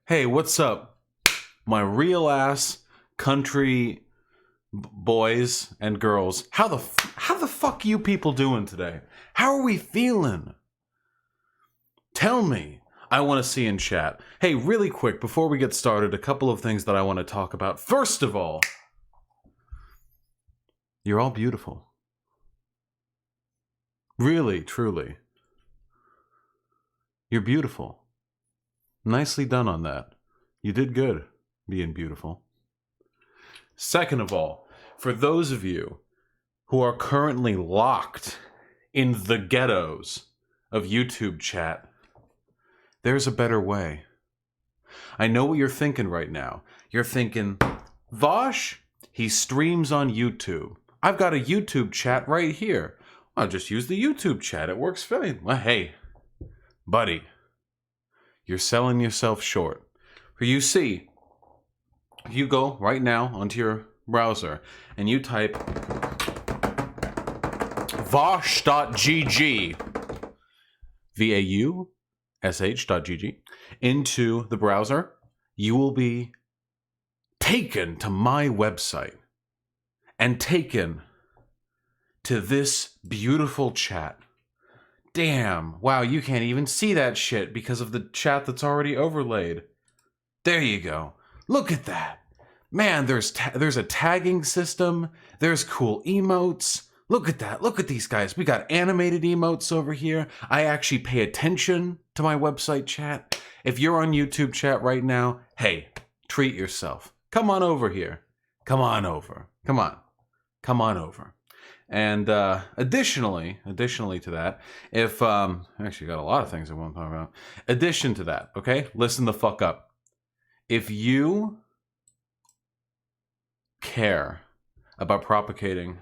Hey, what's up? My real ass country boys and girls. How the fuck you people doing today? How are we feeling? Tell me. I want to see in chat. Hey, really quick, before we get started, a couple of things that I want to talk about. First of all, you're all beautiful. Really, truly. You're beautiful. Nicely done on that. You did good being beautiful. Second of all, for those of you who are currently locked in the ghettos of YouTube chat, there's a better way. I know what you're thinking right now. You're thinking, Vosh, he streams on YouTube. I've got a YouTube chat right here. I'll just use the YouTube chat. It works fine. Well, hey, buddy, you're selling yourself short. For you see, if you go right now onto your browser and you type vosh.gg, VAUSH.gg, into the browser, you will be taken to my website and taken to this beautiful chat. Damn, wow, you can't even see that shit because of the chat that's already overlaid. There you go. Look at that. Man, there's a tagging system. There's cool emotes. Look at that. Look at these guys. We got animated emotes over here. I actually pay attention to my website chat. If you're on YouTube chat right now, hey, treat yourself. Come on over here. Come on over. Come on. Come on over. And additionally to that, if actually got a lot of things I want to talk about. Addition to that, okay? Listen the fuck up. If you care about propagating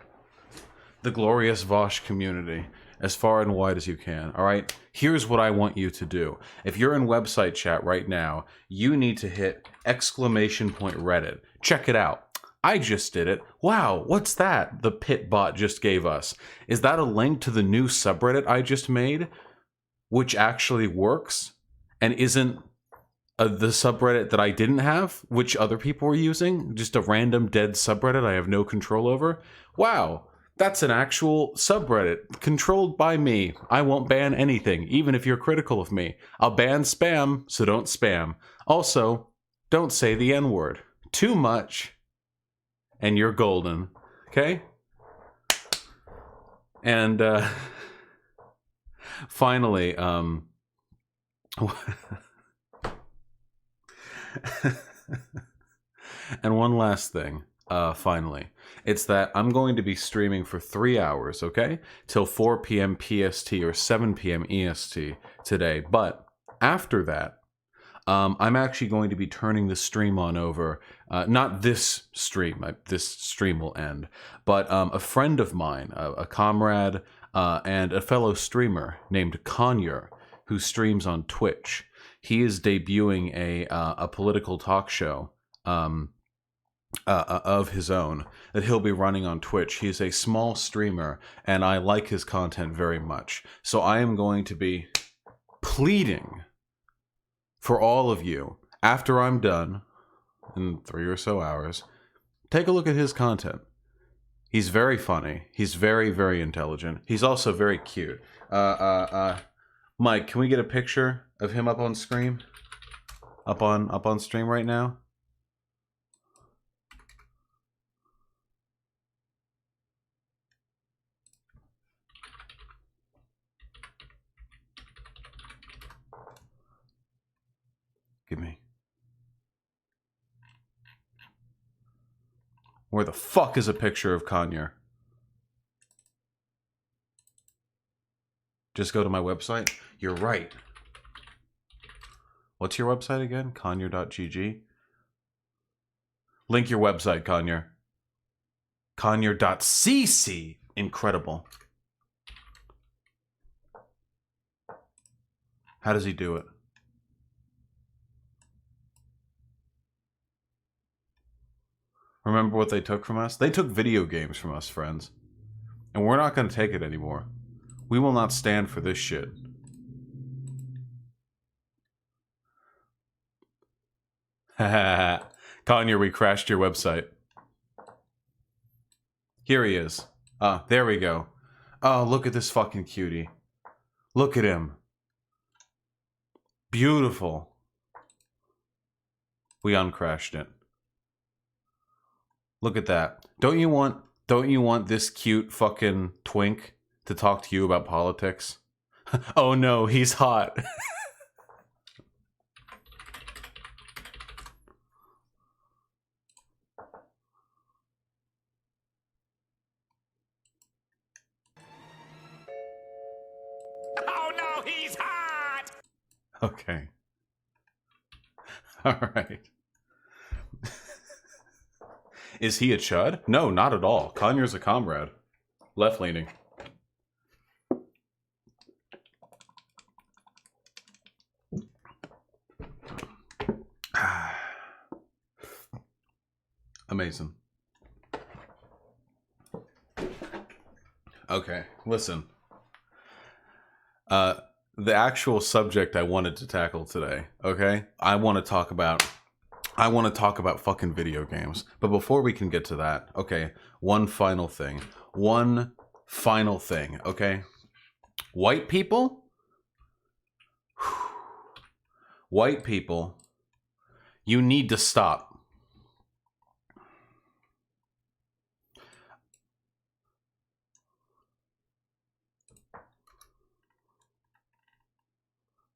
the glorious Vosh community as far and wide as you can, all right? Here's what I want you to do. If you're in website chat right now, you need to hit !Reddit. Check it out. I just did it. Wow, what's that the pit bot just gave us? Is that a link to the new subreddit I just made, which actually works and isn't the subreddit that I didn't have, which other people were using? Just a random dead subreddit I have no control over? Wow, that's an actual subreddit controlled by me. I won't ban anything, even if you're critical of me. I'll ban spam, so don't spam. Also, don't say the N-word. Too much. And you're golden, okay? And finally, and one last thing, finally, it's that I'm going to be streaming for 3 hours, okay? Till 4 p.m. PST or 7 p.m. EST today. But after that, I'm actually going to be turning the stream on over, not this stream, this stream will end, but a friend of mine, a comrade and a fellow streamer named Conyer, who streams on Twitch. He is debuting a political talk show of his own that he'll be running on Twitch. He's a small streamer, and I like his content very much. So I am going to be pleading for all of you, after I'm done, in 3 or so hours, take a look at his content. He's very funny. He's very, very intelligent. He's also very cute. Mike, can we get a picture of him up on screen? Up on stream right now? Give me. Where the fuck is a picture of Conyer? Just go to my website? You're right. What's your website again? Conyer.gg? Link your website, Conyer. Conyer.cc. Incredible. How does he do it? Remember what they took from us? They took video games from us, friends. And we're not going to take it anymore. We will not stand for this shit. Kanye, we crashed your website. Here he is. There we go. Oh, look at this fucking cutie. Look at him. Beautiful. We uncrashed it. Look at that. Don't you want this cute fucking twink to talk to you about politics? Oh no, he's hot. Oh no, he's hot! Okay. All right. Is he a chud? No, not at all. Conyor's a comrade. Left-leaning. Amazing. Okay, listen. The actual subject I wanted to tackle today, okay? I want to talk about fucking video games. But before we can get to that, okay, one final thing, okay? White people, you need to stop.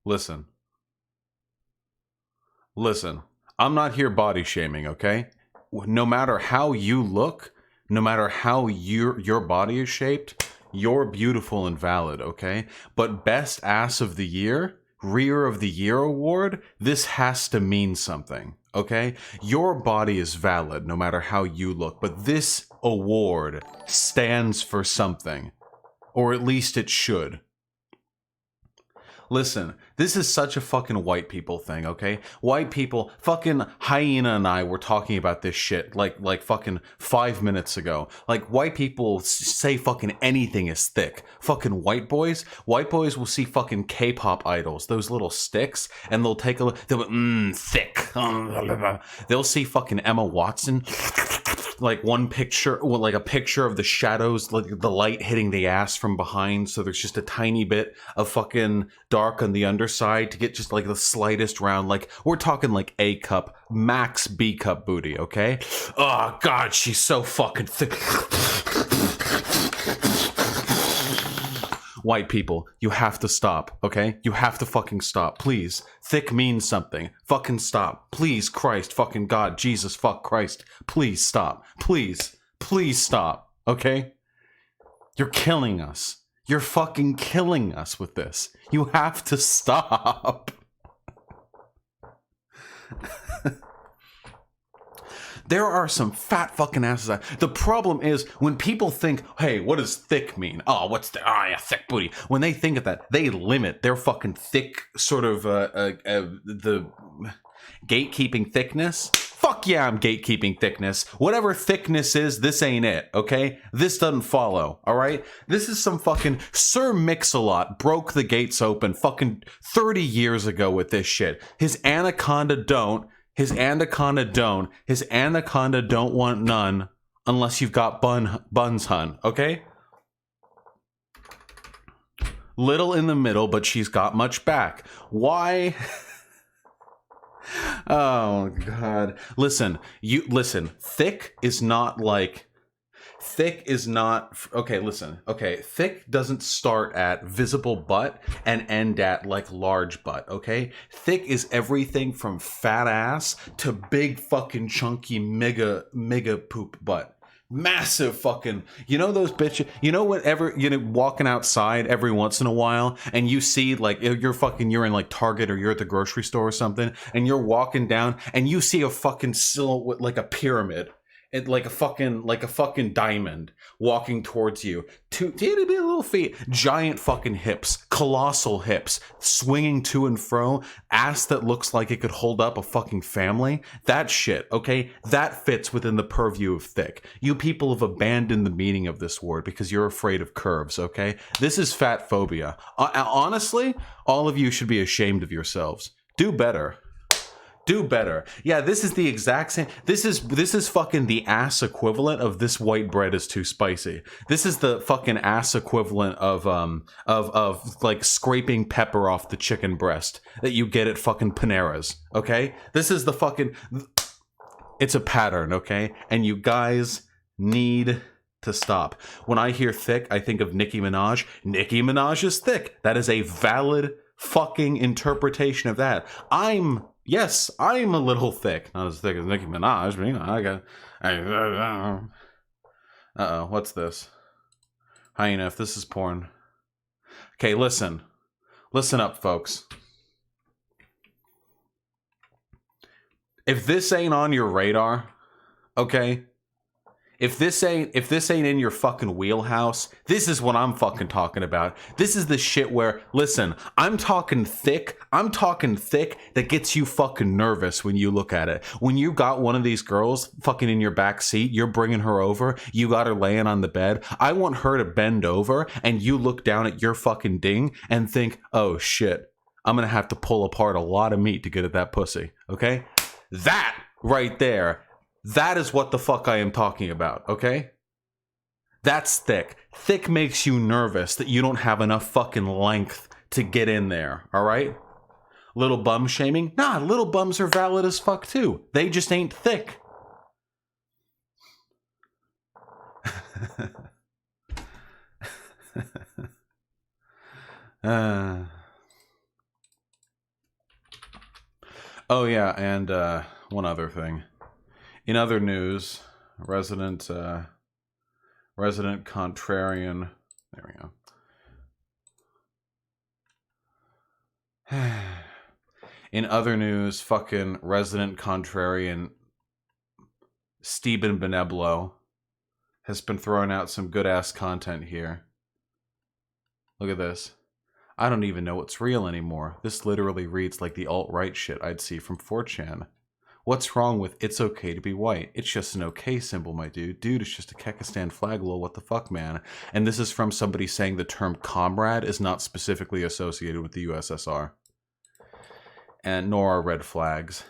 Listen, I'm not here body shaming, okay? No matter how you look, no matter how your body is shaped, you're beautiful and valid, okay? But best ass of the year, rear of the year award, this has to mean something, okay? Your body is valid no matter how you look, but this award stands for something. Or at least it should. Listen, this is such a fucking white people thing, okay? White people, fucking Hyena and I were talking about this shit like fucking 5 minutes ago. Like, white people say fucking anything is thick. Fucking white boys will see fucking K-pop idols, those little sticks, and they'll take a look, they'll be, thick. They'll see fucking Emma Watson, like one picture, well, like a picture of the shadows, like the light hitting the ass from behind, so there's just a tiny bit of fucking dark on the underside to get just like the slightest round, like we're talking like A cup, max B cup booty, okay? Oh god, she's so fucking thick. White people, you have to stop, okay? You have to fucking stop, please. Thick means something. Fucking stop. Please, Christ, fucking God, Jesus, fuck Christ. Please stop. Please. Please stop, okay? You're killing us. You're fucking killing us with this. You have to stop. There are some fat fucking asses out. The problem is when people think, hey, what does thick mean? Oh, what's the, oh yeah, thick booty. When they think of that, they limit their fucking thick sort of, the gatekeeping thickness. Fuck yeah, I'm gatekeeping thickness. Whatever thickness is, this ain't it, okay? This doesn't follow, alright? This is some fucking Sir Mix-a-Lot broke the gates open fucking 30 years ago with this shit. His anaconda don't want none unless you've got buns, hun, okay? Little in the middle, but she's got much back. Why? Oh god. Listen, thick is not okay, listen. Okay, thick doesn't start at visible butt and end at like large butt, okay? Thick is everything from fat ass to big fucking chunky mega poop butt. Massive fucking, you know those bitches, you know whatever, you know, walking outside every once in a while and you see like you're in like Target or you're at the grocery store or something and you're walking down and you see a fucking silhouette like a pyramid. It like a fucking diamond walking towards you. Itty bitty little feet, giant fucking hips, colossal hips, swinging to and fro, ass that looks like it could hold up a fucking family. That shit, okay? That fits within the purview of thick. You people have abandoned the meaning of this word because you're afraid of curves, okay? This is fat phobia. Honestly, all of you should be ashamed of yourselves. Do better. Do better. Yeah, this is the exact same. This is fucking the ass equivalent of this white bread is too spicy. This is the fucking ass equivalent of like scraping pepper off the chicken breast that you get at fucking Panera's. Okay, this is the fucking. It's a pattern, okay, and you guys need to stop. When I hear thick, I think of Nicki Minaj. Nicki Minaj is thick. That is a valid fucking interpretation of that. Yes, I'm a little thick. Not as thick as Nicki Minaj, but you know, uh-oh, what's this? Hyena, if this is porn. Okay, listen. Listen up, folks. If this ain't on your radar, okay? If this ain't in your fucking wheelhouse, this is what I'm fucking talking about. This is the shit where, listen, I'm talking thick that gets you fucking nervous when you look at it. When you got one of these girls fucking in your back seat, you're bringing her over, you got her laying on the bed, I want her to bend over and you look down at your fucking ding and think, oh shit, I'm gonna have to pull apart a lot of meat to get at that pussy, okay? That right there, that is what the fuck I am talking about, okay? That's thick. Thick makes you nervous that you don't have enough fucking length to get in there, alright? Little bum shaming? Nah, little bums are valid as fuck too. They just ain't thick. Oh yeah, and one other thing. In other news, resident contrarian. There we go. In other news, fucking resident contrarian Stephen Beneblo has been throwing out some good ass content here. Look at this. I don't even know what's real anymore. This literally reads like the alt-right shit I'd see from 4chan. What's wrong with it's okay to be white? It's just an okay symbol, my dude. Dude, it's just a Kekistan flag, lol, what the fuck, man? And this is from somebody saying the term comrade is not specifically associated with the USSR. And nor are red flags.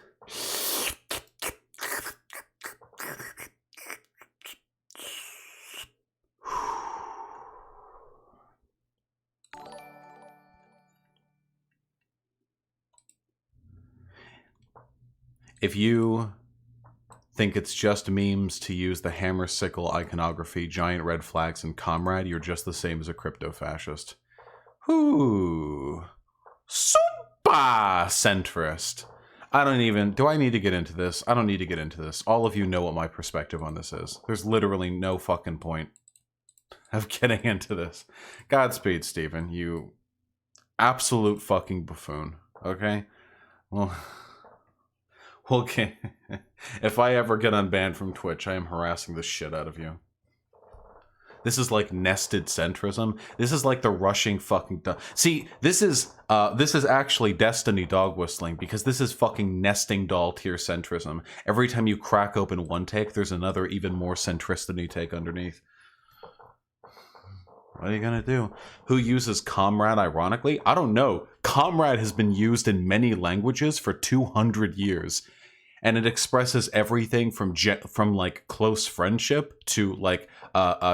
If you think it's just memes to use the hammer sickle iconography, giant red flags, and comrade, you're just the same as a crypto-fascist. Ooh. Super centrist. Do I need to get into this? I don't need to get into this. All of you know what my perspective on this is. There's literally no fucking point of getting into this. Godspeed, Stephen. You absolute fucking buffoon. Okay? Well... Okay, if I ever get unbanned from Twitch, I am harassing the shit out of you. This is like nested centrism. This is like the rushing fucking... See, this is actually Destiny dog whistling, because this is fucking nesting doll tier centrism. Every time you crack open one take, there's another even more centricity take underneath. What are you gonna do? Who uses comrade ironically? I don't know. Comrade has been used in many languages for 200 years. And it expresses everything from like close friendship to like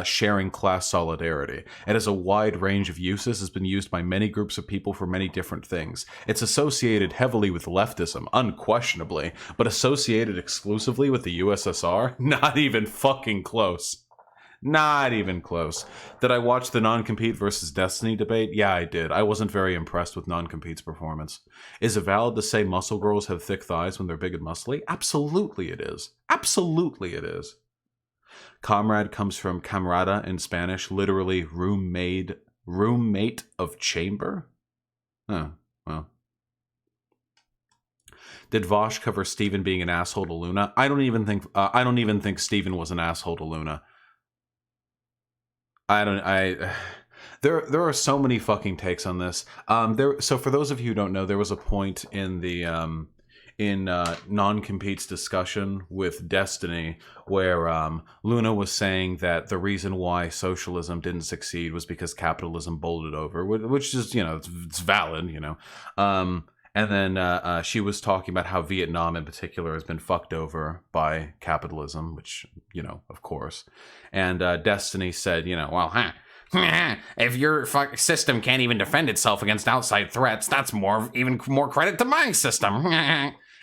sharing class solidarity. It has a wide range of uses, has been used by many groups of people for many different things. It's associated heavily with leftism, unquestionably, but associated exclusively with the USSR? Not even fucking close. Not even close. Did I watch the non-compete versus Destiny debate? Yeah, I did. I wasn't very impressed with non-compete's performance. Is it valid to say muscle girls have thick thighs when they're big and muscly? Absolutely it is. Absolutely it is. Comrade comes from camarada in Spanish, literally roommate of chamber? Oh, well. Did Vosh cover Steven being an asshole to Luna? I don't even think Steven was an asshole to Luna. There are so many fucking takes on this. So for those of you who don't know, there was a point in the non-compete's discussion with Destiny where Luna was saying that the reason why socialism didn't succeed was because capitalism bowled it over, which is, you know, it's valid, you know. And then she was talking about how Vietnam in particular has been fucked over by capitalism, which, you know, of course. And Destiny said, you know, well, if your system can't even defend itself against outside threats, that's even more credit to my system.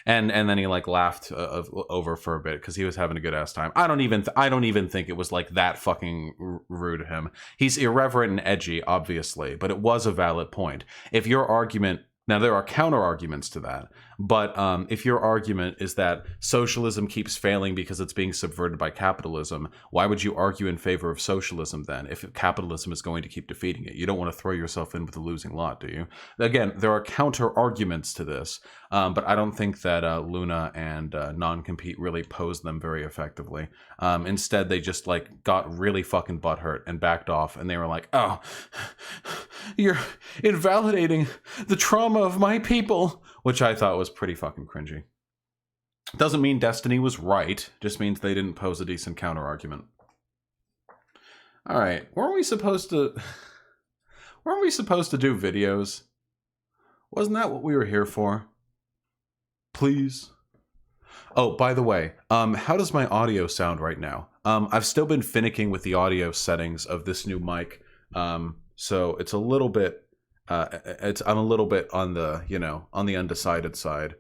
And then he like laughed over for a bit because he was having a good ass time. I don't even think it was like that fucking rude to him. He's irreverent and edgy, obviously, but it was a valid point. If your argument, now there are counter arguments to that, but if your argument is that socialism keeps failing because it's being subverted by capitalism, why would you argue in favor of socialism then if capitalism is going to keep defeating it? You don't want to throw yourself in with a losing lot, do you? Again, there are counter arguments to this, but I don't think that Luna and Non-Compete really posed them very effectively. Instead, they just like got really fucking butthurt and backed off, and they were like, "Oh, you're invalidating the trauma of my people," which I thought was pretty fucking cringy. Doesn't mean Destiny was right, just means they didn't pose a decent counter argument. All right, weren't we supposed to do videos? Wasn't that what we were here for? Please. Oh, by the way, how does my audio sound right now? I've still been finicking with the audio settings of this new mic, so it's a little bit. I'm a little bit on the, you know, on the undecided side.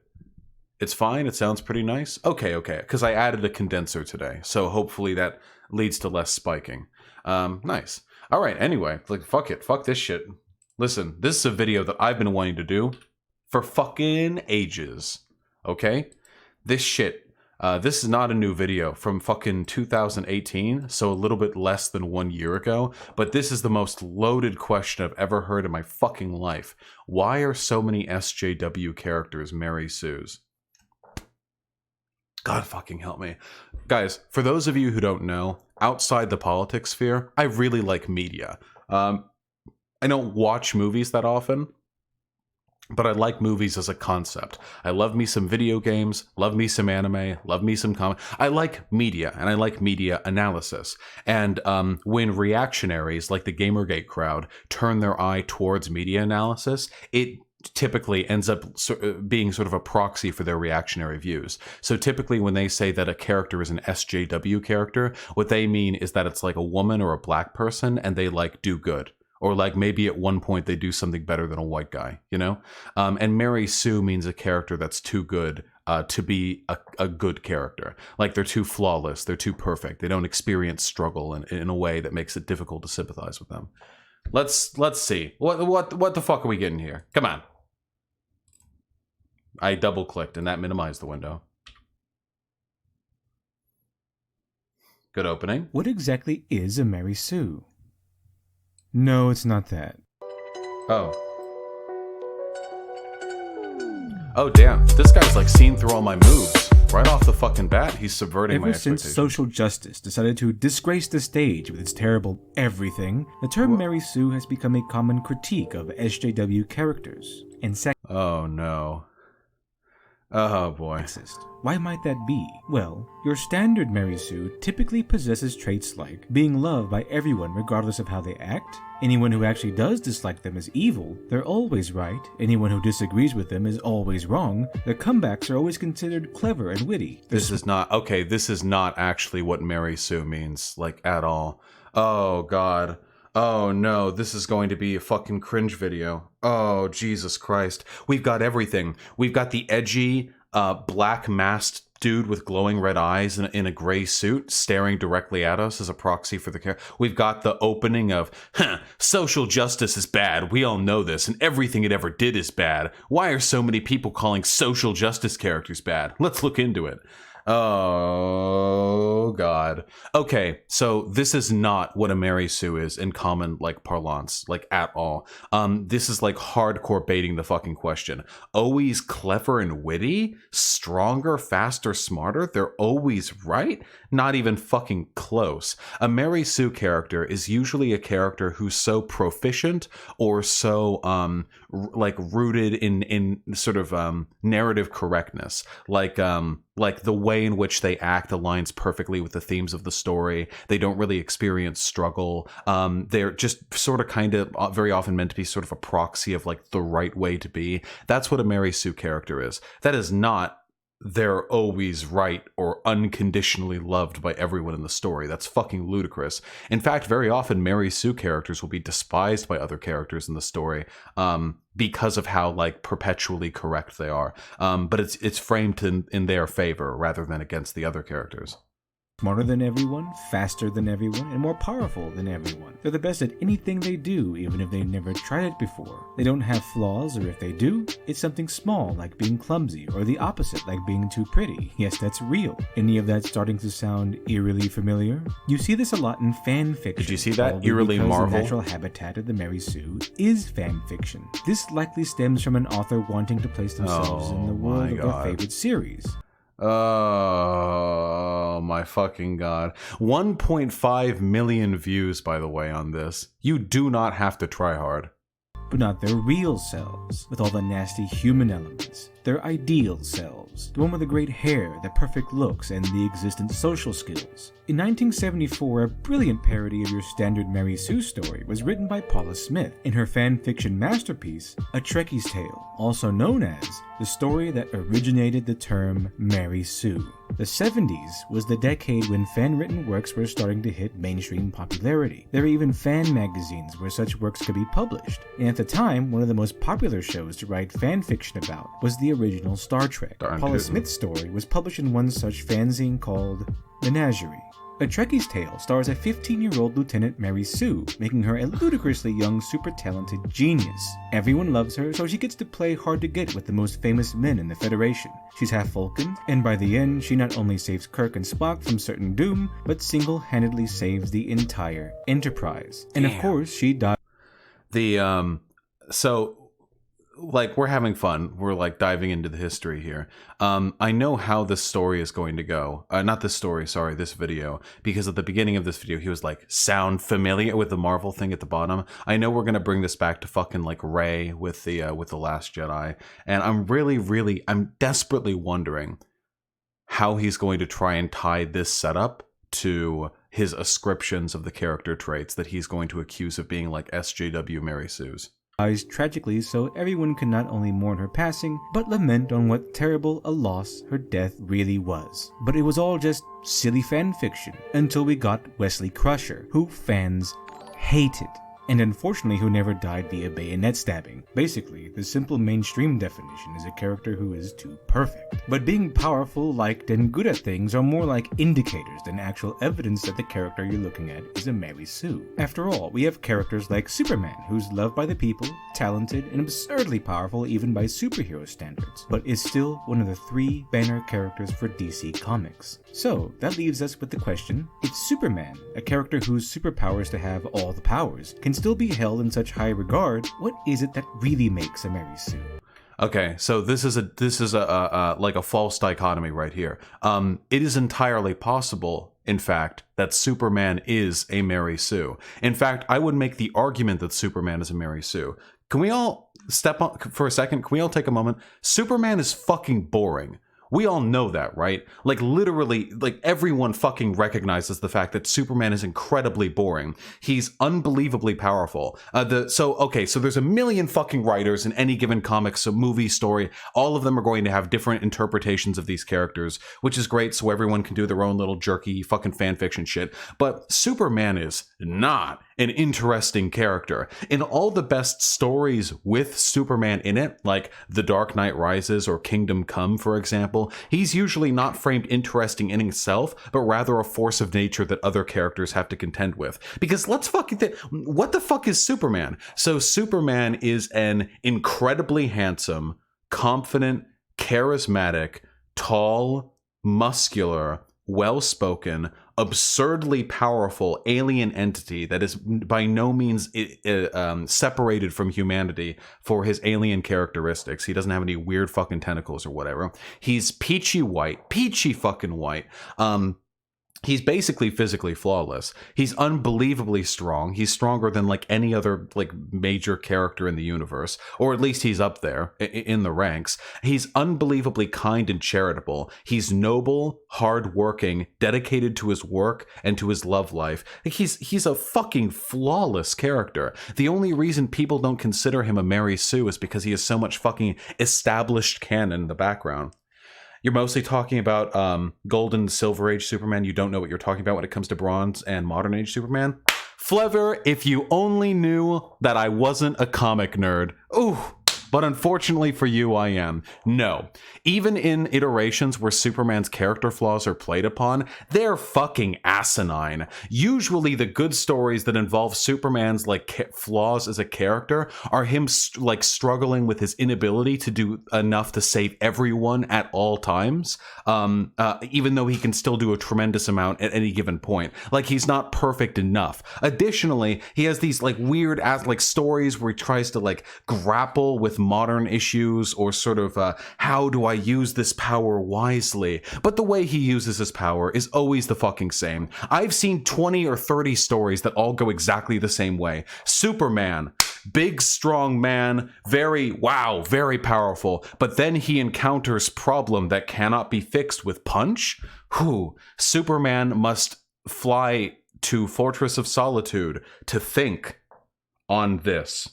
It's fine. It sounds pretty nice. Okay. Because I added a condenser today, so hopefully that leads to less spiking. Nice. All right. Anyway, like fuck it. Fuck this shit. Listen, this is a video that I've been wanting to do for fucking ages. Okay, this shit. This is not a new video from fucking 2018, so a little bit less than 1 year ago, but this is the most loaded question I've ever heard in my fucking life. Why are so many SJW characters Mary Sue's? God fucking help me. Guys, for those of you who don't know, outside the politics sphere, I really like media. I don't watch movies that often, but I like movies as a concept. I love me some video games, love me some anime, love me some comic. I like media, and I like media analysis. And when reactionaries like the Gamergate crowd turn their eye towards media analysis, it typically ends up being sort of a proxy for their reactionary views. So typically when they say that a character is an SJW character, what they mean is that it's like a woman or a black person, and they like do good. Or like maybe at one point they do something better than a white guy, you know? And Mary Sue means a character that's too good to be a good character. Like they're too flawless, they're too perfect. They don't experience struggle in a way that makes it difficult to sympathize with them. Let's see. What the fuck are we getting here? Come on. I double clicked and that minimized the window. Good opening. What exactly is a Mary Sue? No, it's not that. Oh. Oh, damn. This guy's like seen through all my moves. Right off the fucking bat, he's subverting my expectations. Ever since social justice decided to disgrace the stage with its terrible everything, the term Mary Sue has become a common critique of SJW characters. And oh, no. Oh, boy. Sexist. Why might that be? Well, your standard Mary Sue typically possesses traits like being loved by everyone regardless of how they act. Anyone who actually does dislike them is evil. They're always right. Anyone who disagrees with them is always wrong. Their comebacks are always considered clever and witty. This is not actually what Mary Sue means, like, at all. Oh, God. Oh, no, this is going to be a fucking cringe video. Oh, Jesus Christ. We've got everything. We've got the edgy, black masked dude with glowing red eyes in a gray suit staring directly at us as a proxy for the character. We've got the opening of, social justice is bad. We all know this, and everything it ever did is bad. Why are so many people calling social justice characters bad? Let's look into it. Oh, God. Okay, so this is not what a Mary Sue is in common, like, parlance, like, at all. This is, like, hardcore baiting the fucking question. Always clever and witty? Stronger, faster, smarter? They're always right? Not even fucking close. A Mary Sue character is usually a character who's so proficient or so, like, rooted in sort of, narrative correctness. Like, Like, the way in which they act aligns perfectly with the themes of the story. They don't really experience struggle. They're just sort of kind of very often meant to be sort of a proxy of like the right way to be. That's what a Mary Sue character is. That is not they're always right or unconditionally loved by everyone in the story. That's fucking ludicrous. In fact, very often Mary Sue characters will be despised by other characters in the story because of how like perpetually correct they are. But it's framed in their favor rather than against the other characters. Smarter than everyone, faster than everyone, and more powerful than everyone. They're the best at anything they do, even if they've never tried it before. They don't have flaws, or if they do, it's something small like being clumsy, or the opposite like being too pretty. Yes, that's real. Any of that starting to sound eerily familiar? You see this a lot in fan fiction. Did you see that? Eerily Marvel? The natural habitat of the Mary Sue is fan fiction. This likely stems from an author wanting to place themselves in the world of their favorite series. Oh my fucking god. 1.5 million views, by the way, on this. You do not have to try hard. But not their real selves, with all the nasty human elements. Their ideal selves, the one with the great hair, the perfect looks, and the existent social skills. In 1974, a brilliant parody of your standard Mary Sue story was written by Paula Smith in her fan fiction masterpiece, A Trekkie's Tale, also known as the story that originated the term Mary Sue. The 70s was the decade when fan-written works were starting to hit mainstream popularity. There were even fan magazines where such works could be published, and at the time, one of the most popular shows to write fan fiction about was the original Star Trek. Paula Smith's story was published in one such fanzine called Menagerie. A Trekkie's Tale stars a 15-year-old Lieutenant Mary Sue, making her a ludicrously young, super talented genius. Everyone loves her, so she gets to play hard to get with the most famous men in the Federation. She's half Vulcan, and by the end, she not only saves Kirk and Spock from certain doom, but single-handedly saves the entire Enterprise. And of course, she dies. Like, we're having fun. We're like diving into the history here. I know how this story is going to go. Not this story, sorry, this video. Because at the beginning of this video, he was like, sound familiar with the Marvel thing at the bottom. I know we're going to bring this back to fucking like Rey with the Last Jedi. And I'm desperately wondering how he's going to try and tie this setup to his ascriptions of the character traits that he's going to accuse of being like SJW Mary Sue's. Tragically, so everyone can not only mourn her passing, but lament on what terrible a loss her death really was. But it was all just silly fan fiction, until we got Wesley Crusher, who fans hated. And unfortunately who never died via bayonet stabbing. Basically, the simple mainstream definition is a character who is too perfect. But being powerful, liked, and good at things are more like indicators than actual evidence that the character you're looking at is a Mary Sue. After all, we have characters like Superman, who's loved by the people, talented, and absurdly powerful even by superhero standards, but is still one of the 3 banner characters for DC Comics. So, that leaves us with the question, if Superman, a character whose superpower is to have all the powers, can still be held in such high regard, what is it that really makes a Mary Sue? Okay, so this is a like a false dichotomy right here. It is entirely possible, in fact, that Superman is a Mary Sue. In fact, I would make the argument that Superman is a Mary Sue. Can we all step on for a second? Can we all take a moment? Superman is fucking boring. We all know that, right? Like, literally, like, everyone fucking recognizes the fact that Superman is incredibly boring. He's unbelievably powerful. So there's a million fucking writers in any given comics, a movie, story. All of them are going to have different interpretations of these characters, which is great, so everyone can do their own little jerky fucking fanfiction shit. But Superman is not an interesting character. In all the best stories with Superman in it, like The Dark Knight Rises or Kingdom Come, for example, he's usually not framed interesting in himself, but rather a force of nature that other characters have to contend with. Because let's fucking what the fuck is Superman? So Superman is an incredibly handsome, confident, charismatic, tall, muscular, well-spoken, absurdly powerful alien entity that is by no means separated from humanity for his alien characteristics. He doesn't have any weird fucking tentacles or whatever. He's peachy fucking white. he's basically physically flawless. He's unbelievably strong. He's stronger than like any other like major character in the universe, or at least he's up there in the ranks. He's unbelievably kind and charitable. He's noble, hardworking, dedicated to his work and to his love life. Like he's a fucking flawless character. The only reason people don't consider him a Mary Sue is because he has so much fucking established canon in the background. You're mostly talking about Golden Silver Age Superman. You don't know what you're talking about when it comes to Bronze and Modern Age Superman. Flever, if you only knew that I wasn't a comic nerd. Ooh. But unfortunately for you, I am. No. Even in iterations where Superman's character flaws are played upon, they're fucking asinine. Usually the good stories that involve Superman's like flaws as a character are him like struggling with his inability to do enough to save everyone at all times, even though he can still do a tremendous amount at any given point. Like, he's not perfect enough. Additionally, he has these like weird like stories where he tries to like grapple with modern issues, or sort of how do I use this power wisely, but the way he uses his power is always the fucking same. I've seen 20 or 30 stories that all go exactly the same way. Superman, big strong man, very powerful, but then he encounters problem that cannot be fixed with punch. Superman must fly to Fortress of Solitude to think on this.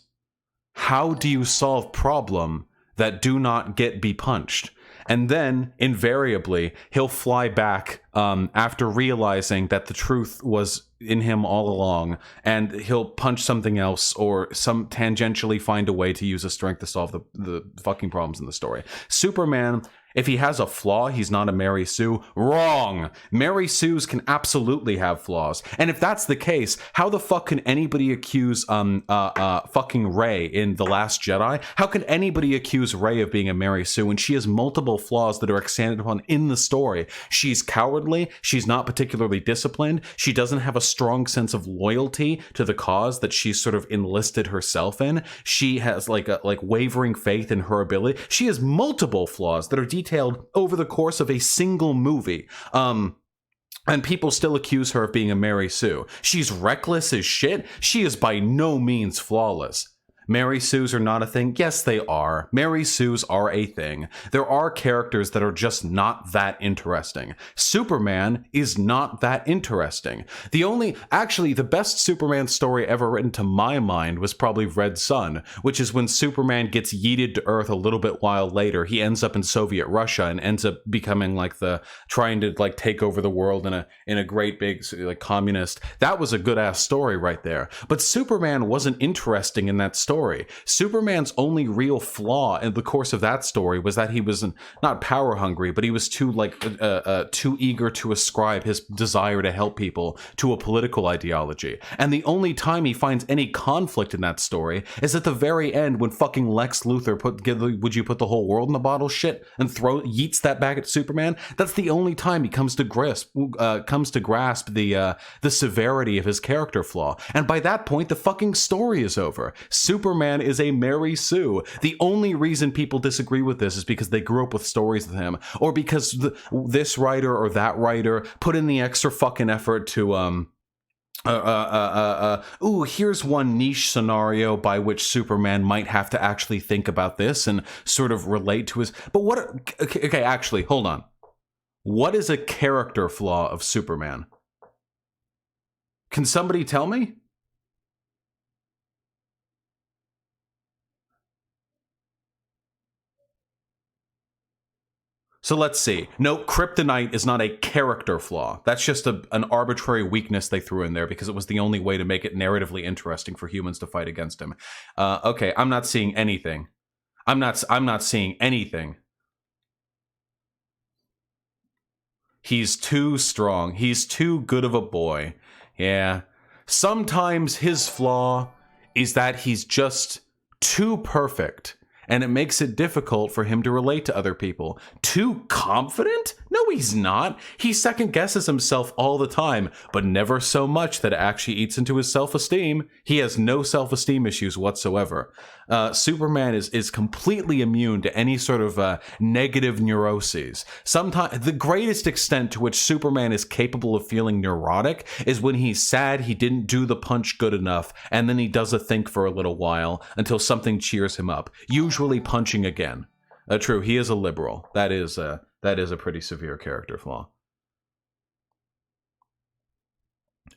How do you solve problem that do not be punched? And then, invariably, he'll fly back after realizing that the truth was in him all along, and he'll punch something else or tangentially find a way to use his strength to solve the fucking problems in the story. Superman, if he has a flaw, he's not a Mary Sue. Wrong! Mary Sues can absolutely have flaws. And if that's the case, how the fuck can anybody accuse fucking Rey in The Last Jedi? How can anybody accuse Rey of being a Mary Sue when she has multiple flaws that are expanded upon in the story? She's cowardly, she's not particularly disciplined, she doesn't have a strong sense of loyalty to the cause that she's sort of enlisted herself in. She has like wavering faith in her ability. She has multiple flaws that are detailed over the course of a single movie. And people still accuse her of being a Mary Sue. She's reckless as shit. She is by no means flawless. Mary Sues are not a thing? Yes, they are. Mary Sues are a thing. There are characters that are just not that interesting. Superman is not that interesting. The best Superman story ever written to my mind was probably Red Sun, which is when Superman gets yeeted to Earth a little bit while later. He ends up in Soviet Russia and ends up becoming trying to take over the world in a great big like communist. That was a good ass story right there. But Superman wasn't interesting in that story. Superman's only real flaw in the course of that story was that he was not power hungry, but he was too eager to ascribe his desire to help people to a political ideology. And the only time he finds any conflict in that story is at the very end when fucking Lex Luthor would you put the whole world in the bottle shit and yeets that back at Superman. That's the only time he comes to grasp the severity of his character flaw. And by that point, the fucking story is over. Superman is a Mary Sue. The only reason people disagree with this is because they grew up with stories with him, or because this writer or that writer put in the extra fucking effort to here's one niche scenario by which Superman might have to actually think about this and sort of relate to his. But okay, actually, hold on. What is a character flaw of Superman? Can somebody tell me? So let's see. No, kryptonite is not a character flaw. That's just an arbitrary weakness they threw in there because it was the only way to make it narratively interesting for humans to fight against him. Okay, I'm not seeing anything. I'm not seeing anything. He's too strong. He's too good of a boy. Yeah. Sometimes his flaw is that he's just too perfect. And it makes it difficult for him to relate to other people. Too confident? No, he's not. He second guesses himself all the time, but never so much that it actually eats into his self-esteem. He has no self-esteem issues whatsoever. Superman is completely immune to any sort of negative neuroses. Sometimes the greatest extent to which Superman is capable of feeling neurotic is when he's sad he didn't do the punch good enough, and then he does a think for a little while until something cheers him up, usually punching again. True, he is a liberal. That is a pretty severe character flaw.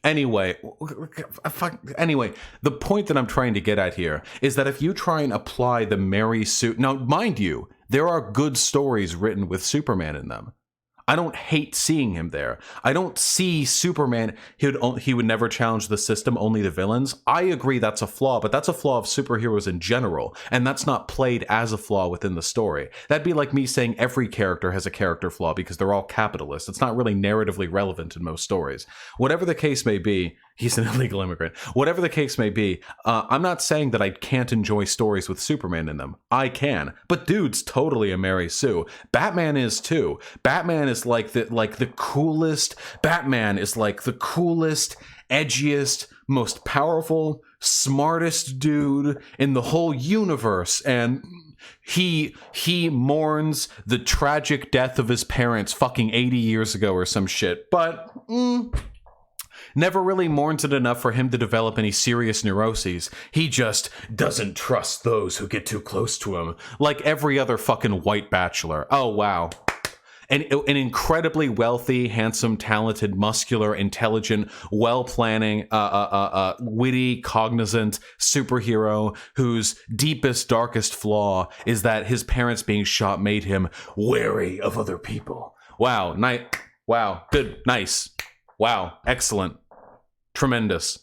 Anyway, the point that I'm trying to get at here is that if you try and apply the Mary Sue... Now, mind you, there are good stories written with Superman in them. I don't hate seeing him there. I don't see Superman, he would never challenge the system, only the villains. I agree that's a flaw, but that's a flaw of superheroes in general, and that's not played as a flaw within the story. That'd be like me saying every character has a character flaw because they're all capitalists. It's not really narratively relevant in most stories. Whatever the case may be, he's an illegal immigrant. Whatever the case may be, I'm not saying that I can't enjoy stories with Superman in them. I can, but dude's totally a Mary Sue. Batman is too. Batman is like the coolest. Batman is like the coolest, edgiest, most powerful, smartest dude in the whole universe, and he mourns the tragic death of his parents fucking 80 years ago or some shit, but never really mourns it enough for him to develop any serious neuroses. He just doesn't trust those who get too close to him, like every other fucking white bachelor. Oh, wow. An incredibly wealthy, handsome, talented, muscular, intelligent, well-planning, witty, cognizant superhero whose deepest, darkest flaw is that his parents being shot made him wary of other people. Wow, wow, good, nice. Wow, excellent. Tremendous.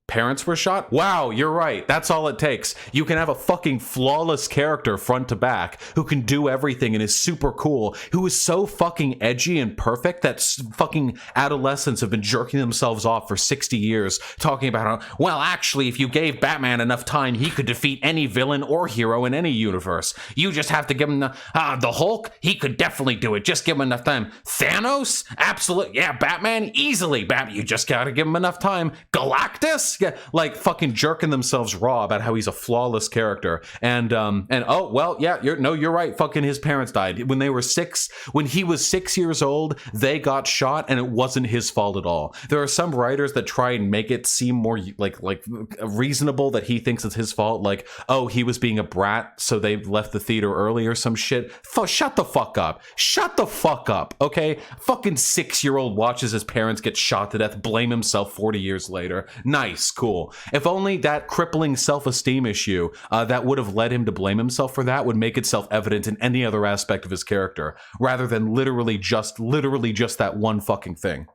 Parents were shot? Wow, you're right. That's all it takes. You can have a fucking flawless character front to back who can do everything and is super cool, who is so fucking edgy and perfect that fucking adolescents have been jerking themselves off for 60 years talking about how, well, actually, if you gave Batman enough time, he could defeat any villain or hero in any universe. You just have to give him the Hulk, he could definitely do it. Just give him enough time. Thanos? Absolutely. Yeah, Batman? Easily. You just gotta give him enough time. Galactus? Yeah, like fucking jerking themselves raw about how he's a flawless character, and oh well, yeah, you're right. Fucking his parents died when they were 6. When he was 6 years old, they got shot, and it wasn't his fault at all. There are some writers that try and make it seem more like reasonable that he thinks it's his fault. Like, oh, he was being a brat, so they left the theater early or some shit. Shut the fuck up. Shut the fuck up. Okay, fucking 6-year-old watches his parents get shot to death, blame himself 40 years later. Nice. Cool. If only that crippling self-esteem issue that would have led him to blame himself for that would make itself evident in any other aspect of his character, rather than literally just that one fucking thing.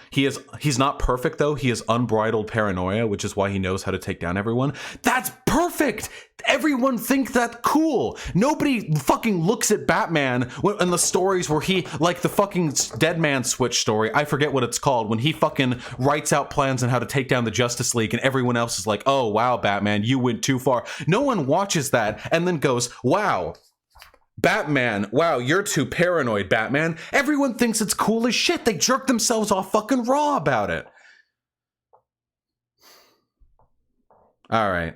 He's not perfect though. He has unbridled paranoia, which is why he knows how to take down everyone. That's perfect. Everyone thinks that's cool. Nobody fucking looks at Batman in the stories where he, like the fucking Dead Man Switch story, I forget what it's called, when he fucking writes out plans on how to take down the Justice League and everyone else is like, oh wow, Batman, you went too far. No one watches that and then goes, wow, Batman, wow, you're too paranoid, Batman. Everyone thinks it's cool as shit. They jerk themselves off fucking raw about it. All right.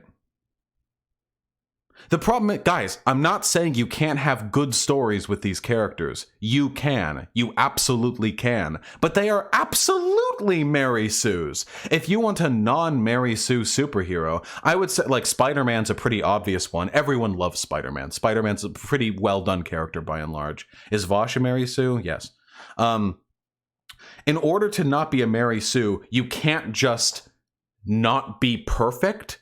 The problem, guys, I'm not saying you can't have good stories with these characters. You can. You absolutely can. But they are absolutely Mary Sues. If you want a non-Mary Sue superhero, I would say, like, Spider-Man's a pretty obvious one. Everyone loves Spider-Man. Spider-Man's a pretty well-done character by and large. Is Vosh a Mary Sue? Yes. In order to not be a Mary Sue, you can't just not be perfect.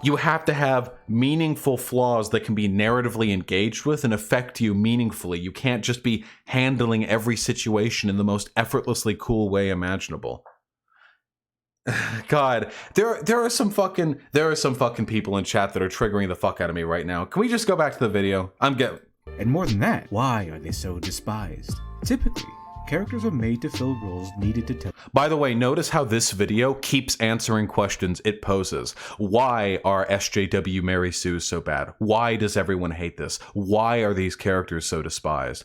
You have to have meaningful flaws that can be narratively engaged with and affect you meaningfully. You can't just be handling every situation in the most effortlessly cool way imaginable. God, there are some fucking people in chat that are triggering the fuck out of me right now. Can we just go back to the video? And more than that, why are they so despised? Typically, characters are made to fill roles needed to tell. By the way, notice how this video keeps answering questions it poses. Why are SJW Mary Sue's so bad? Why does everyone hate this? Why are these characters so despised?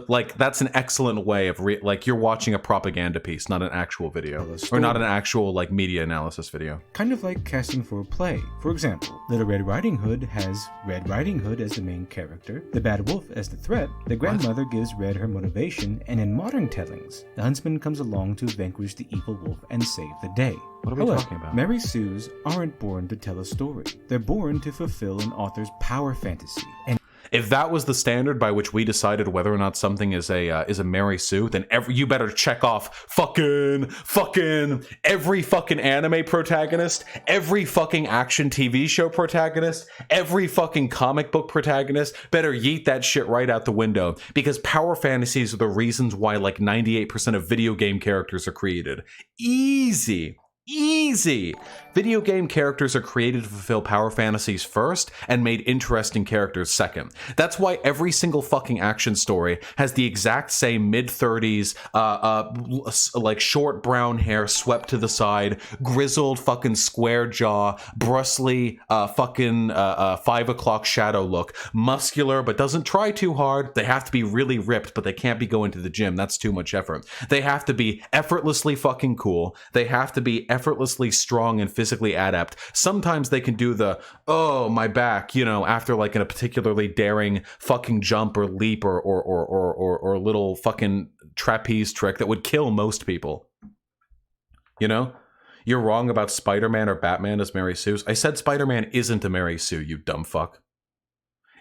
Like, that's an excellent way of, like, you're watching a propaganda piece, not an actual video. Or not an actual, like, media analysis video. Kind of like casting for a play. For example, Little Red Riding Hood has Red Riding Hood as the main character, the Bad Wolf as the threat, the grandmother gives Red her motivation, and in modern tellings, the huntsman comes along to vanquish the evil wolf and save the day. What are we talking about? Mary Sues aren't born to tell a story. They're born to fulfill an author's power fantasy. And if that was the standard by which we decided whether or not something is a Mary Sue, then you better check off fucking every fucking anime protagonist, every fucking action TV show protagonist, every fucking comic book protagonist. Better yeet that shit right out the window, because power fantasies are the reasons why like 98% of video game characters are created. Easy. Video game characters are created to fulfill power fantasies first and made interesting characters second. That's why every single fucking action story has the exact same mid-30s, like short brown hair swept to the side, grizzled fucking square jaw, brustly fucking 5 o'clock shadow look, muscular but doesn't try too hard. They have to be really ripped, but they can't be going to the gym. That's too much effort. They have to be effortlessly fucking cool. They have to be effortlessly strong and physically adept. Sometimes they can do the, oh, my back, you know, after like in a particularly daring fucking jump or leap or little fucking trapeze trick that would kill most people. You know? You're wrong about Spider-Man or Batman as Mary Sue's. I said Spider-Man isn't a Mary Sue, you dumb fuck.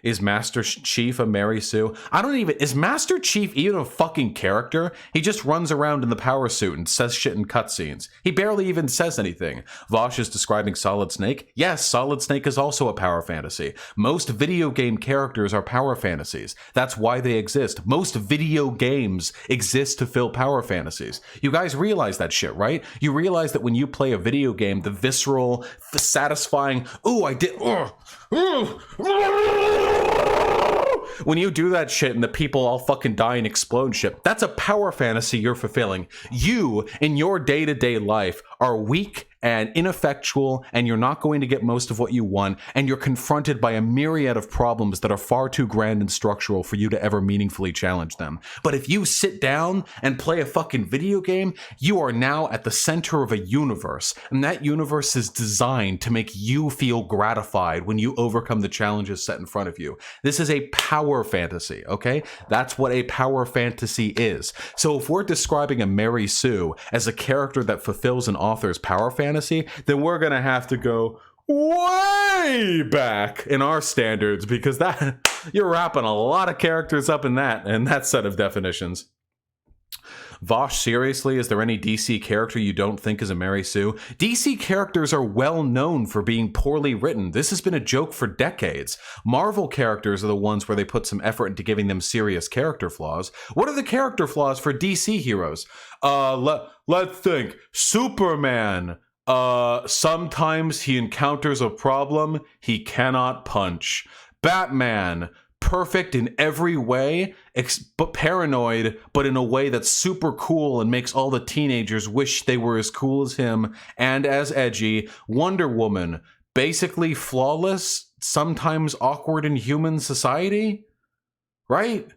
Is Master Chief a Mary Sue? Is Master Chief even a fucking character? He just runs around in the power suit and says shit in cutscenes. He barely even says anything. Vosh is describing Solid Snake. Yes, Solid Snake is also a power fantasy. Most video game characters are power fantasies. That's why they exist. Most video games exist to fill power fantasies. You guys realize that shit, right? You realize that when you play a video game, the visceral, the satisfying, ooh, I did, when you do that shit and the people all fucking die and explode and shit, that's a power fantasy you're fulfilling. You, in your day-to-day life, are weak and ineffectual, and you're not going to get most of what you want, and you're confronted by a myriad of problems that are far too grand and structural for you to ever meaningfully challenge them. But if you sit down and play a fucking video game, you are now at the center of a universe, and that universe is designed to make you feel gratified when you overcome the challenges set in front of you. This is a power fantasy, okay? That's what a power fantasy is. So if we're describing a Mary Sue as a character that fulfills an author's power fantasy, then we're gonna have to go way back in our standards, because that you're wrapping a lot of characters up in that set of definitions. Vosh, seriously, is there any DC character you don't think is a Mary Sue? DC characters are well known for being poorly written. This has been a joke for decades. Marvel characters are the ones where they put some effort into giving them serious character flaws. What are the character flaws for DC heroes? Let's think. Superman. Sometimes he encounters a problem he cannot punch. Batman, perfect in every way, but paranoid, but in a way that's super cool and makes all the teenagers wish they were as cool as him and as edgy. Wonder Woman, basically flawless, sometimes awkward in human society, right?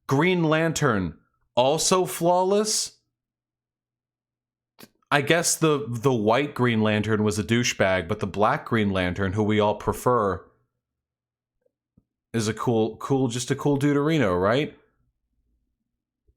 Green Lantern, also flawless. I guess the white Green Lantern was a douchebag, but the black Green Lantern, who we all prefer, is a cool just a cool duderino, right?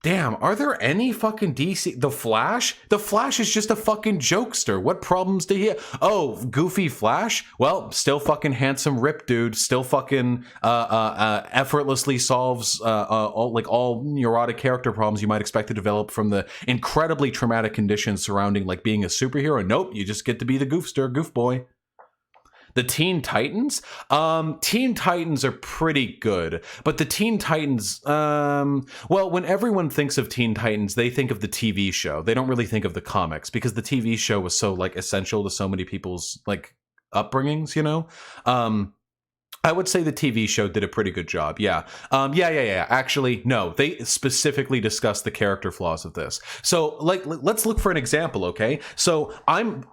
Damn, are there any fucking DC? The Flash? The Flash is just a fucking jokester. What problems do he have? Oh, goofy Flash? Well, still fucking handsome rip dude. Still fucking effortlessly solves all neurotic character problems you might expect to develop from the incredibly traumatic conditions surrounding like being a superhero. Nope, you just get to be the goofster, goof boy. The Teen Titans? Teen Titans are pretty good, but the Teen Titans, well, when everyone thinks of Teen Titans, they think of the TV show. They don't really think of the comics, because the TV show was so, like, essential to so many people's, like, upbringings, you know? I would say the TV show did a pretty good job. Yeah. Yeah. Actually, no, they specifically discussed the character flaws of this. So, like, let's look for an example, okay? So, I'm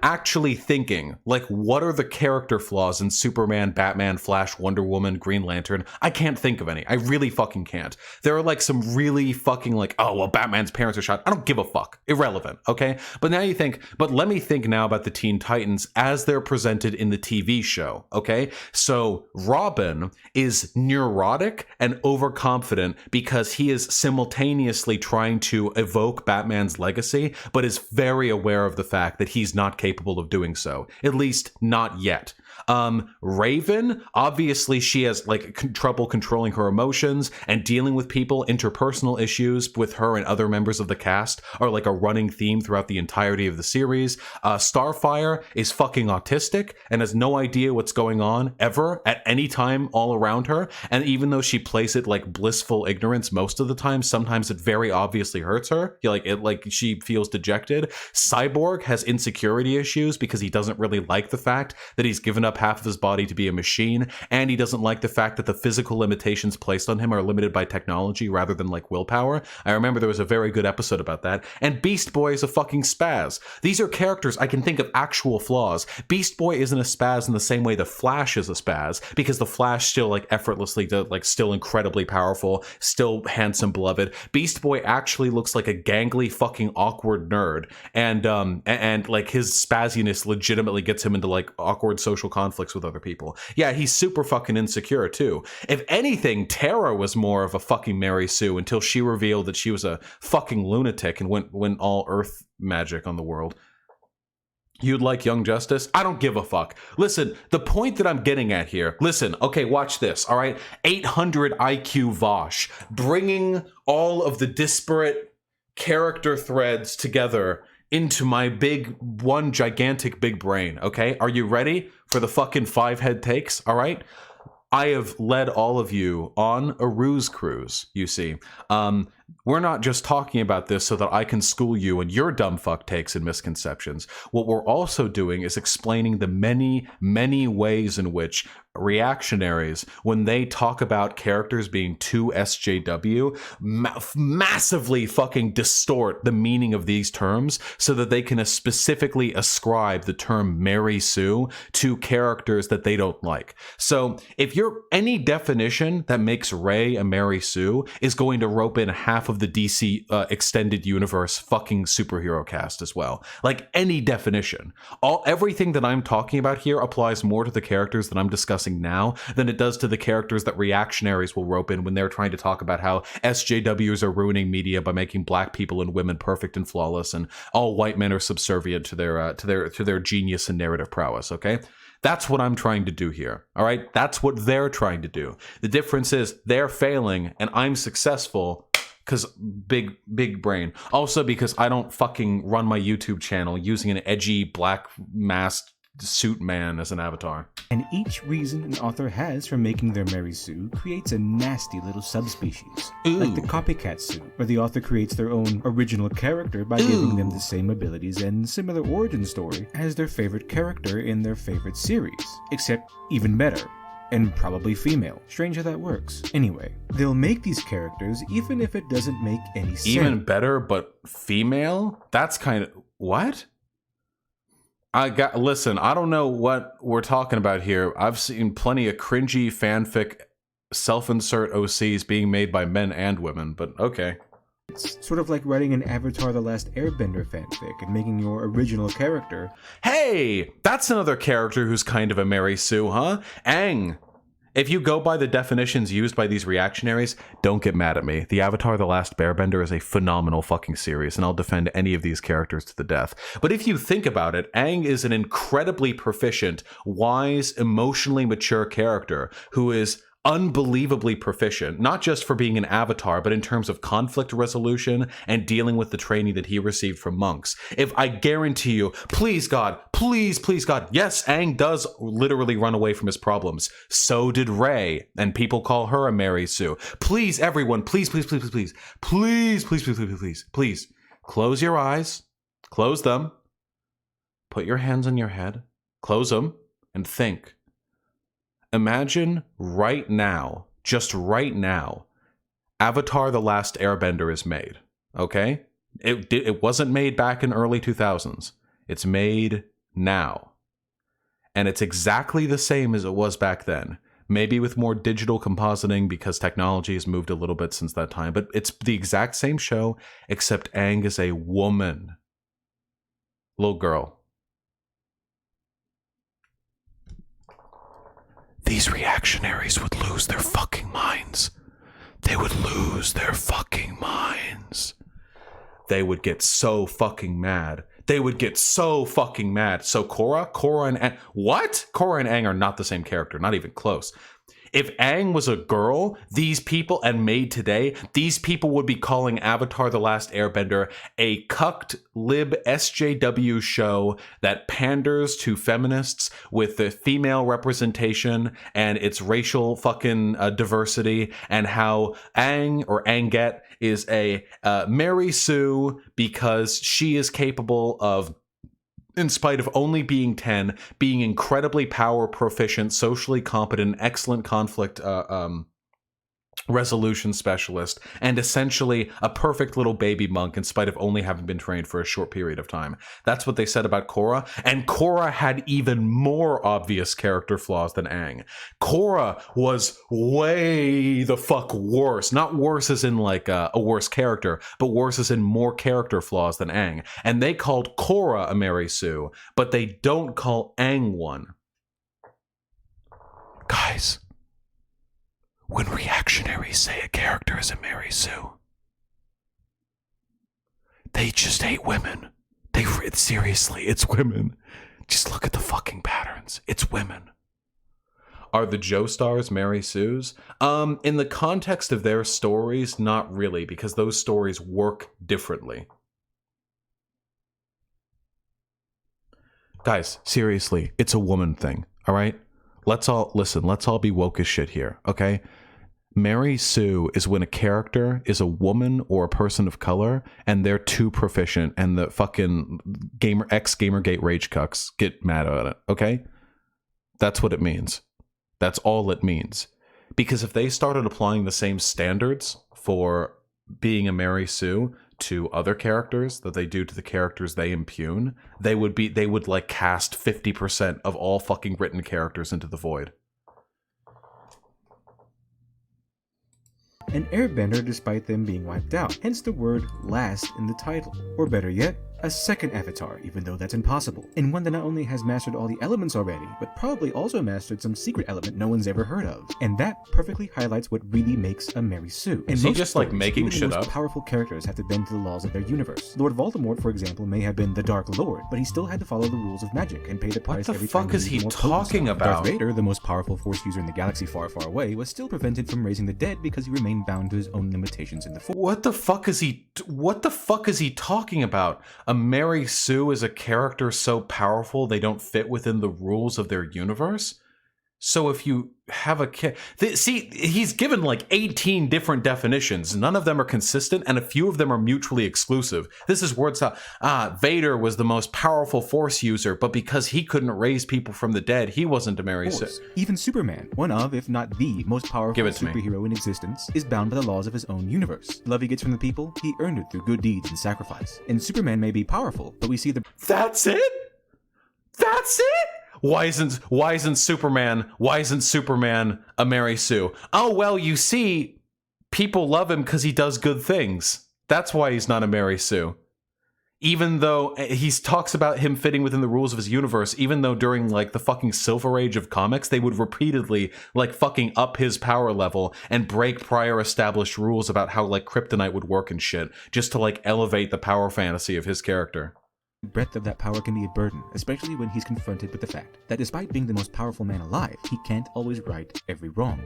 actually thinking, like, what are the character flaws in Superman, Batman, Flash, Wonder Woman, Green Lantern? I can't think of any. I really fucking can't. There are, like, some really fucking, like, oh, well, Batman's parents are shot. I don't give a fuck. Irrelevant, okay? But now you think, but let me think now about the Teen Titans as they're presented in the TV show, okay? So, Robin is neurotic and overconfident because he is simultaneously trying to evoke Batman's legacy, but is very aware of the fact that he's not capable of doing so. At least not yet. Raven, obviously she has like trouble controlling her emotions and dealing with people. Interpersonal issues with her and other members of the cast are like a running theme throughout the entirety of the series. Starfire is fucking autistic and has no idea what's going on ever at any time all around her. And even though she plays it like blissful ignorance most of the time, sometimes it very obviously hurts her. She feels dejected. Cyborg has insecurity issues because he doesn't really like the fact that he's given up half of his body to be a machine, and he doesn't like the fact that the physical limitations placed on him are limited by technology rather than like willpower. I remember there was a very good episode about that. And Beast Boy is a fucking spaz. These are characters I can think of actual flaws. Beast Boy isn't a spaz in the same way the Flash is a spaz, because the Flash still like effortlessly still incredibly powerful, still handsome, beloved. Beast Boy actually looks like a gangly fucking awkward nerd, and like his spazziness legitimately gets him into like awkward social conflicts with other people. Yeah, he's super fucking insecure too. If anything, Tara was more of a fucking Mary Sue until she revealed that she was a fucking lunatic and went all Earth magic on the world. You'd like Young Justice? I don't give a fuck. Listen, the point that I'm getting at here, listen, okay, watch this, all right? 800 IQ Vosh, bringing all of the disparate character threads together into my one gigantic big brain, okay? Are you ready for the fucking 5 head takes, all right? I have led all of you on a ruse cruise, you see. We're not just talking about this so that I can school you in your dumb fuck takes and misconceptions. What we're also doing is explaining the many, many ways in which reactionaries, when they talk about characters being too SJW, massively fucking distort the meaning of these terms so that they can specifically ascribe the term Mary Sue to characters that they don't like. So if you're any definition that makes Ray a Mary Sue is going to rope in half of the DC extended universe fucking superhero cast as well. Like any definition. Everything that I'm talking about here applies more to the characters that I'm discussing now than it does to the characters that reactionaries will rope in when they're trying to talk about how SJWs are ruining media by making black people and women perfect and flawless, and all white men are subservient to their genius and narrative prowess, okay? That's what I'm trying to do here, all right? That's what they're trying to do. The difference is they're failing and I'm successful because big brain. Also because I don't fucking run my YouTube channel using an edgy black masked suit man as an avatar. And each reason an author has for making their Mary Sue creates a nasty little subspecies. Ooh. Like the copycat suit, where the author creates their own original character by giving them the same abilities and similar origin story as their favorite character in their favorite series, except even better. And probably female. Strange how that works. Anyway, they'll make these characters even if it doesn't make any sense. Even better, but female? That's kind of... What? Listen, I don't know what we're talking about here. I've seen plenty of cringy fanfic self-insert OCs being made by men and women, but okay. It's sort of like writing an Avatar The Last Airbender fanfic and making your original character. Hey, that's another character who's kind of a Mary Sue, huh? Aang. If you go by the definitions used by these reactionaries, don't get mad at me. The Avatar The Last Airbender is a phenomenal fucking series, and I'll defend any of these characters to the death. But if you think about it, Aang is an incredibly proficient, wise, emotionally mature character who is unbelievably proficient, not just for being an avatar, but in terms of conflict resolution and dealing with the training that he received from monks. If I guarantee you, please God, please God, yes, Aang does literally run away from his problems. So did Rey, and people call her a Mary Sue. Please, everyone, please, close your eyes, close them, put your hands on your head, close them, and think. Imagine right now, just right now, Avatar: The Last Airbender is made, okay? It wasn't made back in early 2000s. It's made now. And it's exactly the same as it was back then. Maybe with more digital compositing because technology has moved a little bit since that time. But it's the exact same show, except Aang is a woman. Little girl. These reactionaries would lose their fucking minds. They would lose their fucking minds. They would get so fucking mad. They would get so fucking mad. So Korra and Aang, what? Korra and Aang are not the same character, not even close. If Aang was a girl, these people, and made today, these people would be calling Avatar: The Last Airbender a cucked lib SJW show that panders to feminists with the female representation and its racial fucking diversity, and how Aang or Anget is a Mary Sue because she is capable of, in spite of only being 10, being incredibly power proficient, socially competent, excellent conflict resolution specialist, and essentially a perfect little baby monk in spite of only having been trained for a short period of time. That's what they said about Korra, and Korra had even more obvious character flaws than Aang. Korra was way the fuck worse. Not worse as in like a worse character, but worse as in more character flaws than Aang. And they called Korra a Mary Sue, but they don't call Aang one. Guys, when reactionaries say a character is a Mary Sue, they just hate women. Seriously, it's women. Just look at the fucking patterns. It's women. Are the Joestars Mary Sues? In the context of their stories, not really, because those stories work differently. Guys, seriously, it's a woman thing, all right? Let's all be woke as shit here, okay? Mary Sue is when a character is a woman or a person of color and they're too proficient and the fucking Gamergate rage cucks get mad at it, okay? That's what it means. That's all it means. Because if they started applying the same standards for being a Mary Sue to other characters that they do to the characters they impugn, they would like cast 50% of all fucking written characters into the void. An airbender despite them being wiped out, hence the word last in the title. Or better yet, a second avatar, even though that's impossible, and one that not only has mastered all the elements already, but probably also mastered some secret element no one's ever heard of. And that perfectly highlights what really makes a Mary Sue. Is he just like making shit up? The most powerful characters have to bend to the laws of their universe. Lord Voldemort, for example, may have been the Dark Lord, but he still had to follow the rules of magic and pay the price every time. What the fuck is he talking about? Darth Vader, the most powerful Force user in the galaxy far, far away, was still prevented from raising the dead because he remained bound to his own limitations in the Force. What the fuck is he talking about? A Mary Sue is a character so powerful they don't fit within the rules of their universe? So if you have a kid... See, he's given like 18 different definitions. None of them are consistent, and a few of them are mutually exclusive. This is words Vader was the most powerful Force user, but because he couldn't raise people from the dead, he wasn't a Mary Sue. Even Superman, one of, if not the, most powerful superhero in existence, is bound by the laws of his own universe. The love he gets from the people, he earned it through good deeds and sacrifice. And Superman may be powerful, but we see the... That's it? That's it? Why isn't Superman a Mary Sue? Oh, well, you see, people love him because he does good things. That's why he's not a Mary Sue. Even though he talks about him fitting within the rules of his universe, even though during like the fucking Silver Age of comics, they would repeatedly like fucking up his power level and break prior established rules about how like kryptonite would work and shit, just to like elevate the power fantasy of his character. Breadth of that power can be a burden, especially when he's confronted with the fact that despite being the most powerful man alive, he can't always right every wrong.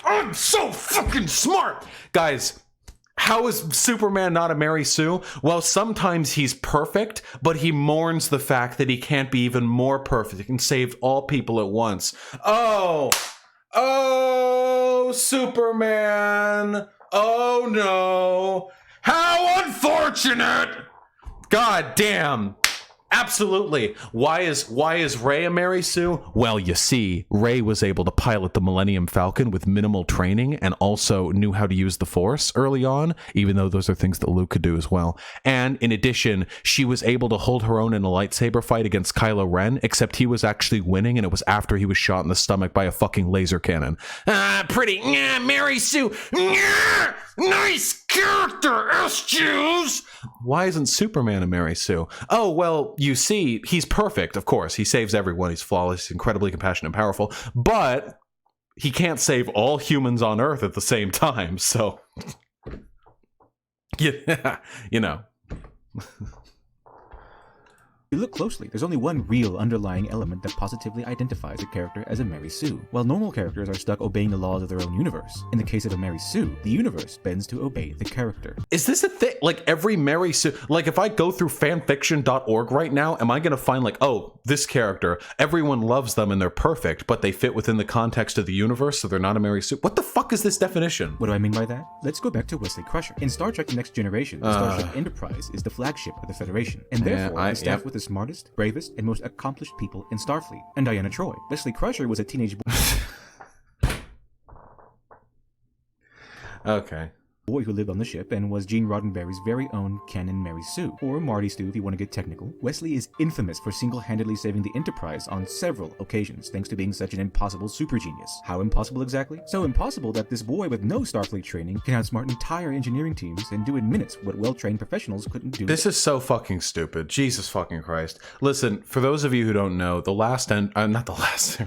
I'm so fucking smart! Guys, how is Superman not a Mary Sue? Well, sometimes he's perfect, but he mourns the fact that he can't be even more perfect. He can save all people at once. Oh, Superman! Oh no! How unfortunate! God damn! Absolutely. Why is Rey a Mary Sue? Well, you see, Rey was able to pilot the Millennium Falcon with minimal training and also knew how to use the Force early on, even though those are things that Luke could do as well. And in addition, she was able to hold her own in a lightsaber fight against Kylo Ren, except he was actually winning, and it was after he was shot in the stomach by a fucking laser cannon. Mary Sue. Nice character, S-Jews. Why isn't Superman a Mary Sue? Oh, well, you see, he's perfect, of course. He saves everyone. He's flawless, incredibly compassionate and powerful. But he can't save all humans on Earth at the same time, so... yeah, you know. If you look closely, there's only one real underlying element that positively identifies a character as a Mary Sue. While normal characters are stuck obeying the laws of their own universe, in the case of a Mary Sue, the universe bends to obey the character. Is this a thing? Like, every Mary Sue... Like, if I go through fanfiction.org right now, am I going to find, like, oh, this character, everyone loves them and they're perfect, but they fit within the context of the universe, so they're not a Mary Sue? What the fuck is this definition? What do I mean by that? Let's go back to Wesley Crusher. In Star Trek The Next Generation, the Starship Enterprise is the flagship of the Federation, and therefore is staffed with the smartest, bravest, and most accomplished people in Starfleet. And Diana Troy. Wesley Crusher was a teenage boy who lived on the ship and was Gene Roddenberry's very own canon Mary Sue, or Marty Stu if you want to get technical. Wesley is infamous for single-handedly saving the Enterprise on several occasions, thanks to being such an impossible super genius. How impossible exactly? So impossible that this boy with no Starfleet training can outsmart entire engineering teams and do in minutes what well-trained professionals couldn't do. This is so fucking stupid. Jesus fucking Christ. Listen, for those of you who don't know, the last Enterprise.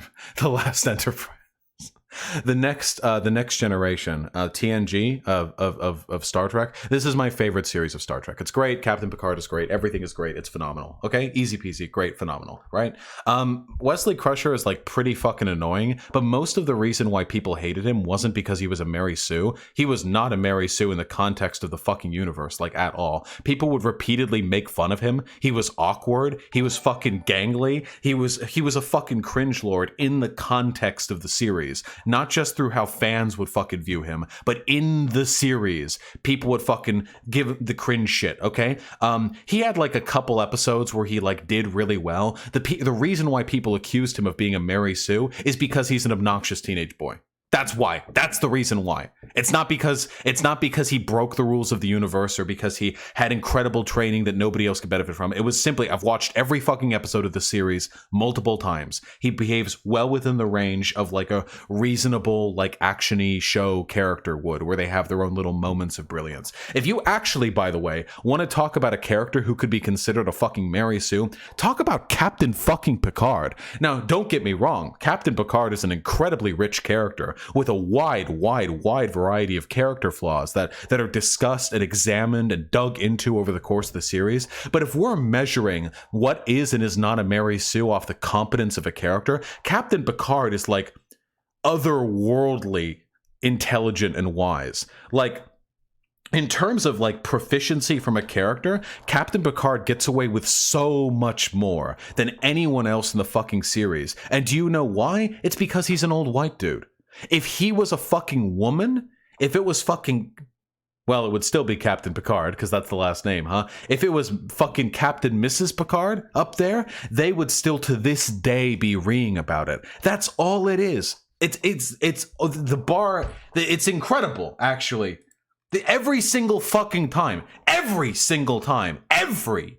The next generation, TNG of Star Trek. This is my favorite series of Star Trek. It's great. Captain Picard is great. Everything is great. It's phenomenal. Okay, easy peasy, great, phenomenal. Right? Wesley Crusher is like pretty fucking annoying, but most of the reason why people hated him wasn't because he was a Mary Sue. He was not a Mary Sue in the context of the fucking universe, like at all. People would repeatedly make fun of him. He was awkward. He was fucking gangly. He was a fucking cringe lord in the context of the series. Not just through how fans would fucking view him, but in the series, people would fucking give the cringe shit, okay? He had like a couple episodes where he like did really well. The reason why people accused him of being a Mary Sue is because he's an obnoxious teenage boy. That's why. That's the reason why. It's not because he broke the rules of the universe or because he had incredible training that nobody else could benefit from. It was simply, I've watched every fucking episode of the series multiple times. He behaves well within the range of like a reasonable, like action-y show character would, where they have their own little moments of brilliance. If you actually, by the way, want to talk about a character who could be considered a fucking Mary Sue, talk about Captain fucking Picard. Now, don't get me wrong. Captain Picard is an incredibly rich character with a wide variety of character flaws that are discussed and examined and dug into over the course of the series. But if we're measuring what is and is not a Mary Sue off the competence of a character, Captain Picard is like otherworldly intelligent and wise. Like, in terms of like proficiency from a character, Captain Picard gets away with so much more than anyone else in the fucking series. And do you know why? It's because he's an old white dude. If he was a fucking woman, if it was fucking... Well, it would still be Captain Picard, because that's the last name, huh? If it was fucking Captain Mrs. Picard up there, they would still to this day be reeing about it. That's all it is. It's the bar... It's incredible, actually. Every single fucking time, every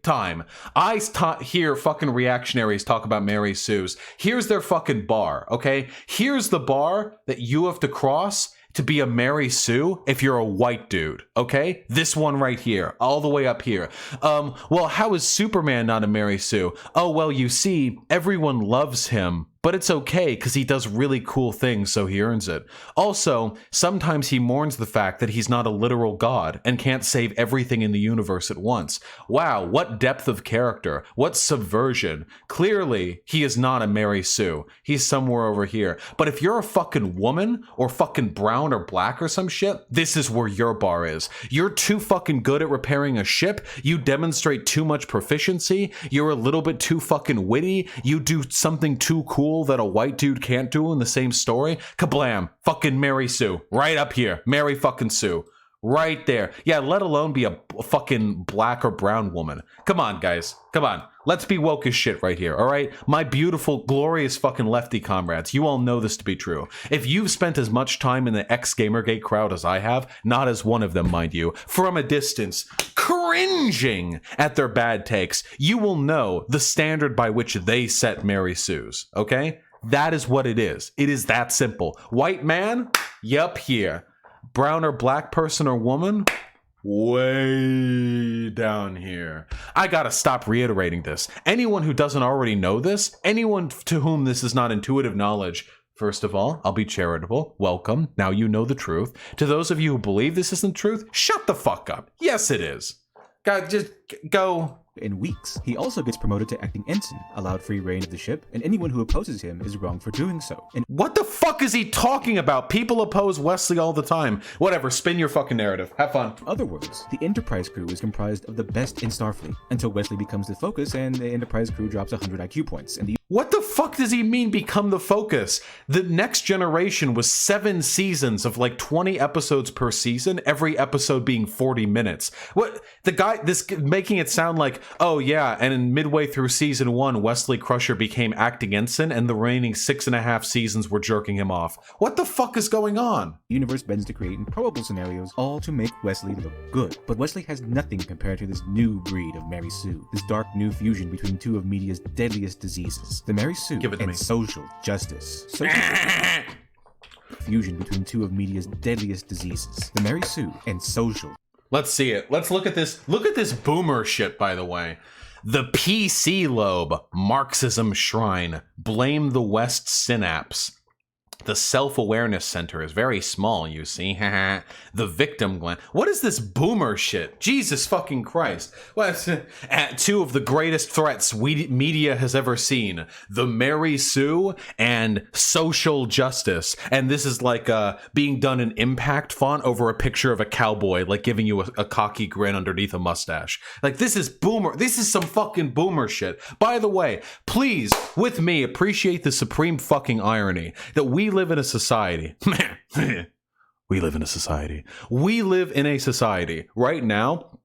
time I hear fucking reactionaries talk about Mary Sue's, here's their fucking bar, okay? Here's the bar that you have to cross to be a Mary Sue if you're a white dude, okay? This one right here, all the way up here. Well, how is Superman not a Mary Sue? Oh, well, you see, everyone loves him, but it's okay because he does really cool things, so he earns it. Also, sometimes he mourns the fact that he's not a literal god and can't save everything in the universe at once. Wow, what depth of character, what subversion. Clearly, he is not a Mary Sue. He's somewhere over here. But if you're a fucking woman or fucking brown or black or some shit, this is where your bar is. You're too fucking good at repairing a ship. You demonstrate too much proficiency. You're a little bit too fucking witty. You do something too cool that a white dude can't do in the same story. Kablam. Fucking Mary Sue. Right up here. Mary fucking Sue. Right there. Yeah, let alone be a fucking black or brown woman. Come on, guys. Come on. Let's be woke as shit right here, all right? My beautiful, glorious fucking lefty comrades, you all know this to be true. If you've spent as much time in the ex-Gamergate crowd as I have, not as one of them, mind you, from a distance, cringing at their bad takes, you will know the standard by which they set Mary Sue's, okay? That is what it is. It is that simple. White man? Yup, here. Brown or black person or woman? Way down here. I gotta stop reiterating this. Anyone who doesn't already know this, anyone to whom this is not intuitive knowledge, first of all, I'll be charitable. Welcome. Now you know the truth. To those of you who believe this isn't truth, shut the fuck up. Yes, it is. God, just go. In weeks. He also gets promoted to acting ensign, allowed free reign of the ship, and anyone who opposes him is wrong for doing so. And what the fuck is he talking about? People oppose Wesley all the time. Whatever, spin your fucking narrative. Have fun. in other words, the Enterprise crew is comprised of the best in Starfleet, until Wesley becomes the focus and the Enterprise crew drops 100 IQ points, and the What the fuck does he mean become the focus? The Next Generation was 7 seasons of like 20 episodes per season, every episode being 40 minutes. What the guy this making it sound like, oh yeah, and in midway through season 1, Wesley Crusher became acting ensign and the remaining 6.5 seasons were jerking him off. What the fuck is going on? universe bends to create improbable scenarios, all to make Wesley look good. But Wesley has nothing compared to this new breed of Mary Sue, this dark new fusion between two of media's deadliest diseases. The Mary Sue and social justice. Fusion between two of media's deadliest diseases. The Mary Sue and social. Let's see it. Let's look at this. Look at this boomer shit, by the way. The PC lobe, Marxism shrine, blame the West synapse. The self-awareness center is very small, you see. The victim gland. What is this boomer shit? Jesus fucking Christ. What's two of the greatest threats media has ever seen. The Mary Sue and social justice. And this is like being done in impact font over a picture of a cowboy, like giving you a cocky grin underneath a mustache. Like, this is boomer. This is some fucking boomer shit. By the way, please, with me, appreciate the supreme fucking irony that we live in a society. We live in a society. We live in a society right now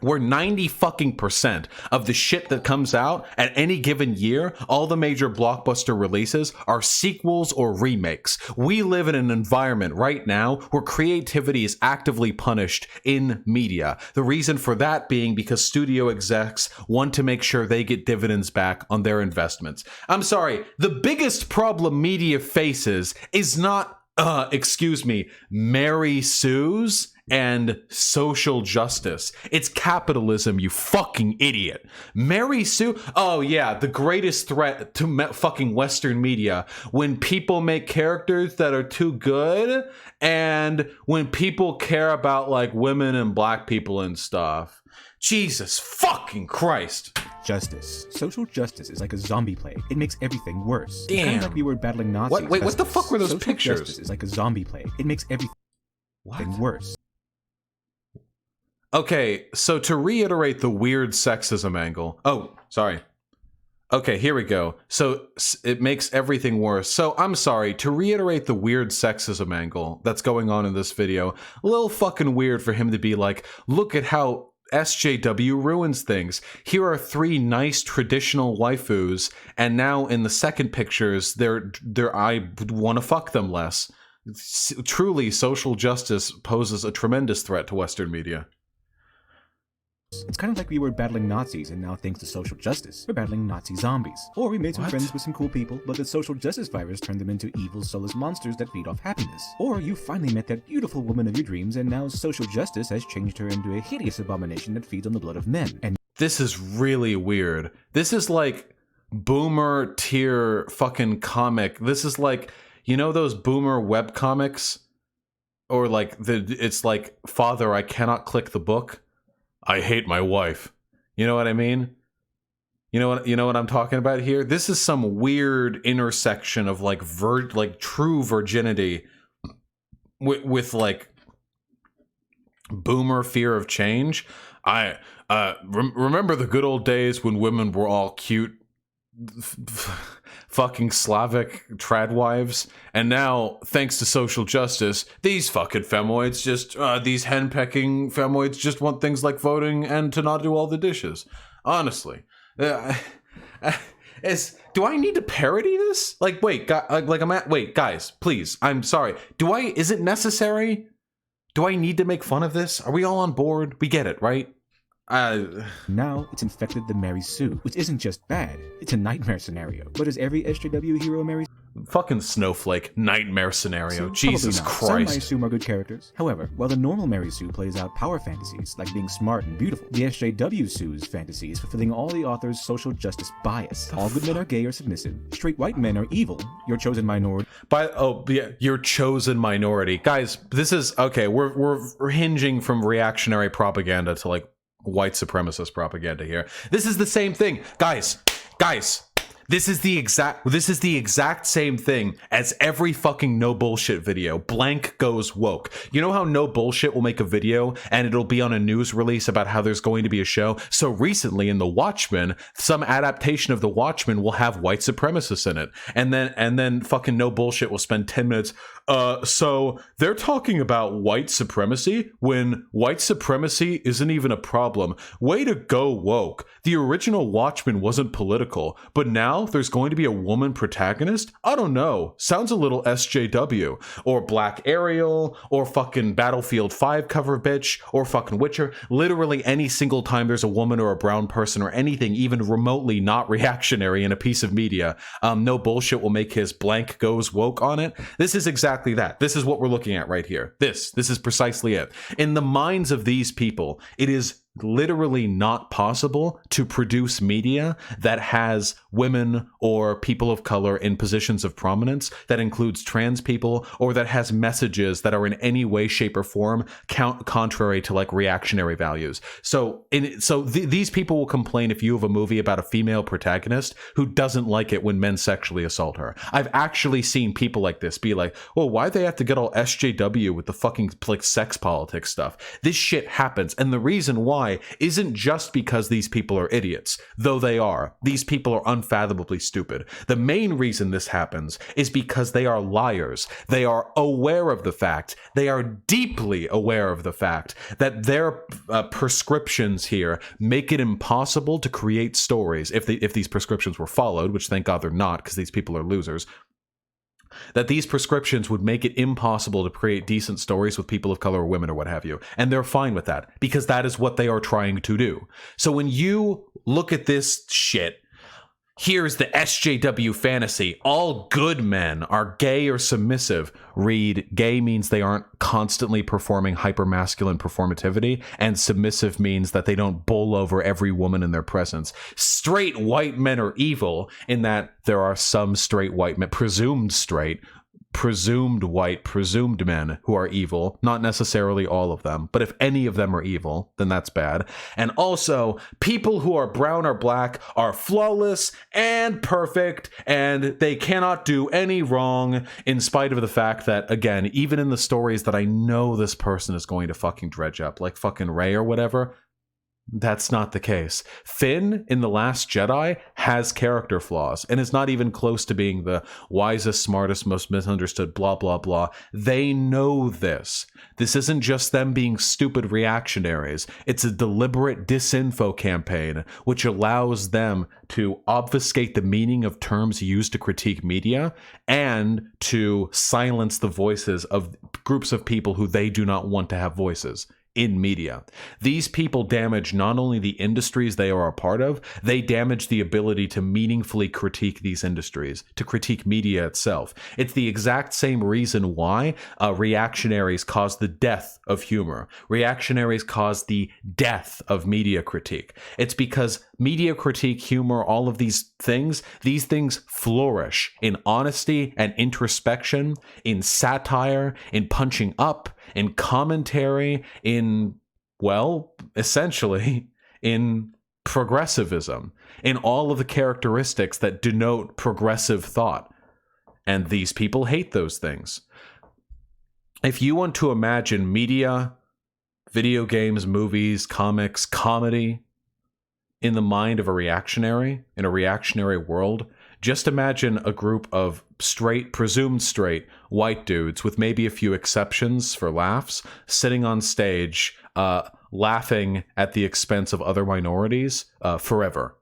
where 90% of the shit that comes out at any given year, all the major blockbuster releases, are sequels or remakes. We live in an environment right now where creativity is actively punished in media. The reason for that being because studio execs want to make sure they get dividends back on their investments. I'm sorry, the biggest problem media faces is not, Mary Sue's and social justice. It's capitalism, you fucking idiot. Mary Sue, oh yeah, the greatest threat to fucking Western media, when people make characters that are too good, and when people care about like women and black people and stuff. Jesus fucking Christ. Justice. Social justice is like a zombie plague. It makes everything worse. Damn. It's kind of like we were battling Nazis. Wait, what the fuck were those Social pictures? Justice is like a zombie plague. It makes everything worse. Okay, so to reiterate the weird sexism angle. Oh, sorry. Okay, here we go. So it makes everything worse. So I'm sorry, to reiterate the weird sexism angle that's going on in this video, a little fucking weird for him to be like, look at how SJW ruins things. Here are 3 nice traditional waifus, and now in the second pictures, I want to fuck them less. Truly, social justice poses a tremendous threat to Western media. It's kind of like we were battling Nazis, and now thanks to social justice, we're battling Nazi zombies. Or we made some friends with some cool people, but the social justice virus turned them into evil, soulless monsters that feed off happiness. Or you finally met that beautiful woman of your dreams, and now social justice has changed her into a hideous abomination that feeds on the blood of men. And this is really weird. This is like boomer tier fucking comic. This is like, you know those boomer web comics? Or like, it's like, Father, I cannot click the book. I hate my wife. You know what I mean? You know what I'm talking about here? This is some weird intersection of like true virginity with like boomer fear of change. I remember the good old days when women were all cute. fucking Slavic tradwives, and now, thanks to social justice, these fucking femoids just, these henpecking femoids just want things like voting and to not do all the dishes. Honestly. Do I need to parody this? Like, wait, wait, guys, please, I'm sorry. Is it necessary? Do I need to make fun of this? Are we all on board? We get it, right? Now it's infected the Mary Sue, which isn't just bad, it's a nightmare scenario. But is every SJW hero Mary Fucking snowflake nightmare scenario. Sue? Jesus Probably not. Some Christ. Mary Sue are good characters. However, while the normal Mary Sue plays out power fantasies, like being smart and beautiful, the SJW Sue's fantasy is fulfilling all the author's social justice bias. All good men are gay or submissive. Straight white men are evil. Your chosen minority. Your chosen minority. Guys, this is, okay, we're hinging from reactionary propaganda to like white supremacist propaganda here. This is the same thing. Guys, this is the exact same thing as every fucking no bullshit video. Blank goes woke. You know how no bullshit will make a video and it'll be on a news release about how there's going to be a show? So recently in The Watchmen, some adaptation of The Watchmen will have white supremacists in it. And then fucking no bullshit will spend 10 minutes. So they're talking about white supremacy when white supremacy isn't even a problem. Way to go woke. The original Watchmen wasn't political, but now there's going to be a woman protagonist? I don't know. Sounds a little SJW. Or Black Ariel, or fucking Battlefield 5 cover bitch, or fucking Witcher. Literally any single time there's a woman or a brown person or anything even remotely not reactionary in a piece of media, no bullshit will make his blank goes woke on it. This is exactly that. This is what we're looking at right here. This is precisely it. In the minds of these people, it is literally not possible to produce media that has women or people of color in positions of prominence, that includes trans people, or that has messages that are in any way, shape, or form contrary to like reactionary values. So these people will complain if you have a movie about a female protagonist who doesn't like it when men sexually assault her. I've actually seen people like this be like, well, why'd they have to get all SJW with the fucking like sex politics stuff? This shit happens, and the reason why isn't just because these people are idiots, though they are. These people are unfathomably stupid. The main reason this happens is because they are liars. They are aware of the fact, they are deeply aware of the fact that their prescriptions here make it impossible to create stories if these prescriptions were followed, which thank God they're not, because these people are losers. That these prescriptions would make it impossible to create decent stories with people of color or women or what have you. And they're fine with that because that is what they are trying to do. So when you look at this shit, here's the SJW fantasy. All good men are gay or submissive. Read, gay means they aren't constantly performing hypermasculine performativity, and submissive means that they don't bull over every woman in their presence. Straight white men are evil in that there are some straight white men, presumed straight, presumed white, presumed men who are evil. Not necessarily all of them, but if any of them are evil, then that's bad. And also, people who are brown or black are flawless and perfect, and they cannot do any wrong, in spite of the fact that, again, even in the stories that I know this person is going to fucking dredge up, like fucking Rey or whatever, that's not the case. Finn in The Last Jedi has character flaws and is not even close to being the wisest, smartest, most misunderstood, blah, blah, blah. They know this. This isn't just them being stupid reactionaries. It's a deliberate disinfo campaign which allows them to obfuscate the meaning of terms used to critique media and to silence the voices of groups of people who they do not want to have voices in media. These people damage not only the industries they are a part of, they damage the ability to meaningfully critique these industries, to critique media itself. It's the exact same reason why reactionaries cause the death of humor. Reactionaries cause the death of media critique. It's because media critique, humor, all of these things flourish in honesty and introspection, in satire, in punching up, in commentary, in, well, essentially, in progressivism, in all of the characteristics that denote progressive thought. And these people hate those things. If you want to imagine media, video games, movies, comics, comedy in the mind of a reactionary, in a reactionary world, Just imagine a group of straight, presumed straight, white dudes, with maybe a few exceptions for laughs, sitting on stage, laughing at the expense of other minorities forever.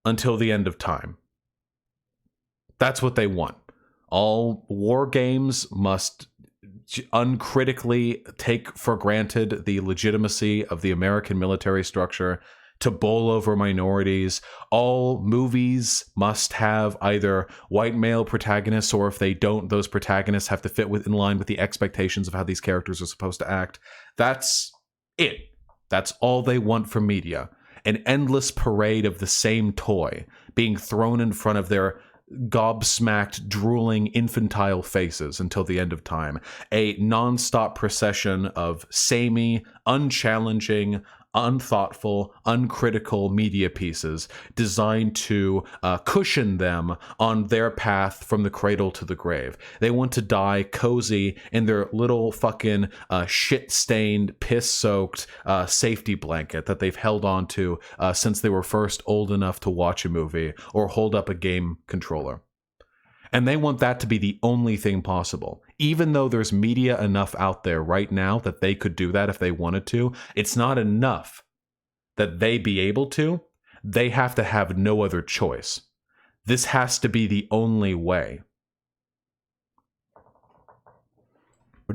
Until the end of time. That's what they want. All war games must uncritically take for granted the legitimacy of the American military structure to bowl over minorities. All movies must have either white male protagonists, or if they don't, those protagonists have to fit in line with the expectations of how these characters are supposed to act. That's it. That's all they want from media. An endless parade of the same toy being thrown in front of their gobsmacked, drooling, infantile faces until the end of time. A non-stop procession of samey, unchallenging, unthoughtful, uncritical media pieces designed to cushion them on their path from the cradle to the grave. They want to die cozy in their little fucking shit-stained, piss-soaked safety blanket that they've held on to since they were first old enough to watch a movie or hold up a game controller. And they want that to be the only thing possible. Even though there's media enough out there right now that they could do that if they wanted to, it's not enough that they be able to. They have to have no other choice. This has to be the only way.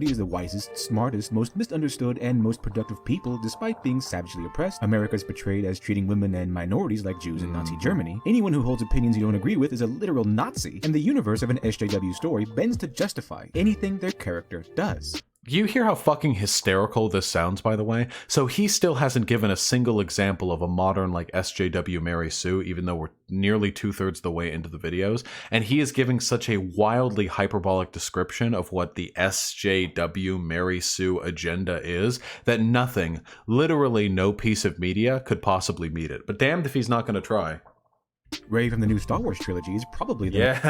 Is the wisest, smartest, most misunderstood, and most productive people despite being savagely oppressed. America is portrayed as treating women and minorities like Jews in Nazi Germany. Anyone who holds opinions you don't agree with is a literal Nazi, and the universe of an SJW story bends to justify anything their character does. You hear how fucking hysterical this sounds, by the way? So he still hasn't given a single example of a modern, like, SJW Mary Sue, even though we're nearly 2/3 the way into the videos. And he is giving such a wildly hyperbolic description of what the SJW Mary Sue agenda is that nothing, literally no piece of media could possibly meet it. But damned if he's not going to try. Rey from the new Star Wars trilogy is probably the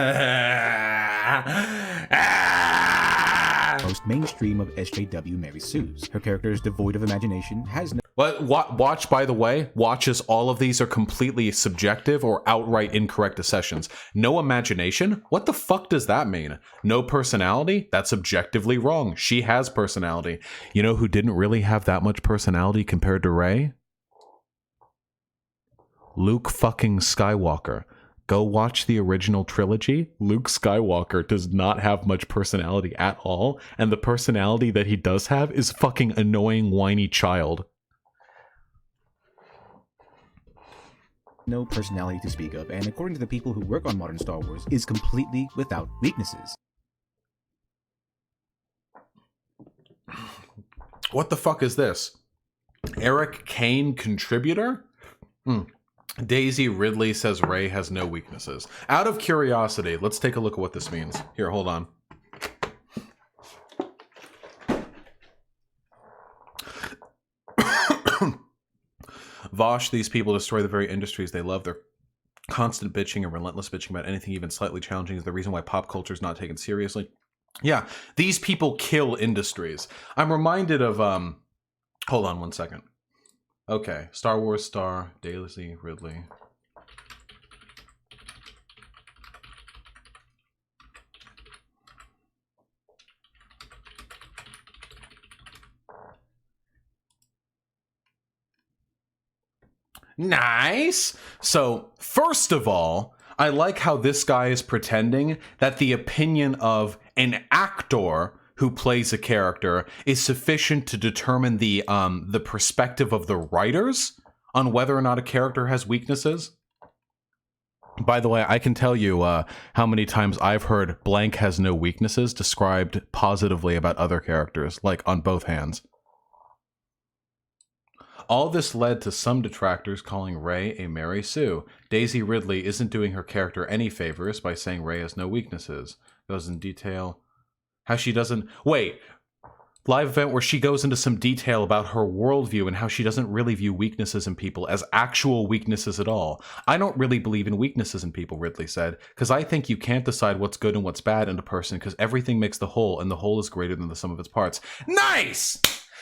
most mainstream of SJW Mary Sue's. Her character is devoid of imagination, has no... But watch, by the way, watches all of these are completely subjective or outright incorrect assessments. No imagination? What the fuck does that mean? No personality? That's objectively wrong. She has personality. You know who didn't really have that much personality compared to Rey? Luke fucking Skywalker. Go watch the original trilogy. Luke Skywalker does not have much personality at all, and the personality that he does have is fucking annoying, whiny child. No personality to speak of, and according to the people who work on modern Star Wars, is completely without weaknesses. What the fuck is this? Eric Kane contributor? Daisy Ridley says Rey has no weaknesses. Out of curiosity, let's take a look at what this means. Here, hold on. Vosh, these people destroy the very industries they love. Their constant bitching and relentless bitching about anything even slightly challenging is the reason why pop culture is not taken seriously. Yeah, these people kill industries. I'm reminded of, hold on one second. Okay, Star Wars star, Daisy Ridley. Nice! So, first of all, I like how this guy is pretending that the opinion of an actor who plays a character is sufficient to determine the perspective of the writers on whether or not a character has weaknesses. By the way, I can tell you how many times I've heard blank has no weaknesses described positively about other characters, like on both hands. All this led to some detractors calling Rey a Mary Sue. Daisy Ridley isn't doing her character any favors by saying Rey has no weaknesses. Goes in detail how she doesn't... Wait, live event where she goes into some detail about her worldview and how she doesn't really view weaknesses in people as actual weaknesses at all. I don't really believe in weaknesses in people, Ridley said, because I think you can't decide what's good and what's bad in a person because everything makes the whole, and the whole is greater than the sum of its parts. Nice!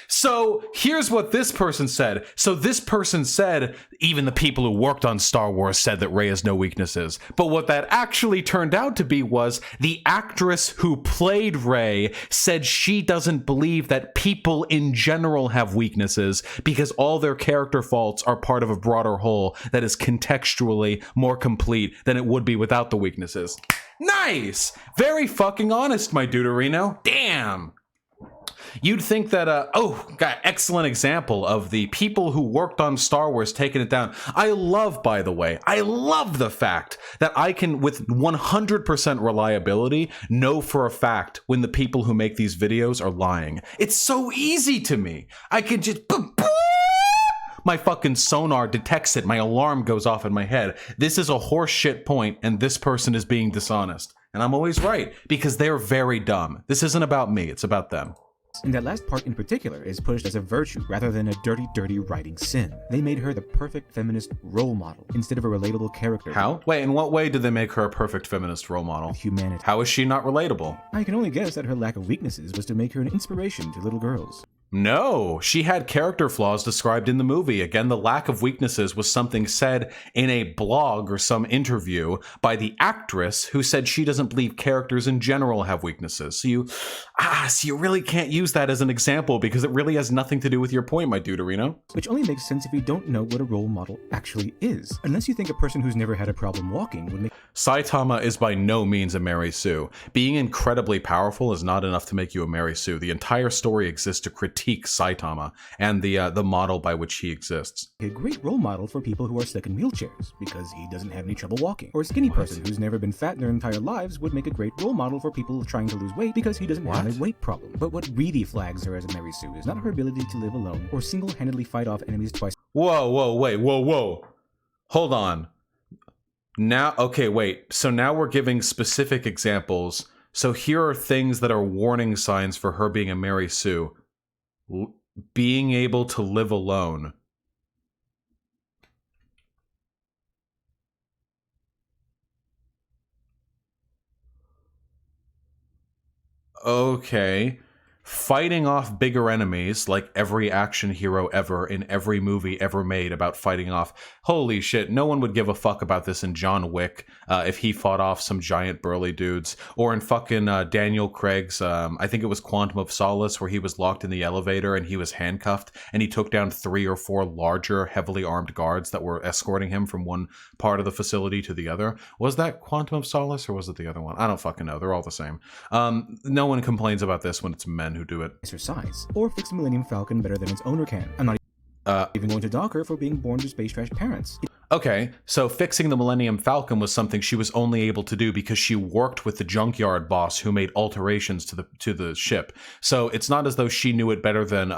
So here's what this person said. So this person said, even the people who worked on Star Wars said that Rey has no weaknesses. But what that actually turned out to be was the actress who played Rey said she doesn't believe that people in general have weaknesses because all their character faults are part of a broader whole that is contextually more complete than it would be without the weaknesses. Nice! Very fucking honest, my Deuterino. Damn! You'd think that, got excellent example of the people who worked on Star Wars taking it down. I love, by the way, I love the fact that I can, with 100% reliability, know for a fact when the people who make these videos are lying. It's so easy to me. I can just... My fucking sonar detects it. My alarm goes off in my head. This is a horseshit point, and this person is being dishonest. And I'm always right, because they're very dumb. This isn't about me, it's about them. And that last part in particular is pushed as a virtue rather than a dirty, dirty writing sin. They made her the perfect feminist role model instead of a relatable character. How? Wait, in what way did they make her a perfect feminist role model? Humanity. How is she not relatable? I can only guess that her lack of weaknesses was to make her an inspiration to little girls. No, she had character flaws described in the movie. Again, the lack of weaknesses was something said in a blog or some interview by the actress who said she doesn't believe characters in general have weaknesses. So you really can't use that as an example because it really has nothing to do with your point, my Deuterino. Which only makes sense if you don't know what a role model actually is. Unless you think a person who's never had a problem walking would make... Saitama is by no means a Mary Sue. Being incredibly powerful is not enough to make you a Mary Sue. The entire story exists to critique Saitama and the model by which he exists. A great role model for people who are stuck in wheelchairs because he doesn't have any trouble walking. Or a skinny person who's never been fat their entire lives would make a great role model for people trying to lose weight because he doesn't have a weight problem. But what really flags her as a Mary Sue is not her ability to live alone or single-handedly fight off enemies twice. Whoa. Hold on. Now, okay, wait. So now we're giving specific examples. So here are things that are warning signs for her being a Mary Sue. Being able to live alone. Okay. Fighting off bigger enemies, like every action hero ever in every movie ever made about fighting off. Holy shit, no one would give a fuck about this in John Wick if he fought off some giant burly dudes. Or in fucking Daniel Craig's, I think it was Quantum of Solace, where he was locked in the elevator and he was handcuffed and he took down 3 or 4 larger, heavily armed guards that were escorting him from one part of the facility to the other. Was that Quantum of Solace or was it the other one? I don't fucking know. They're all the same. No one complains about this when it's men who do it. Size, or fix the Millennium Falcon better than its owner can. I'm not even going to dock her for being born to space trash parents. Okay, so fixing the Millennium Falcon was something she was only able to do because she worked with the junkyard boss who made alterations to the ship. So it's not as though she knew it better than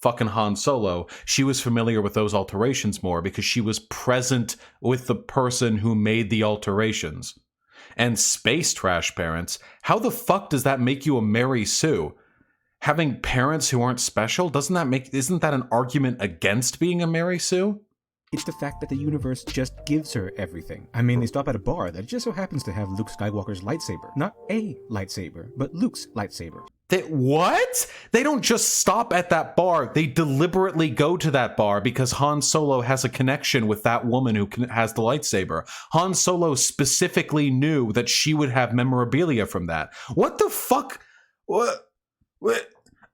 fucking Han Solo. She was familiar with those alterations more because she was present with the person who made the alterations. And space trash parents, how the fuck does that make you a Mary Sue? Having parents who aren't special, isn't that an argument against being a Mary Sue? It's the fact that the universe just gives her everything. I mean, they stop at a bar that just so happens to have Luke Skywalker's lightsaber. Not a lightsaber, but Luke's lightsaber. What? They don't just stop at that bar. They deliberately go to that bar because Han Solo has a connection with that woman who has the lightsaber. Han Solo specifically knew that she would have memorabilia from that. What the fuck? What?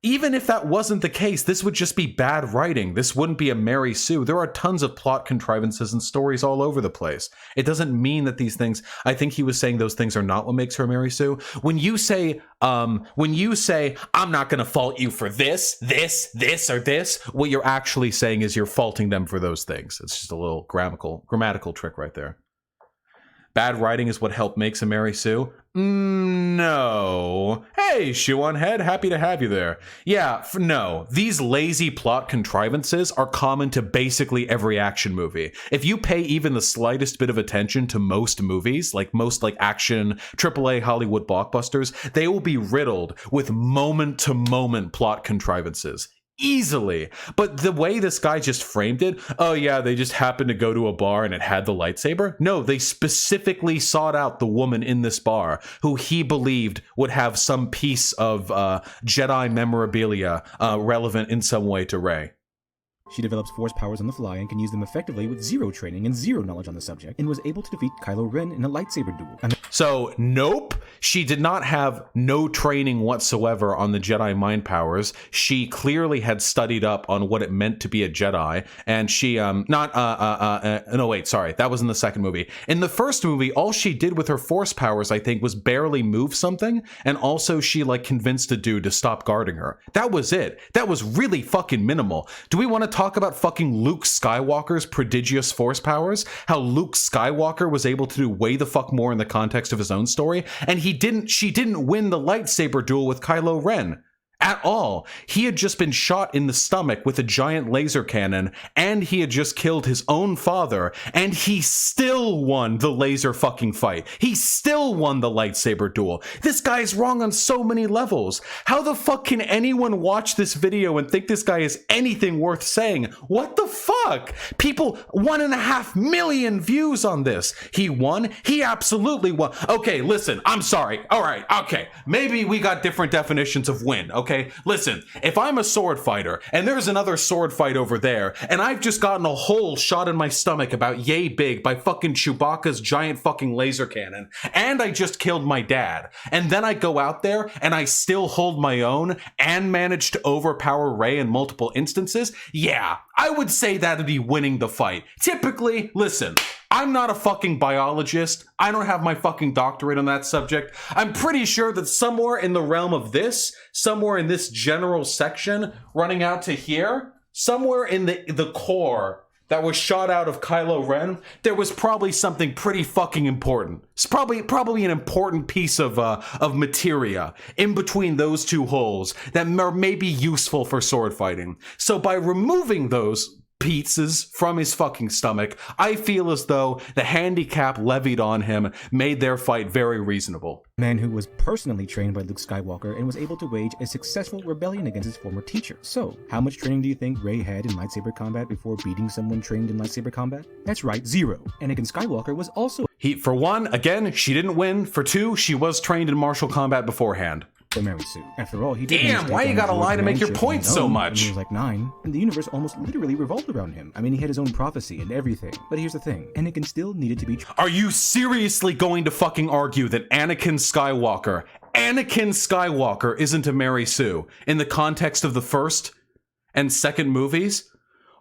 Even if that wasn't the case, this would just be bad writing. This wouldn't be a Mary Sue. There are tons of plot contrivances and stories all over the place. It doesn't mean that these things, I think he was saying those things are not what makes her a Mary Sue. When you say, I'm not going to fault you for this, or this, what you're actually saying is you're faulting them for those things. It's just a little grammatical trick right there. Bad writing is what help makes a Mary Sue? No. Hey, shoe on head, happy to have you there. Yeah, no. These lazy plot contrivances are common to basically every action movie. If you pay even the slightest bit of attention to most movies, like most action AAA Hollywood blockbusters, they will be riddled with moment-to-moment plot contrivances. Easily. But the way this guy just framed it, oh yeah, they just happened to go to a bar and it had the lightsaber. No, they specifically sought out the woman in this bar who he believed would have some piece of Jedi memorabilia relevant in some way to Rey. She develops Force powers on the fly and can use them effectively with zero training and zero knowledge on the subject, and was able to defeat Kylo Ren in a lightsaber duel. So, nope, she did not have no training whatsoever on the Jedi mind powers. She clearly had studied up on what it meant to be a Jedi, and she, no, wait, sorry, that was in the second movie. In the first movie, all she did with her Force powers, I think, was barely move something, and also she, like, convinced a dude to stop guarding her. That was it. That was really fucking minimal. Do we want to talk about fucking Luke Skywalker's prodigious Force powers? How Luke Skywalker was able to do way the fuck more in the context of his own story, and she didn't win the lightsaber duel with Kylo Ren at all. He had just been shot in the stomach with a giant laser cannon, and he had just killed his own father, and he still won the laser fucking fight. He still won the lightsaber duel. This guy's wrong on so many levels. How the fuck can anyone watch this video and think this guy is anything worth saying? What the fuck? People, 1.5 million views on this. He won? He absolutely won. Okay, listen, I'm sorry. All right, okay. Maybe we got different definitions of win, okay? Listen, if I'm a sword fighter and there's another sword fight over there and I've just gotten a hole shot in my stomach about yay big by fucking Chewbacca's giant fucking laser cannon, and I just killed my dad, and then I go out there and I still hold my own and manage to overpower Rey in multiple instances, yeah, I would say that'd be winning the fight. Typically, listen, I'm not a fucking biologist. I don't have my fucking doctorate on that subject. I'm pretty sure that somewhere in the realm of this, somewhere in this general section, running out to here, somewhere in the core that was shot out of Kylo Ren, there was probably something pretty fucking important. It's probably an important piece of materia in between those two holes that are maybe useful for sword fighting. So by removing those pizzas from his fucking stomach, I feel as though the handicap levied on him made their fight very reasonable. A man who was personally trained by Luke Skywalker and was able to wage a successful rebellion against his former teacher. So, how much training do you think Rey had in lightsaber combat before beating someone trained in lightsaber combat? That's right, 0. Anakin Skywalker was also For one, again, she didn't win. For two, she was trained in martial combat beforehand. a Mary Sue. After all, he did. Damn, why you gotta lie to make your point so much? When he was like 9, and the universe almost literally revolved around him. I mean, he had his own prophecy and everything. But here's the thing, Anakin still needed to be. Are you seriously going to fucking argue that Anakin Skywalker isn't a Mary Sue in the context of the first and second movies?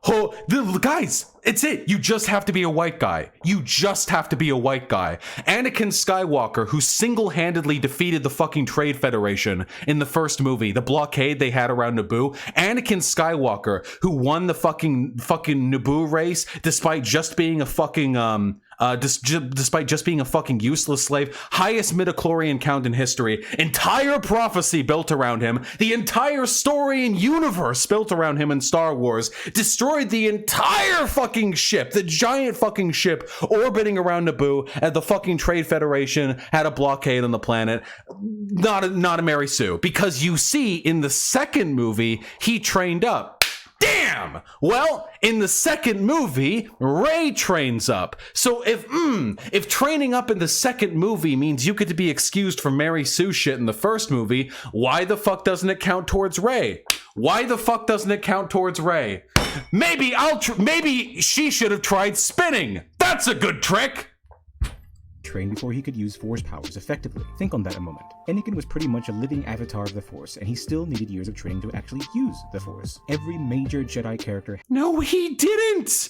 Oh, guys, it's it. You just have to be a white guy. You just have to be a white guy. Anakin Skywalker, who single-handedly defeated the fucking Trade Federation in the first movie, the blockade they had around Naboo. Anakin Skywalker, who won the fucking Naboo race despite just being a fucking despite just being a fucking useless slave. Highest midichlorian count in history. Entire prophecy built around him. The entire story and universe built around him in Star Wars. Destroyed the entire fucking ship. The giant fucking ship orbiting around Naboo. And the fucking Trade Federation had a blockade on the planet. Not a Mary Sue. Because you see, in the second movie, he trained up. Damn! Well, in the second movie, Rey trains up. So if training up in the second movie means you get to be excused for Mary Sue shit in the first movie, why the fuck doesn't it count towards Rey? Why the fuck doesn't it count towards Rey? Maybe maybe she should have tried spinning. That's a good trick. Trained before he could use Force powers effectively. Think on that a moment. Anakin was pretty much a living avatar of the Force, and he still needed years of training to actually use the Force. Every major Jedi character. No, he didn't!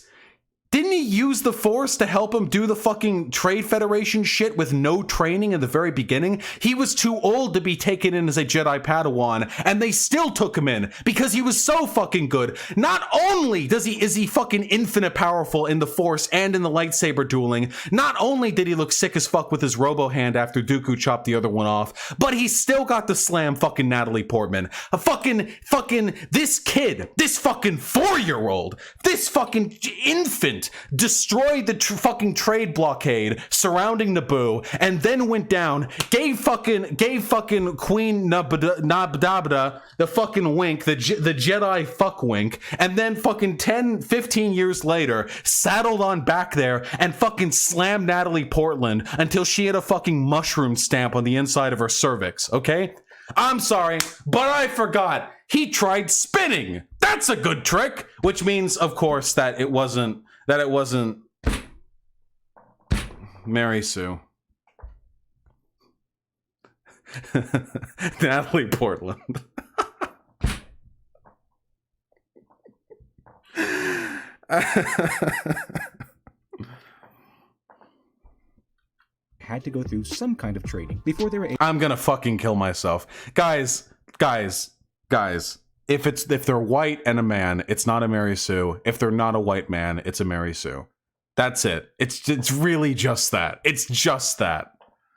Didn't he use the Force to help him do the fucking Trade Federation shit with no training in the very beginning? He was too old to be taken in as a Jedi Padawan, and they still took him in because he was so fucking good. Not only is he fucking infinite powerful in the Force and in the lightsaber dueling, not only did he look sick as fuck with his robo hand after Dooku chopped the other one off, but he still got to slam fucking Natalie Portman. This kid, this fucking 4-year-old, this fucking infant didn't, destroyed the fucking trade blockade surrounding Naboo, and then went down, gave fucking Queen Nabdabda the fucking wink, the Jedi fuck wink, and then fucking 10-15 years later saddled on back there and fucking slammed Natalie Portman until she had a fucking mushroom stamp on the inside of her cervix, okay? I'm sorry, but I forgot. He tried spinning. That's a good trick, which means, of course, that it wasn't Mary Sue. Natalie Portman. Had to go through some kind of training before they were able. I'm gonna fucking kill myself. Guys. If they're white and a man, it's not a Mary Sue. If they're not a white man, it's a Mary Sue. That's it. It's really just that. It's just that.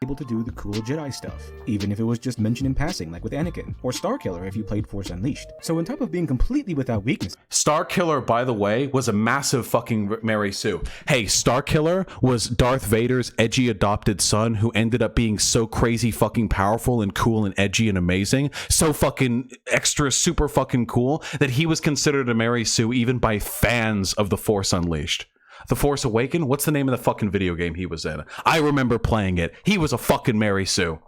Able to do the cool Jedi stuff, even if it was just mentioned in passing, like with Anakin, or Starkiller if you played Force Unleashed. So on top of being completely without weakness, Starkiller, by the way, was a massive fucking Mary Sue. Hey, Starkiller was Darth Vader's edgy adopted son who ended up being so crazy fucking powerful and cool and edgy and amazing, so fucking extra super fucking cool that he was considered a Mary Sue even by fans of The Force Unleashed. The Force Awakens? What's the name of the fucking video game he was in? I remember playing it. He was a fucking Mary Sue.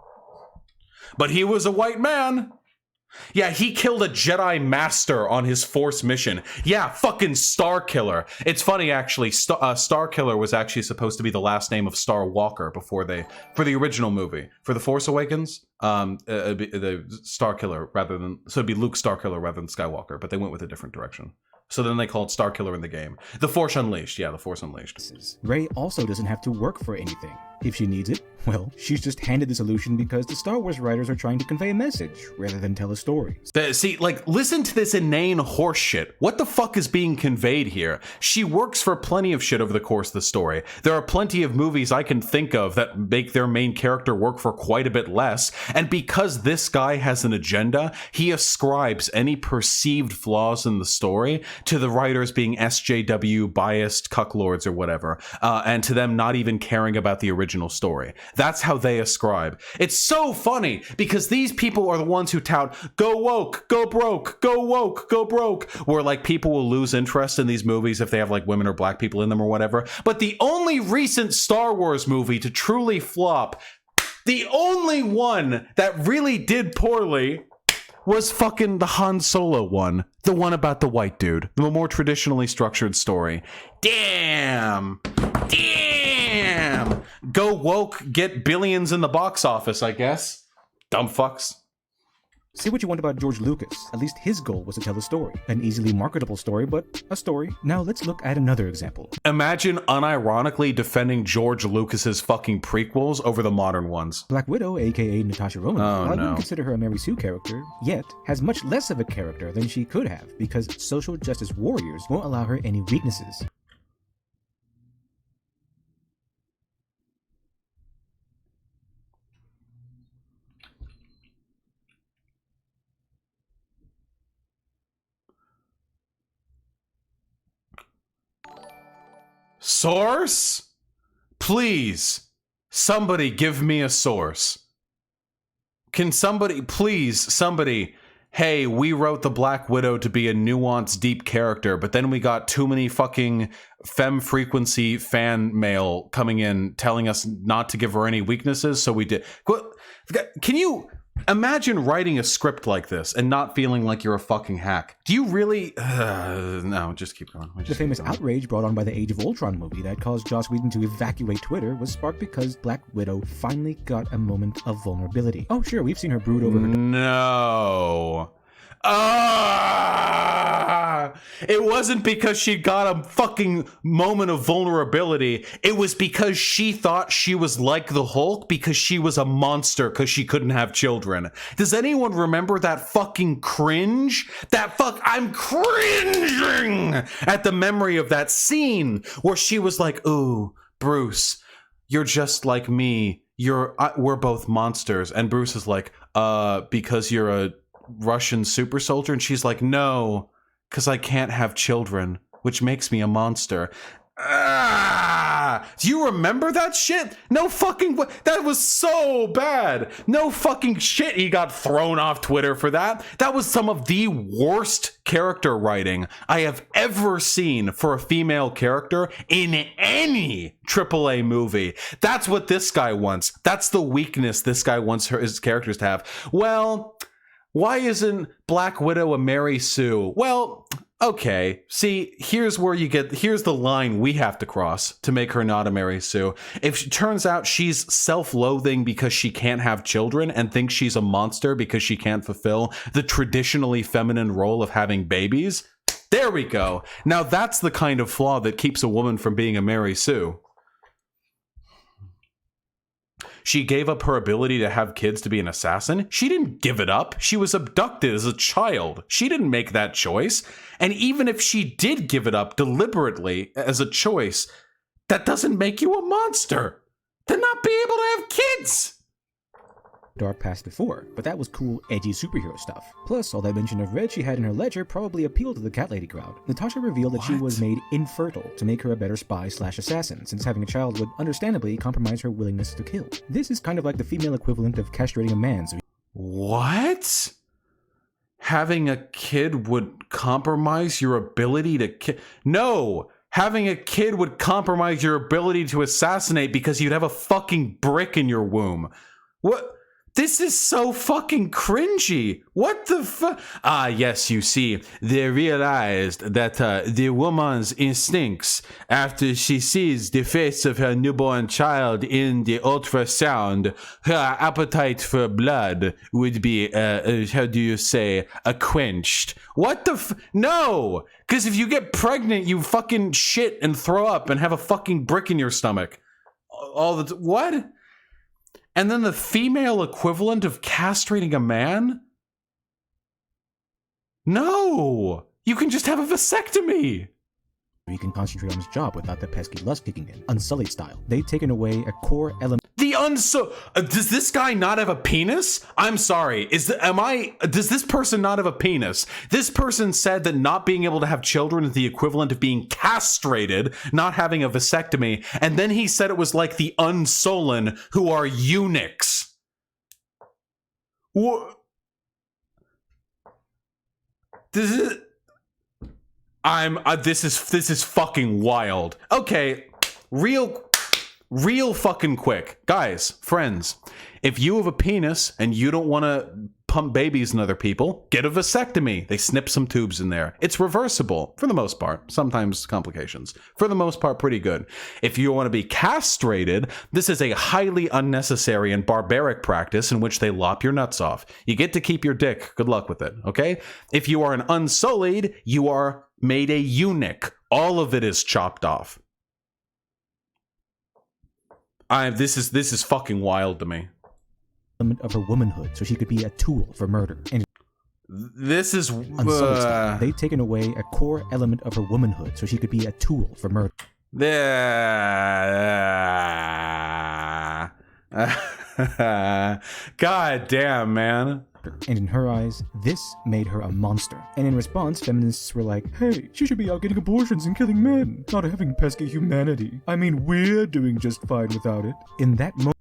But he was a white man. Yeah, he killed a Jedi Master on his Force mission. Yeah, fucking Starkiller. It's funny, actually. Starkiller was actually supposed to be the last name of Star Walker for the original movie. For The Force Awakens, the Starkiller rather than... So it'd be Luke Starkiller rather than Skywalker, but they went with a different direction. So then they called Starkiller in the game. The Force Unleashed. Yeah, The Force Unleashed. Rey also doesn't have to work for anything. If she needs it, well, she's just handed the solution because the Star Wars writers are trying to convey a message rather than tell a story. See, like, listen to this inane horse shit. What the fuck is being conveyed here? She works for plenty of shit over the course of the story. There are plenty of movies I can think of that make their main character work for quite a bit less, and because this guy has an agenda, he ascribes any perceived flaws in the story to the writers being SJW biased cucklords or whatever, and to them not even caring about the original story. That's how they ascribe. It's so funny because these people are the ones who tout go woke, go broke, go woke, go broke, where like people will lose interest in these movies if they have like women or black people in them or whatever. But the only recent Star Wars movie to truly flop, the only one that really did poorly, was fucking the Han Solo one. The one about the white dude. The more traditionally structured story. Damn. Go woke, get billions in the box office, I guess. Dumb fucks. Say what you want about George Lucas. At least his goal was to tell a story. An easily marketable story, but a story. Now let's look at another example. Imagine unironically defending George Lucas's fucking prequels over the modern ones. Black Widow, aka Natasha Romanoff, Oh, while I no. wouldn't consider her a Mary Sue character, yet has much less of a character than she could have because social justice warriors won't allow her any weaknesses. Source? Please, somebody give me a source. Can somebody, please, somebody, hey, we wrote the Black Widow to be a nuanced, deep character, but then we got too many fucking femme frequency fan mail coming in telling us not to give her any weaknesses, so we did. Can you imagine writing a script like this and not feeling like you're a fucking hack? Do you really? No, just keep going. The famous outrage brought on by the Age of Ultron movie that caused Joss Whedon to evacuate Twitter was sparked because Black Widow finally got a moment of vulnerability. Oh sure, we've seen her brood over her... No. It wasn't because she got a fucking moment of vulnerability. It was because she thought she was like the Hulk because she was a monster because she couldn't have children. Does anyone remember that fucking cringe? I'm cringing at the memory of that scene where she was like, ooh, Bruce, you're just like me. We're both monsters. And Bruce is like, because you're a Russian super soldier? And she's like, no, because I can't have children, which makes me a monster. Yeah. Do you remember that shit? No fucking... That was so bad. No fucking shit. He got thrown off Twitter for that. That was some of the worst character writing I have ever seen for a female character in any AAA movie. That's what this guy wants. That's the weakness this guy wants his characters to have. Well, why isn't Black Widow a Mary Sue? Well, okay. See, here's the line we have to cross to make her not a Mary Sue. If it turns out she's self-loathing because she can't have children and thinks she's a monster because she can't fulfill the traditionally feminine role of having babies, there we go. Now that's the kind of flaw that keeps a woman from being a Mary Sue. She gave up her ability to have kids to be an assassin. She didn't give it up. She was abducted as a child. She didn't make that choice. And even if she did give it up deliberately as a choice, that doesn't make you a monster. To not be able to have kids. Dark past before, but that was cool, edgy superhero stuff. Plus, all that mention of red she had in her ledger probably appealed to the cat lady crowd. Natasha revealed that she was made infertile to make her a better spy/assassin, since having a child would understandably compromise her willingness to kill. This is kind of like the female equivalent of castrating a man, so what? Having a kid would compromise your ability to kill? No! Having a kid would compromise your ability to assassinate because you'd have a fucking brick in your womb. What? This is so fucking cringy. What the fuck? Ah, yes, you see, they realized that the woman's instincts, after she sees the face of her newborn child in the ultrasound, her appetite for blood would be, how do you say, quenched. What the No! Because if you get pregnant, you fucking shit and throw up and have a fucking brick in your stomach. What? And then the female equivalent of castrating a man? No! You can just have a vasectomy! he can concentrate on his job without the pesky lust kicking in. Unsullied style. They've taken away a core element. Does this guy not have a penis? I'm sorry. Does this person not have a penis? This person said that not being able to have children is the equivalent of being castrated, not having a vasectomy, and then he said it was like the Unsullen, who are eunuchs. What? This is fucking wild. Okay, real fucking quick. Guys, friends, if you have a penis and you don't want to pump babies in other people, get a vasectomy. They snip some tubes in there. It's reversible for the most part. Sometimes complications. For the most part, pretty good. If you want to be castrated, this is a highly unnecessary and barbaric practice in which they lop your nuts off. You get to keep your dick. Good luck with it, okay? If you are an unsullied, you are made a eunuch. All of it is chopped off. This is fucking wild to me. Of her womanhood, so she could be a tool for murder. And this is they've taken away a core element of her womanhood, so she could be a tool for murder. God damn, man. And in her eyes, this made her a monster. And in response, feminists were like, hey, she should be out getting abortions and killing men, not having pesky humanity. I mean, we're doing just fine without it. In that moment,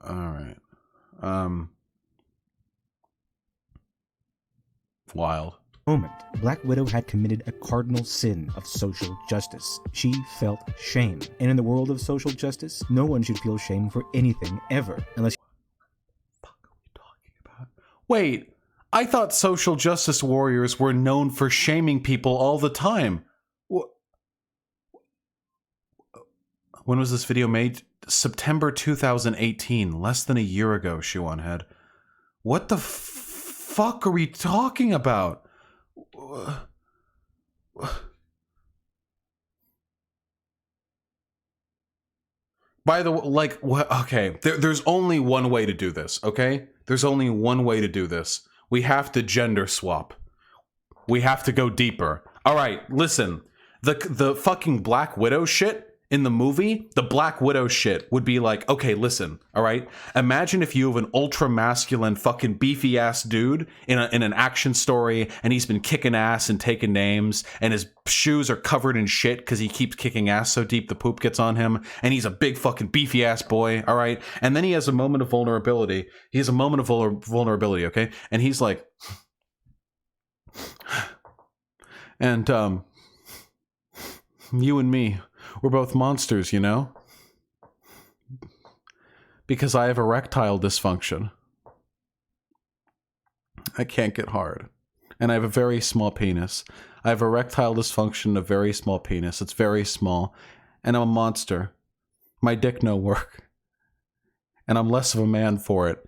all right. Wild. Black Widow had committed a cardinal sin of social justice. She felt shame. And in the world of social justice, no one should feel shame for anything ever, unless... What the fuck are we talking about? Wait, I thought social justice warriors were known for shaming people all the time. When was this video made? September 2018, less than a year ago, Shoe on Head. What the fuck are we talking about? By the way, like, what? Okay, there's only one way to do this, okay? There's only one way to do this. We have to gender swap. We have to go deeper. All right, listen. The fucking Black Widow shit in the movie, the Black Widow shit would be like, okay, listen, all right? Imagine if you have an ultra masculine fucking beefy ass dude in an action story, and he's been kicking ass and taking names, and his shoes are covered in shit because he keeps kicking ass so deep the poop gets on him, and he's a big fucking beefy ass boy, all right? And then he has a moment of vulnerability. He has a moment of vulnerability, okay? And he's like, and you and me, we're both monsters, you know? Because I have erectile dysfunction. I can't get hard. And I have a very small penis. I have erectile dysfunction, a very small penis. It's very small. And I'm a monster. My dick no work. And I'm less of a man for it.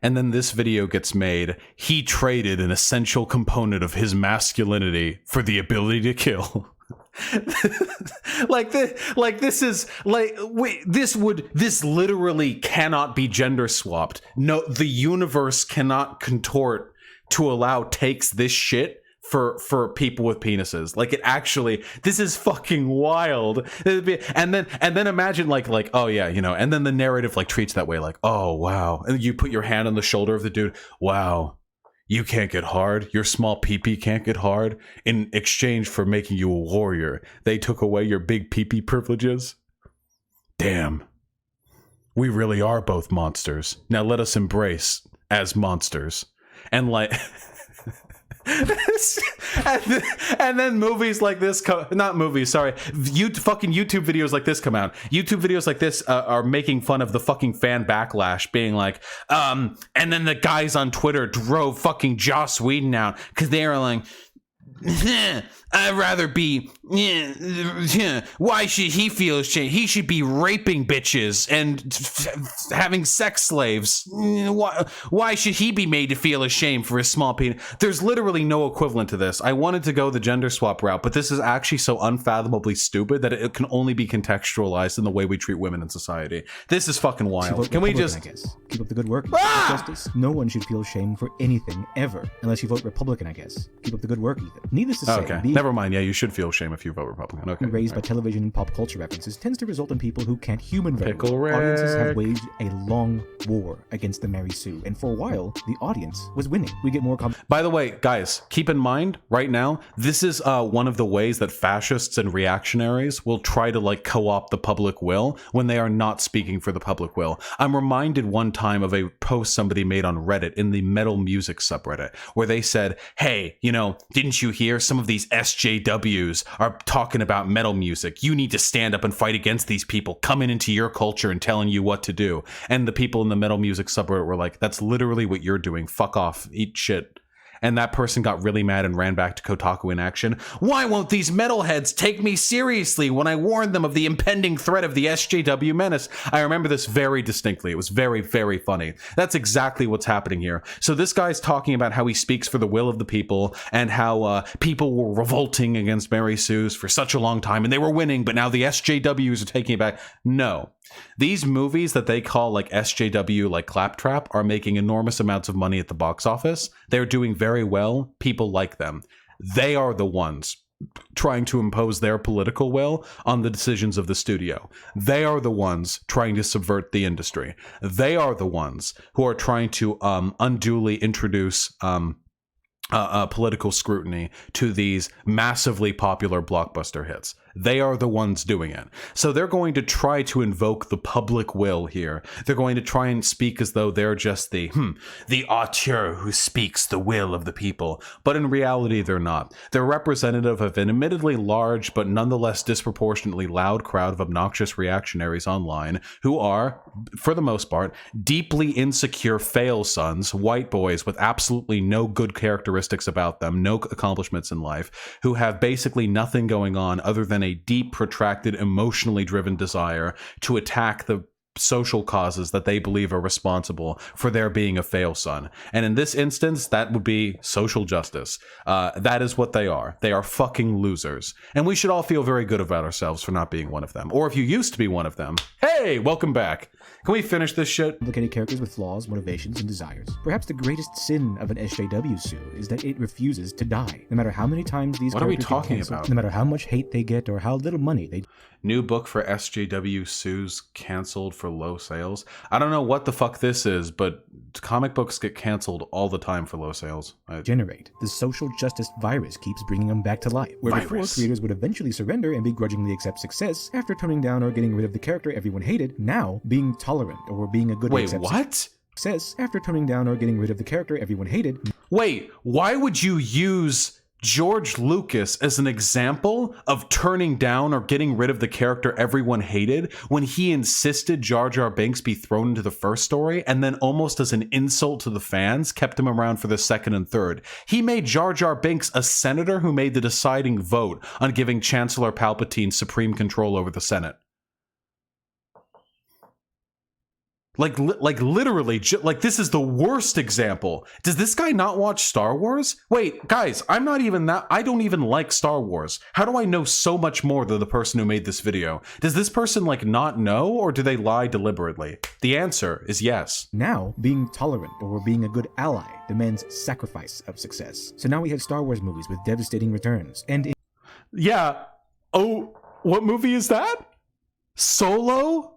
And then this video gets made. He traded an essential component of his masculinity for the ability to kill. This literally cannot be gender swapped. No, the universe cannot contort to allow takes this shit for people with penises. Like, it actually, this is fucking wild. And then imagine like oh yeah, you know, and then the narrative like treats that way, like, oh wow, and you put your hand on the shoulder of the dude. Wow, you can't get hard. Your small pee-pee can't get hard. In exchange for making you a warrior, they took away your big pee-pee privileges. Damn. We really are both monsters. Now let us embrace as monsters. And like... and then movies like this not movies, sorry, fucking YouTube videos like this come out. YouTube videos like this are making fun of the fucking fan backlash, being like, and then the guys on Twitter drove fucking Joss Whedon out because they were like, I'd rather be. Why should he feel ashamed? He should be raping bitches and having sex slaves. Why should he be made to feel ashamed for his small penis? There's literally no equivalent to this. I wanted to go the gender swap route, but this is actually so unfathomably stupid that it can only be contextualized in the way we treat women in society. This is fucking wild. Can we just keep up the good work? Justice. No one should feel shame for anything ever, unless you vote Republican, I guess. Keep up the good work, Ethan. Needless to say, okay, never mind. Yeah, you should feel shame if you vote Republican. Okay. Raised by television and pop culture references tends to result in people who can't human very Pickle well. Rick. Audiences have waged a long war against the Mary Sue, and for a while, the audience was winning. We get more By the way, guys, keep in mind right now, this is one of the ways that fascists and reactionaries will try to like co-opt the public will when they are not speaking for the public will. I'm reminded one time of a post somebody made on Reddit in the metal music subreddit where they said, hey, you know, didn't you hear some of these SJWs are talking about metal music? You need to stand up and fight against these people coming into your culture and telling you what to do. And the people in the metal music subreddit were like, that's literally what you're doing. Fuck off. Eat shit. And that person got really mad and ran back to Kotaku in action. Why won't these metalheads take me seriously when I warned them of the impending threat of the SJW menace? I remember this very distinctly. It was very, very funny. That's exactly what's happening here. So this guy's talking about how he speaks for the will of the people and how people were revolting against Mary Sue's for such a long time and they were winning, but now the SJWs are taking it back. No. These movies that they call like SJW, like Claptrap, are making enormous amounts of money at the box office. They're doing very well. People like them. They are the ones trying to impose their political will on the decisions of the studio. They are the ones trying to subvert the industry. They are the ones who are trying to unduly introduce political scrutiny to these massively popular blockbuster hits. They are the ones doing it. So they're going to try to invoke the public will here. They're going to try and speak as though they're just the auteur who speaks the will of the people. But in reality, they're not. They're representative of an admittedly large, but nonetheless disproportionately loud crowd of obnoxious reactionaries online who are, for the most part, deeply insecure fail sons, white boys with absolutely no good characteristics about them, no accomplishments in life, who have basically nothing going on other than a deep, protracted, emotionally driven desire to attack the social causes that they believe are responsible for there being a fail son. And in this instance, that would be social justice. That is what they are. They are fucking losers. And we should all feel very good about ourselves for not being one of them. Or if you used to be one of them, hey, welcome back. Can we finish this shit? Complicated characters with flaws, motivations, and desires. Perhaps the greatest sin of an SJW Sue is that it refuses to die. No matter how many times these What are we characters get talking canceled, about? no matter how much hate they get or how little money they New book for SJW Sue's canceled for low sales. I don't know what the fuck this is, but comic books get canceled all the time for low sales. generate. The social justice virus keeps bringing them back to life. Where before Virus. creators would eventually surrender and begrudgingly accept success after toning down or getting rid of the character everyone hated, now being tolerant or being a good Wait, accept what? success after toning down or getting rid of the character everyone hated, Wait, why would you use George Lucas as an example of turning down or getting rid of the character everyone hated when he insisted Jar Jar Binks be thrown into the first story, and then almost as an insult to the fans kept him around for the second and third? He made Jar Jar Binks a senator who made the deciding vote on giving Chancellor Palpatine supreme control over the Senate. Like literally, like this is the worst example. Does this guy not watch Star Wars? Wait, guys, I don't even like Star Wars. How do I know so much more than the person who made this video? Does this person like not know, or do they lie deliberately? The answer is yes. now being tolerant or being a good ally demands sacrifice of success. So now we have Star Wars movies with devastating returns. And Yeah. Oh, what movie is that? Solo?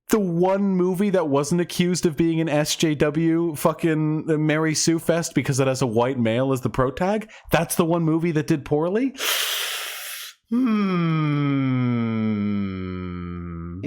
The one movie that wasn't accused of being an SJW fucking Mary Sue Fest because it has a white male as the protag? That's the one movie that did poorly?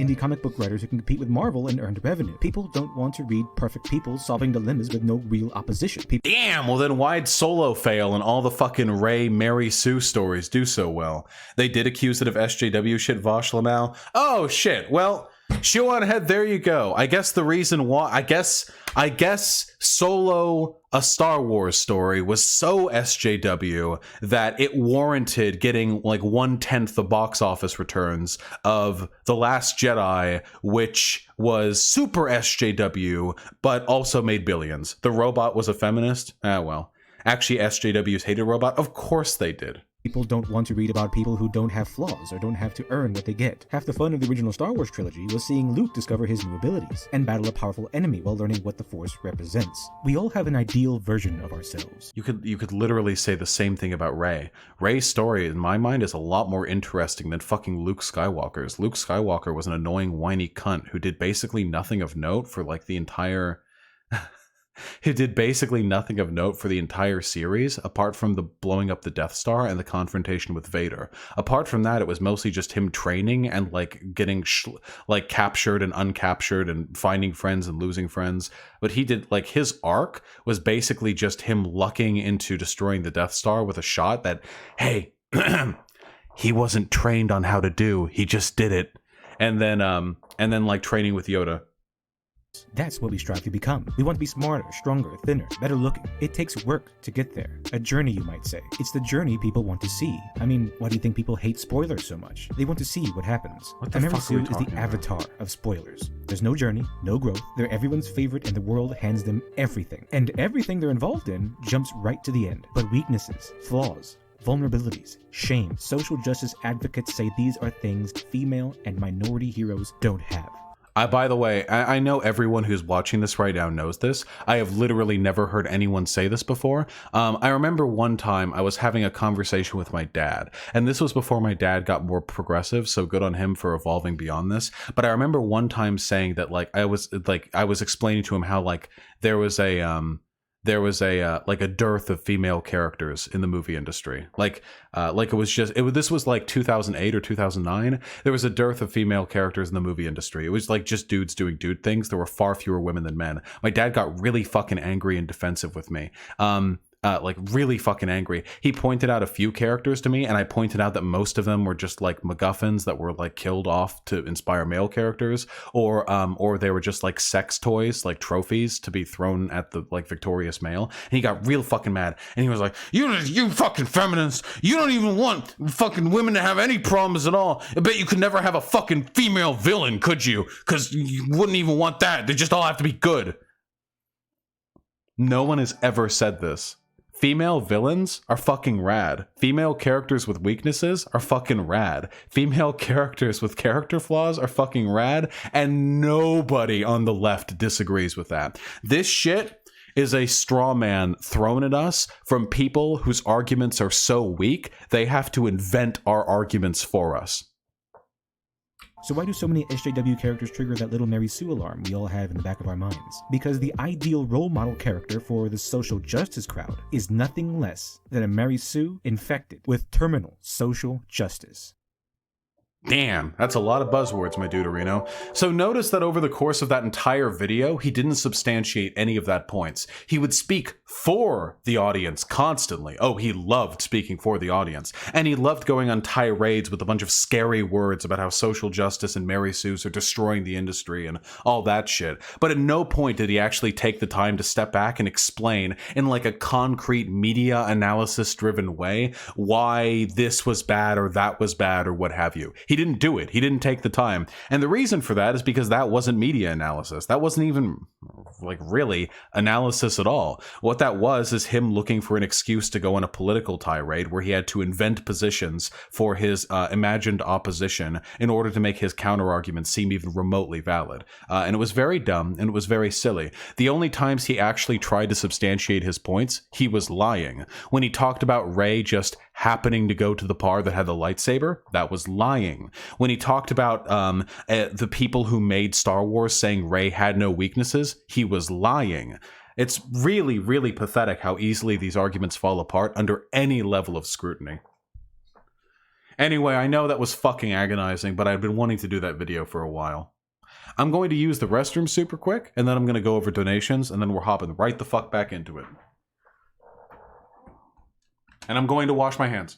indie comic book writers who can compete with Marvel and earn revenue. People don't want to read perfect people solving dilemmas with no real opposition. Damn, well then why'd Solo fail and all the fucking Ray, Mary Sue stories do so well? They did accuse it of SJW shit, Vosh Lamau. Oh shit, well, shoe on ahead, there you go. I guess the reason why, I guess Solo, a Star Wars story, was so SJW that it warranted getting like 1/10 the box office returns of The Last Jedi, which was super SJW, but also made billions. The robot was a feminist? Ah, well. Actually, SJWs hated robot? Of course they did. People don't want to read about people who don't have flaws or don't have to earn what they get. Half the fun of the original Star Wars trilogy was seeing Luke discover his new abilities and battle a powerful enemy while learning what the Force represents. We all have an ideal version of ourselves. You could literally say the same thing about Rey. Rey's story, in my mind, is a lot more interesting than fucking Luke Skywalker's. Luke Skywalker was an annoying, whiny cunt who did basically nothing of note for like the entire... He did basically nothing of note for the entire series, apart from the blowing up the Death Star and the confrontation with Vader. Apart from that, it was mostly just him training and like getting like captured and uncaptured and finding friends and losing friends. But he did like his arc was basically just him lucking into destroying the Death Star with a shot that, hey, he wasn't trained on how to do. He just did it, and then like training with Yoda. That's what we strive to become. We want to be smarter, stronger, thinner, better looking. It takes work to get there. A journey, you might say. It's the journey people want to see. I mean, why do you think people hate spoilers so much? They want to see what happens. What the And Mary fuck are we Sue is talking the about? avatar of spoilers. There's no journey, no growth. They're everyone's favorite and the world hands them everything. And everything they're involved in jumps right to the end. But weaknesses, flaws, vulnerabilities, shame, social justice advocates say these are things female and minority heroes don't have. By the way, I know everyone who's watching this right now knows this. I have literally never heard anyone say this before. I remember one time I was having a conversation with my dad, and this was before my dad got more progressive, so good on him for evolving beyond this. But I remember one time saying that I was explaining to him how like there was a dearth of female characters in the movie industry. This was like 2008 or 2009. There was a dearth of female characters in the movie industry. It was like just dudes doing dude things. There were far fewer women than men. My dad got really fucking angry and defensive with me. like really fucking angry. He pointed out a few characters to me, and I pointed out that most of them were just like MacGuffins that were like killed off to inspire male characters, or they were just like sex toys, like trophies to be thrown at the like victorious male. And he got real fucking mad, and he was like, "You fucking feminists, you don't even want fucking women to have any problems at all. I bet you could never have a fucking female villain, could you? Because you wouldn't even want that. They just all have to be good." No one has ever said this. Female villains are fucking rad. Female characters with weaknesses are fucking rad. Female characters with character flaws are fucking rad, and nobody on the left disagrees with that. This shit is a straw man thrown at us from people whose arguments are so weak, they have to invent our arguments for us. So why do so many SJW characters trigger that little Mary Sue alarm we all have in the back of our minds? Because the ideal role model character for the social justice crowd is nothing less than a Mary Sue infected with terminal social justice. Damn, that's a lot of buzzwords, my Deuterino. So notice that over the course of that entire video, he didn't substantiate any of that points. He would speak for the audience constantly. Oh, he loved speaking for the audience. And he loved going on tirades with a bunch of scary words about how social justice and Mary Sue's are destroying the industry and all that shit. But at no point did he actually take the time to step back and explain in like a concrete media analysis driven way why this was bad or that was bad or what have you. He didn't do it. He didn't take the time. And the reason for that is because that wasn't media analysis. That wasn't even like really analysis at all. What that was is him looking for an excuse to go on a political tirade where he had to invent positions for his imagined opposition in order to make his counter-arguments seem even remotely valid. And it was very dumb and it was very silly. The only times he actually tried to substantiate his points, he was lying. When he talked about Rey just happening to go to the bar that had the lightsaber, that was lying. When he talked about the people who made Star Wars saying Rey had no weaknesses, he was lying. It's really, really pathetic how easily these arguments fall apart under any level of scrutiny. Anyway, I know that was fucking agonizing, but I've been wanting to do that video for a while. I'm going to use the restroom super quick, and then I'm going to go over donations, and then we're hopping right the fuck back into it. And I'm going to wash my hands.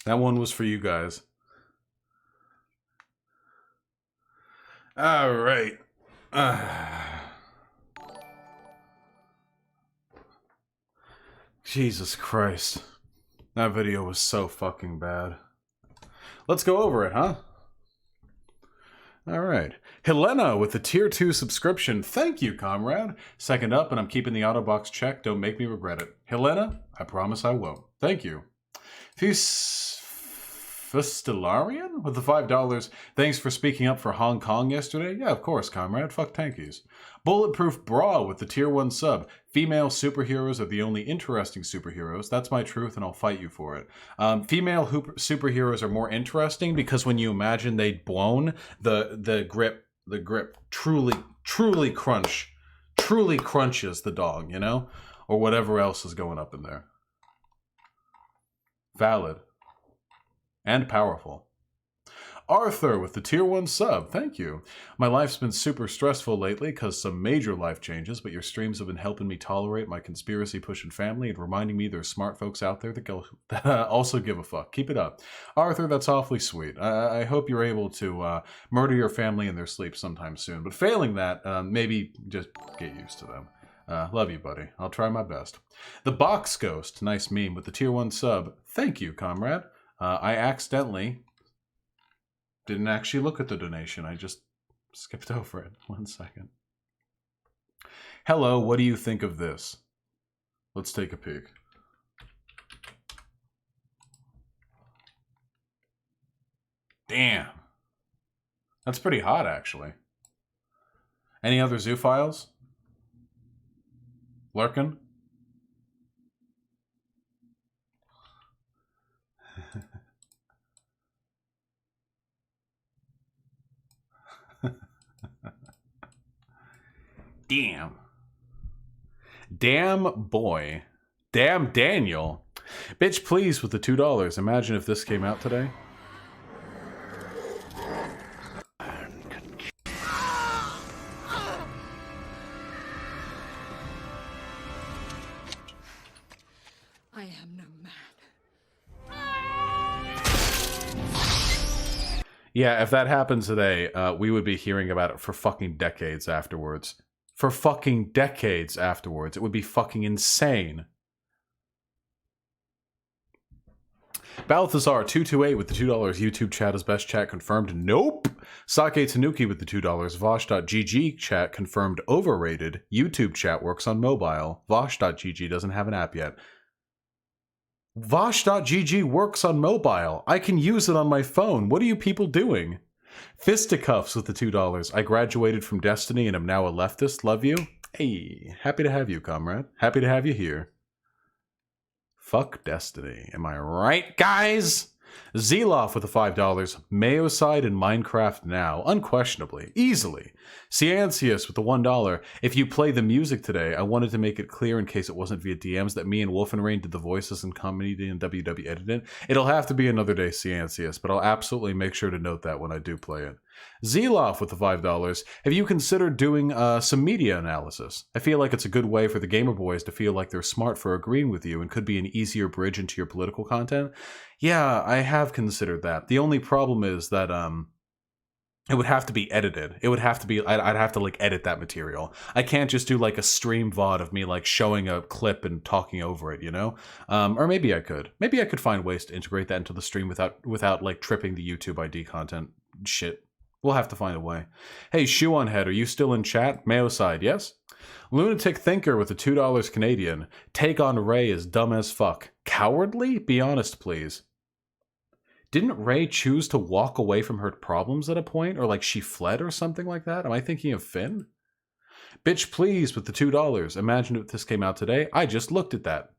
That one was for you guys. All right. Jesus Christ. That video was so fucking bad. Let's go over it, huh? All right. Helena with the tier 2 subscription. Thank you, comrade. Second up, and I'm keeping the auto box checked. Don't make me regret it. Helena, I promise I won't. Thank you. Fustelarian with the $5. Thanks for speaking up for Hong Kong yesterday. Yeah, of course, comrade. Fuck tankies. Bulletproof Bra with the tier 1 sub. Female superheroes are the only interesting superheroes. That's my truth, and I'll fight you for it. Female superheroes are more interesting because when you imagine they'd blown, the grip truly crunches the dog, you know, or whatever else is going up in there. Valid. And powerful. Arthur with the tier 1 sub. Thank you. My life's been super stressful lately because some major life changes, but your streams have been helping me tolerate my conspiracy pushing family and reminding me there's smart folks out there that also give a fuck. Keep it up. Arthur, that's awfully sweet. I hope you're able to murder your family in their sleep sometime soon. But failing that, maybe just get used to them. Love you, buddy. I'll try my best. The Box Ghost. Nice meme with the tier 1 sub. Thank you, comrade. I accidentally didn't actually look at the donation. I just skipped over it. 1 second. Hello, what do you think of this? Let's take a peek. Damn. That's pretty hot, actually. Any other zoophiles? Lurking? Damn. Damn boy. Damn Daniel. Bitch, please, with the $2. Imagine if this came out today. I am no man. Yeah, if that happened today, we would be hearing about it for fucking decades afterwards. For fucking decades afterwards. It would be fucking insane. Balthazar228 with the $2. YouTube chat is best chat confirmed. Nope. Sake Tanuki with the $2. Vosh.gg chat confirmed overrated. YouTube chat works on mobile. Vosh.gg doesn't have an app yet. Vosh.gg works on mobile. I can use it on my phone. What are you people doing? Fisticuffs with the $2. I graduated from Destiny and am now a leftist. Love you. Hey, happy to have you, comrade. Happy to have you here. Fuck Destiny. Am I right, guys? Zeloff with the $5. Mayo-side in Minecraft now. Unquestionably. Easily. Ciancius with the $1. If you play the music today, I wanted to make it clear in case it wasn't via DMs that me and Wolfenrain did the voices and comedy and WW edited it. It'll have to be another day, Ciancius, but I'll absolutely make sure to note that when I do play it. Zeloff with the $5. Have you considered doing some media analysis? I feel like it's a good way for the gamer boys to feel like they're smart for agreeing with you and could be an easier bridge into your political content. Yeah, I have considered that. The only problem is that it would have to be edited. It would have to be, I'd have to like edit that material. I can't just do like a stream VOD of me like showing a clip and talking over it, you know? Or maybe I could. Maybe I could find ways to integrate that into the stream without like tripping the YouTube ID content shit. We'll have to find a way. Hey, Shoe on Head, are you still in chat? Mayo side, yes? Lunatic Thinker with the $2 Canadian. Take on Ray is dumb as fuck. Cowardly? Be honest, please. Didn't Ray choose to walk away from her problems at a point? Or like she fled or something like that? Am I thinking of Finn? Bitch, please, with the $2. Imagine if this came out today. I just looked at that.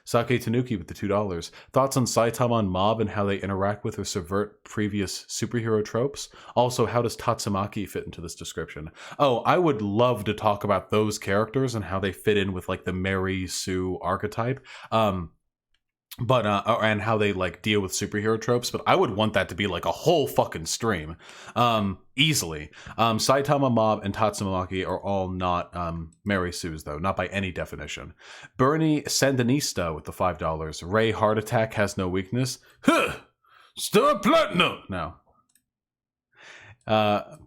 Sake Tanuki with the $2. Thoughts on Saitama and Mob and how they interact with or subvert previous superhero tropes? Also, how does Tatsumaki fit into this description? Oh, I would love to talk about those characters and how they fit in with like the Mary Sue archetype. but and how they like deal with superhero tropes, but I would want that to be like a whole fucking stream, easily. Saitama Mob and Tatsumaki are all not Mary Sue's though, not by any definition. Bernie Sandinista with the $5. Ray Heart Attack has no weakness. Huh! Star Platinum. No.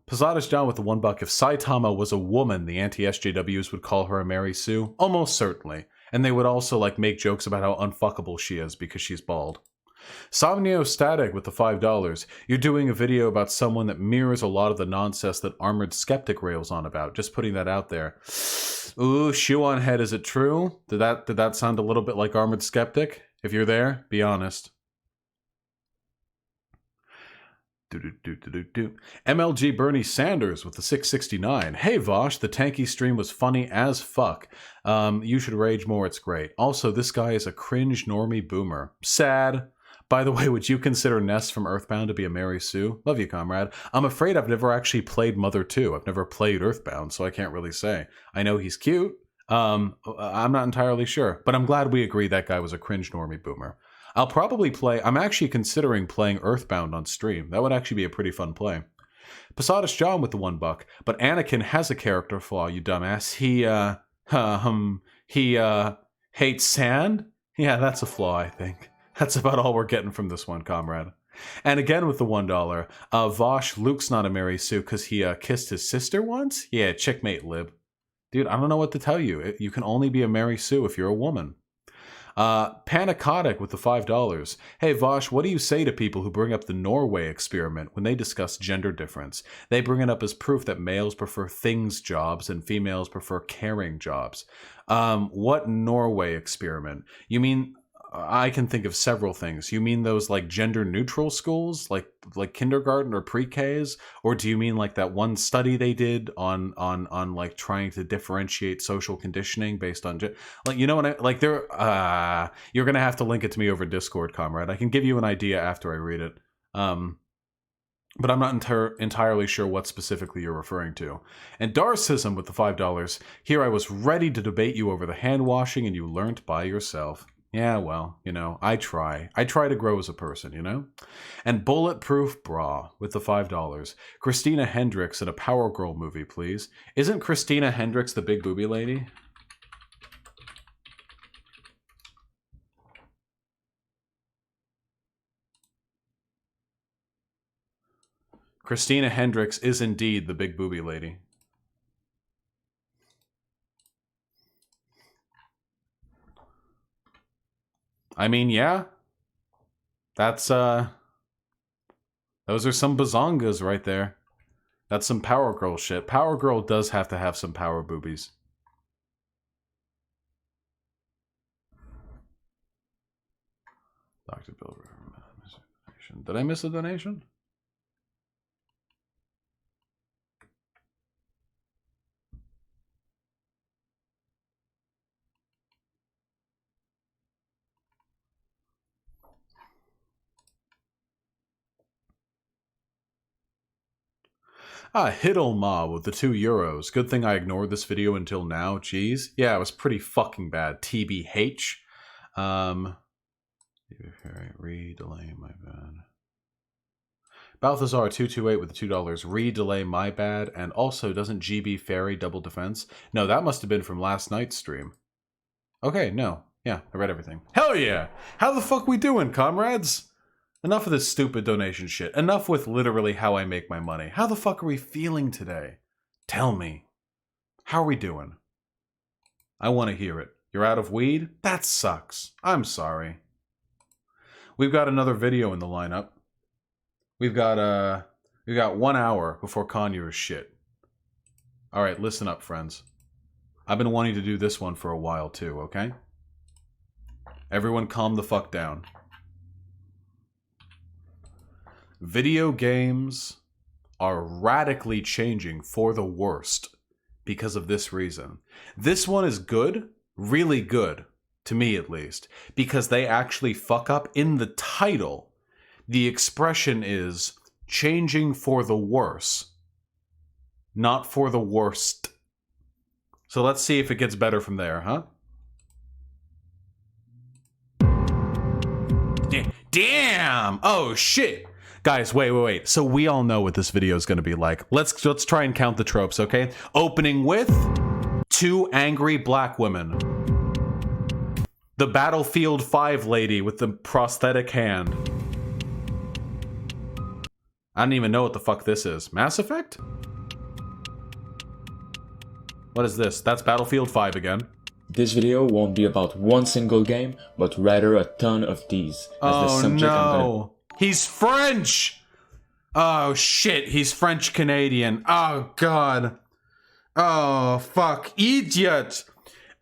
Posadas John with the $1. If Saitama was a woman, the anti-SJWs would call her a Mary Sue, almost certainly. And they would also like make jokes about how unfuckable she is because she's bald. Somnio Static with the $5. You're doing a video about someone that mirrors a lot of the nonsense that Armored Skeptic rails on about. Just putting that out there. Ooh, shoe on head, is it true? Did that sound a little bit like Armored Skeptic? If you're there, be honest. MLG Bernie Sanders with the $6.69. Hey Vosh, the tanky stream was funny as fuck. You should rage more, it's great. Also, this guy is a cringe normie boomer. Sad. By the way, would you consider Ness from Earthbound to be a Mary Sue? Love you, comrade. I'm afraid I've never actually played Mother 2. I've never played Earthbound, so I can't really say. I know he's cute. I'm not entirely sure, but I'm glad we agree that guy was a cringe normie boomer. I'll probably play... I'm actually considering playing Earthbound on stream. That would actually be a pretty fun play. Posadas John with the $1. But Anakin has a character flaw, you dumbass. He hates sand? Yeah, that's a flaw, I think. That's about all we're getting from this one, comrade. And again with the $1. Vosh, Luke's not a Mary Sue because he kissed his sister once? Yeah, checkmate, lib. Dude, I don't know what to tell you. You can only be a Mary Sue if you're a woman. Panicotic with the $5. Hey Vosh, what do you say to people who bring up the Norway experiment when they discuss gender difference? They bring it up as proof that males prefer things jobs and females prefer caring jobs. What Norway experiment? You mean... I can think of several things. You mean those like gender neutral schools, like kindergarten or pre-Ks, or do you mean like that one study they did on like trying to differentiate social conditioning based on like, you know what I like? There, you're gonna have to link it to me over Discord, comrade. I can give you an idea after I read it. But I'm not entirely sure what specifically you're referring to. And Darcism with the $5. Here I was ready to debate you over the hand washing, and you learnt by yourself. Yeah, well, you know, I try. I try to grow as a person, you know? And Bulletproof Bra with the $5. Christina Hendricks in a Power Girl movie, please. Isn't Christina Hendricks the big booby lady? Christina Hendricks is indeed the big booby lady. I mean, yeah. That's, those are some bazongas right there. That's some Power Girl shit. Power Girl does have to have some power boobies. Dr. Bill, did I miss a donation? Hiddle Ma with the €2. Good thing I ignored this video until now. Jeez. Yeah, it was pretty fucking bad. TBH. Re-delay my bad. Balthazar 228 with the $2. Re-delay my bad. And also, doesn't GB Fairy double defense? No, that must have been from last night's stream. Okay, no. Yeah, I read everything. Hell yeah! How the fuck we doing, comrades? Enough of this stupid donation shit. Enough with literally how I make my money. How the fuck are we feeling today? Tell me. How are we doing? I want to hear it. You're out of weed? That sucks. I'm sorry. We've got another video in the lineup. We've got 1 hour before Kanye's shit. Alright, listen up, friends. I've been wanting to do this one for a while too, okay? Everyone calm the fuck down. Video games are radically changing for the worst because of this reason. This one is good, really good, to me at least, because they actually fuck up in the title. The expression is changing for the worse, not for the worst. So let's see if it gets better from there, huh? Damn! Oh shit! Guys, wait. So we all know what this video is going to be like. Let's try and count the tropes, okay? Opening with 2 angry black women. The Battlefield 5 lady with the prosthetic hand. I don't even know what the fuck this is. Mass Effect? What is this? That's Battlefield 5 again. This video won't be about one single game, but rather a ton of these. As the subject no! He's French! Oh shit, he's French Canadian. Oh god. Oh fuck, idiot!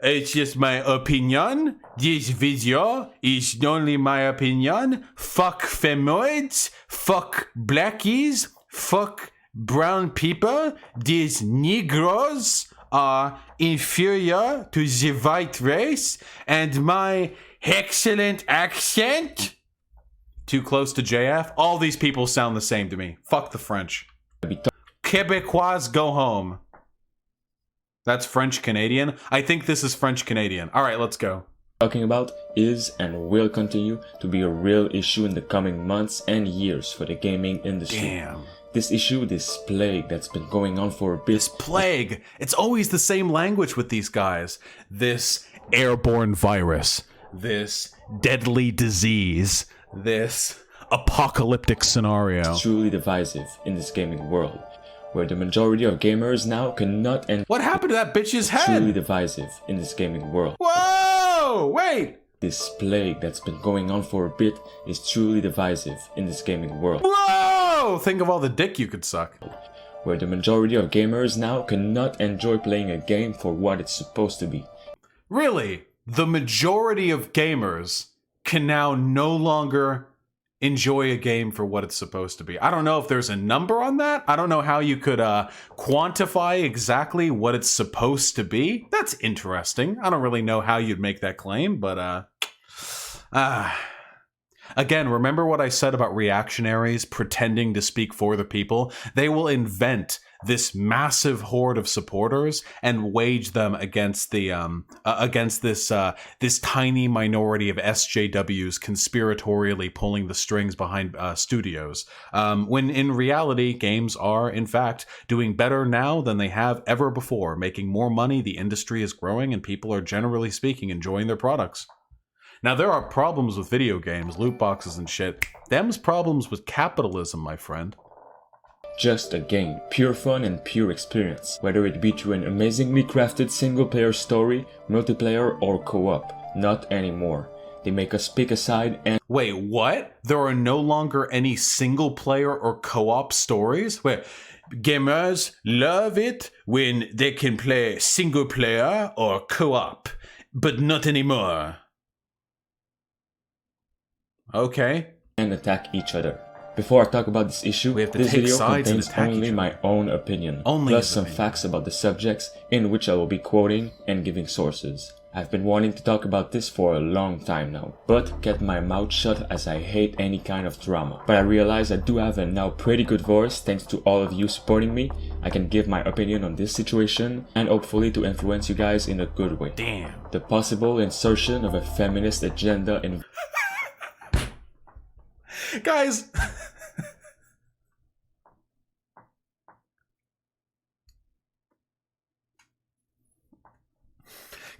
It's just my opinion. This video is only my opinion. Fuck femoids. Fuck blackies. Fuck brown people. These Negroes are inferior to the white race, and my excellent accent. Too close to JF? All these people sound the same to me. Fuck the French. Quebecois, go home. That's French Canadian? I think this is French Canadian. Alright, let's go. Talking about is and will continue to be a real issue in the coming months and years for the gaming industry. Damn. This issue, this plague that's been going on for a bit. This plague. It's always the same language with these guys. This airborne virus. This deadly disease. This apocalyptic scenario. It's truly divisive in this gaming world, where the majority of gamers now cannot and What happened to that bitch's head? truly divisive in this gaming world. Whoa! Wait! This plague that's been going on for a bit is truly divisive in this gaming world, Whoa! Think of all the dick you could suck. where the majority of gamers now cannot enjoy playing a game for what it's supposed to be. Really? The majority of gamers can now no longer enjoy a game for what it's supposed to be. I don't know if there's a number on that. I don't know how you could quantify exactly what it's supposed to be. That's interesting. I don't really know how you'd make that claim, but again, remember what I said about reactionaries pretending to speak for the people? They will invent this massive horde of supporters and wage them against the against this tiny minority of SJWs conspiratorially pulling the strings behind studios. When in reality, games are in fact doing better now than they have ever before, making more money. The industry is growing, and people are generally speaking enjoying their products. Now, there are problems with video games, loot boxes and shit. Them's problems with capitalism, my friend. Just a game, pure fun and pure experience, whether it be through an amazingly crafted single-player story, multiplayer or co-op. Not anymore. They make us pick a side and— Wait, what? There are no longer any single-player or co-op stories? Wait, gamers love it when they can play single-player or co-op, but not anymore. Okay. and attack each other. Before I talk about this issue, We have to this take video sides and contains attack only each my own opinion, Only plus his some opinion. facts about the subjects in which I will be quoting and giving sources. I've been wanting to talk about this for a long time now, but kept my mouth shut as I hate any kind of drama. But I realize I do have a now pretty good voice thanks to all of you supporting me. I can give my opinion on this situation and hopefully to influence you guys in a good way. Damn. The possible insertion of a feminist agenda in Guys.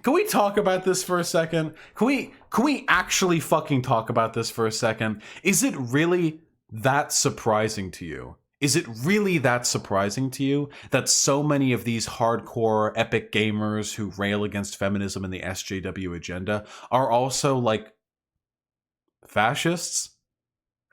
Can we talk about this for a second? Can we actually fucking talk about this for a second? Is it really that surprising to you? Is it really that surprising to you that so many of these hardcore epic gamers who rail against feminism and the SJW agenda are also like fascists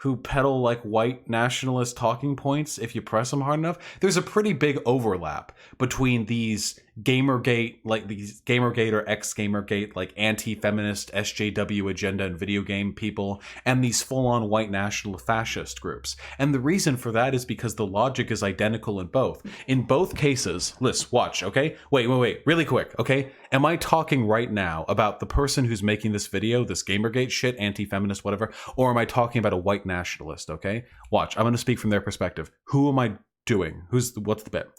who peddle like white nationalist talking points if you press them hard enough? There's a pretty big overlap between these Gamergate, like these Gamergate or ex-Gamergate, like anti-feminist SJW agenda and video game people, and these full-on white national fascist groups. And the reason for that is because the logic is identical in both. In both cases, listen, watch, okay? Wait, really quick, okay? Am I talking right now about the person who's making this video, this Gamergate shit, anti-feminist, whatever, or am I talking about a white nationalist, okay? Watch, I'm going to speak from their perspective. Who am I doing? What's the bit?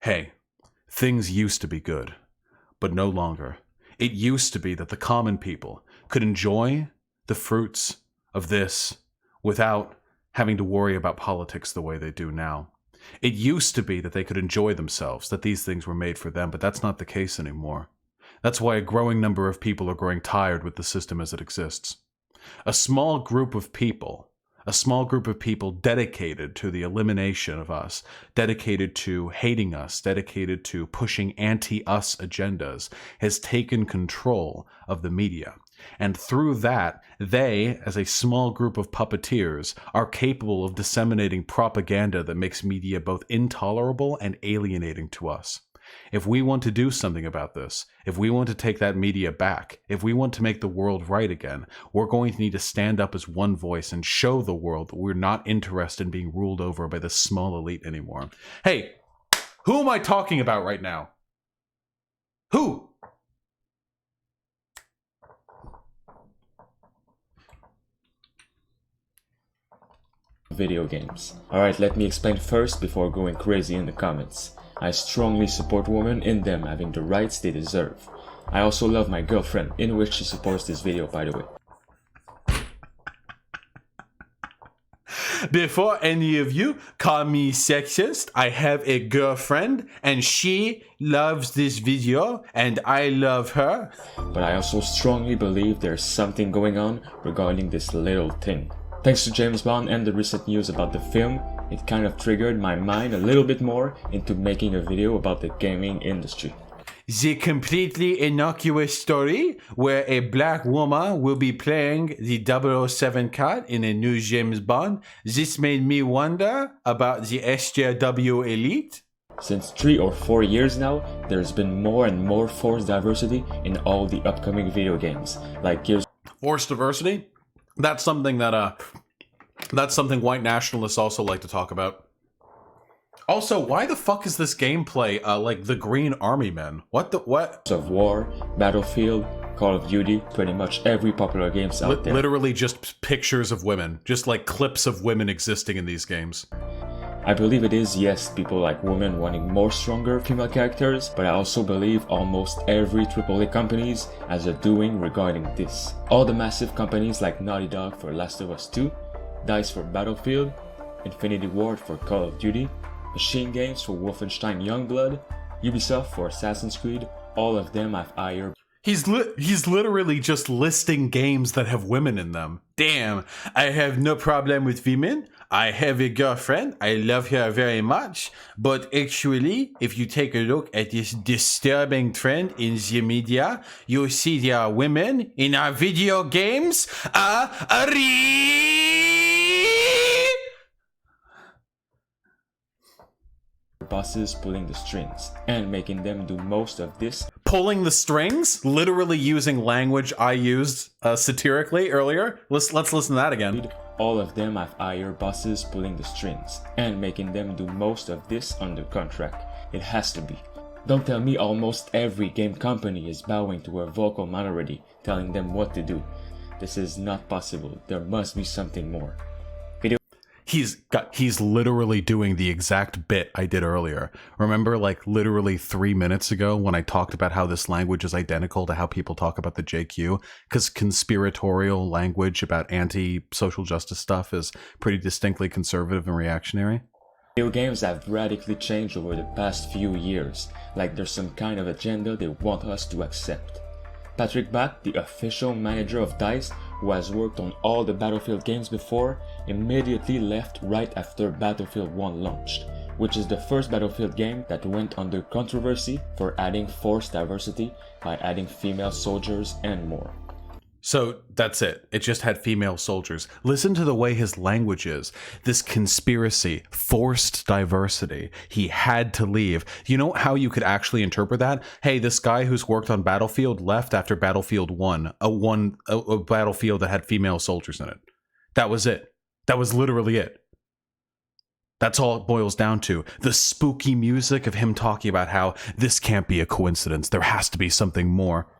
Hey, things used to be good, but no longer. It used to be that the common people could enjoy the fruits of this without having to worry about politics the way they do now. It used to be that they could enjoy themselves, that these things were made for them, but that's not the case anymore. That's why a growing number of people are growing tired with the system as it exists. A small group of people dedicated to the elimination of us, dedicated to hating us, dedicated to pushing anti-us agendas, has taken control of the media. And through that, they, as a small group of puppeteers, are capable of disseminating propaganda that makes media both intolerable and alienating to us. If we want to do something about this, if we want to take that media back, if we want to make the world right again, we're going to need to stand up as one voice and show the world that we're not interested in being ruled over by this small elite anymore. Hey, who am I talking about right now? Who? Video games. Alright, let me explain first before going crazy in the comments. I strongly support women in them having the rights they deserve. I also love my girlfriend, in which she supports this video, by the way. Before any of you call me sexist, I have a girlfriend and she loves this video and I love her. But I also strongly believe there's something going on regarding this little thing. Thanks to James Bond and the recent news about the film, it kind of triggered my mind a little bit more into making a video about the gaming industry. The completely innocuous story where a black woman will be playing the 007 card in a new James Bond. This made me wonder about the SJW elite. Since 3 or 4 years now, there's been more and more forced diversity in all the upcoming video games, like Gears. Forced diversity? That's something white nationalists also like to talk about. Also, why the fuck is this gameplay like the Green Army Men? What? Of War, Battlefield, Call of Duty, pretty much every popular games out there. Literally just pictures of women, just like clips of women existing in these games. I believe it is, yes, people like women wanting more stronger female characters, but I also believe almost every AAA companies has a doing regarding this. All the massive companies like Naughty Dog for Last of Us 2, DICE for Battlefield, Infinity Ward for Call of Duty, Machine Games for Wolfenstein Youngblood, Ubisoft for Assassin's Creed, all of them have higher. He's literally just listing games that have women in them. Damn, I have no problem with women. I have a girlfriend. I love her very much. But actually, if you take a look at this disturbing trend in the media, you'll see there are women in our video games. Bosses pulling the strings and making them do most of this. Pulling the strings? Literally using language I used satirically earlier? Let's listen to that again. All of them have higher bosses pulling the strings and making them do most of this under contract. It has to be. Don't tell me almost every game company is bowing to a vocal minority, telling them what to do. This is not possible. There must be something more. He's literally doing the exact bit I did earlier. Remember, like literally 3 minutes ago when I talked about how this language is identical to how people talk about the JQ, because conspiratorial language about anti-social justice stuff is pretty distinctly conservative and reactionary. Video games have radically changed over the past few years, like there's some kind of agenda they want us to accept. Patrick Batt, the official manager of DICE, who has worked on all the Battlefield games before, immediately left right after Battlefield 1 launched, which is the first Battlefield game that went under controversy for adding forced diversity by adding female soldiers and more. So that's it. It just had female soldiers. Listen to the way his language is. This conspiracy, forced diversity. He had to leave. You know how you could actually interpret that? Hey, this guy who's worked on Battlefield left after Battlefield 1, a battlefield that had female soldiers in it. That was it. That was literally it. That's all it boils down to. The spooky music of him talking about how this can't be a coincidence. There has to be something more.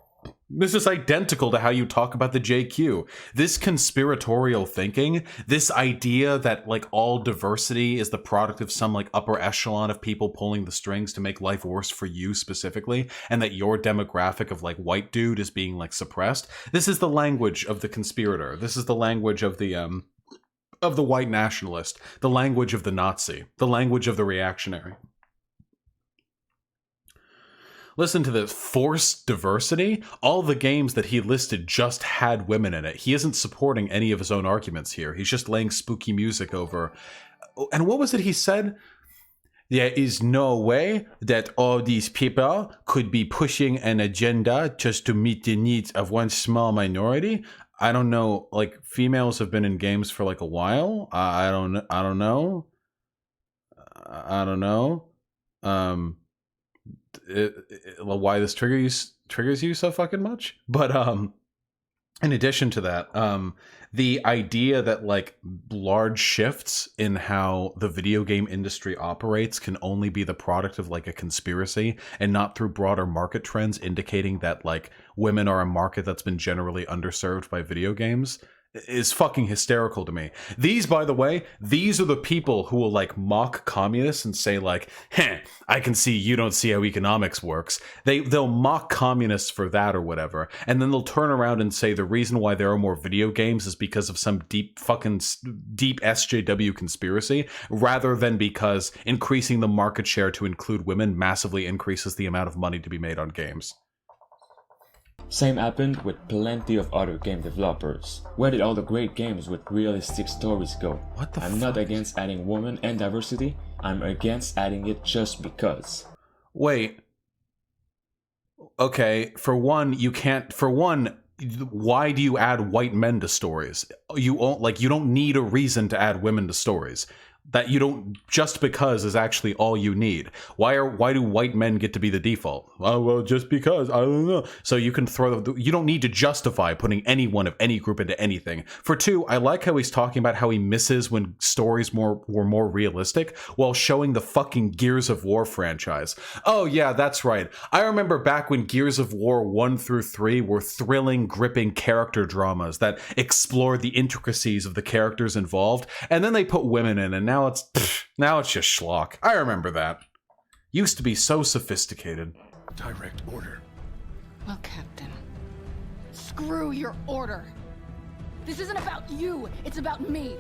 This is identical to how you talk about the JQ. This conspiratorial thinking, this idea that like all diversity is the product of some like upper echelon of people pulling the strings to make life worse for you specifically, and that your demographic of like white dude is being like suppressed. This is the language of the conspirator. This is the language of the white nationalist, the language of the Nazi, the language of the reactionary. Listen to this. Forced diversity? All the games that he listed just had women in it. He isn't supporting any of his own arguments here. He's just laying spooky music over. And what was it he said? There is no way that all these people could be pushing an agenda just to meet the needs of one small minority. I don't know. Like, females have been in games for like a while. I don't know. Why this triggers you so fucking much. But in addition to that, the idea that like large shifts in how the video game industry operates can only be the product of like a conspiracy and not through broader market trends indicating that like women are a market that's been generally underserved by video games is fucking hysterical to me. These, by the way, these are the people who will like mock communists and say like, I can see you don't see how economics works. They'll mock communists for that or whatever, and then they'll turn around and say the reason why there are more video games is because of some deep SJW conspiracy, rather than because increasing the market share to include women massively increases the amount of money to be made on games. Same happened with plenty of other game developers. Where did all the great games with realistic stories go? What the I'm not against adding women and diversity, I'm against adding it just because. Wait. Okay, for one, why do you add white men to stories? You don't need a reason to add women to stories. That you don't, just because is actually all you need. Why do white men get to be the default? Oh, well, just because, I don't know. So you can you don't need to justify putting anyone of any group into anything. For two, I like how he's talking about how he misses when stories were more realistic while showing the fucking Gears of War franchise. Oh yeah, that's right. I remember back when Gears of War 1 through 3 were thrilling, gripping character dramas that explored the intricacies of the characters involved, and then they put women in, and now it's just schlock. I remember that. Used to be so sophisticated. Direct order. Well, Captain, screw your order. This isn't about you, it's about me.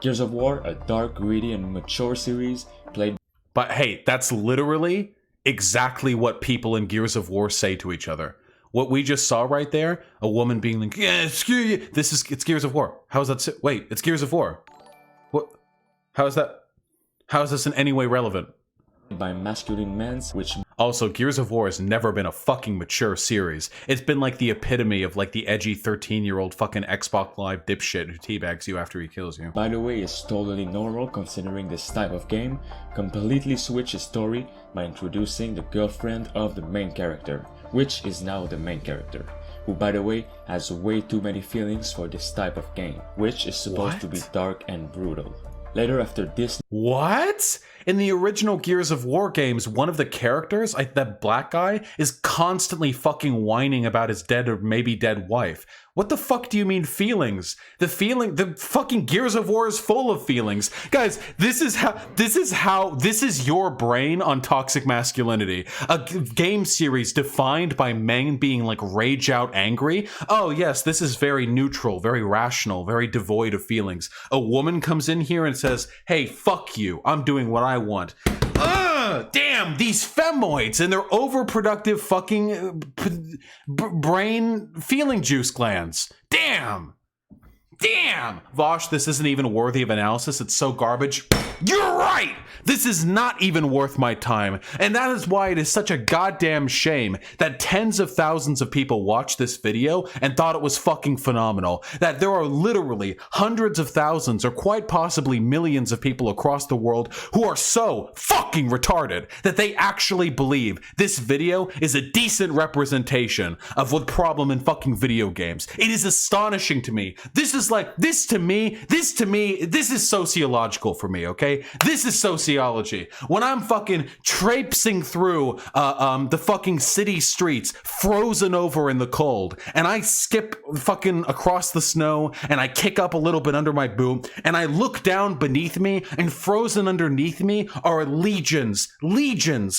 Gears of War, a dark, greedy, and mature series played. But hey, that's literally exactly what people in Gears of War say to each other. What we just saw right there, a woman being like, yeah, screw you. It's Gears of War. How is that? Wait, it's Gears of War. What? How is that? How is this in any way relevant? By masculine men, which also, Gears of War has never been a fucking mature series. It's been like the epitome of like the edgy 13-year-old fucking Xbox Live dipshit who teabags you after he kills you. by the way is totally normal considering this type of game, completely switch his story by introducing the girlfriend of the main character, which is now the main character, who by the way has way too many feelings for this type of game, which is supposed to be dark and brutal. Later after this. What? In the original Gears of War games, one of the characters, that black guy, is constantly fucking whining about his dead or maybe dead wife. What the fuck do you mean feelings? The fucking Gears of War is full of feelings. Guys, this is your brain on toxic masculinity. A game series defined by men being like rage out angry. Oh yes, this is very neutral, very rational, very devoid of feelings. A woman comes in here and says, hey, fuck you, I'm doing what I want. Damn, these femoids and their overproductive fucking brain feeling juice glands. Damn. Vosh, this isn't even worthy of analysis. It's so garbage. You're right! This is not even worth my time. And that is why it is such a goddamn shame that tens of thousands of people watched this video and thought it was fucking phenomenal. That there are literally hundreds of thousands or quite possibly millions of people across the world who are so fucking retarded that they actually believe this video is a decent representation of the problem in fucking video games. It is astonishing to me. This is is like, this to me, this is sociological for me, okay? This is sociology. When I'm fucking traipsing through the fucking city streets, frozen over in the cold, and I skip fucking across the snow, and I kick up a little bit under my boot, and I look down beneath me, and frozen underneath me are legions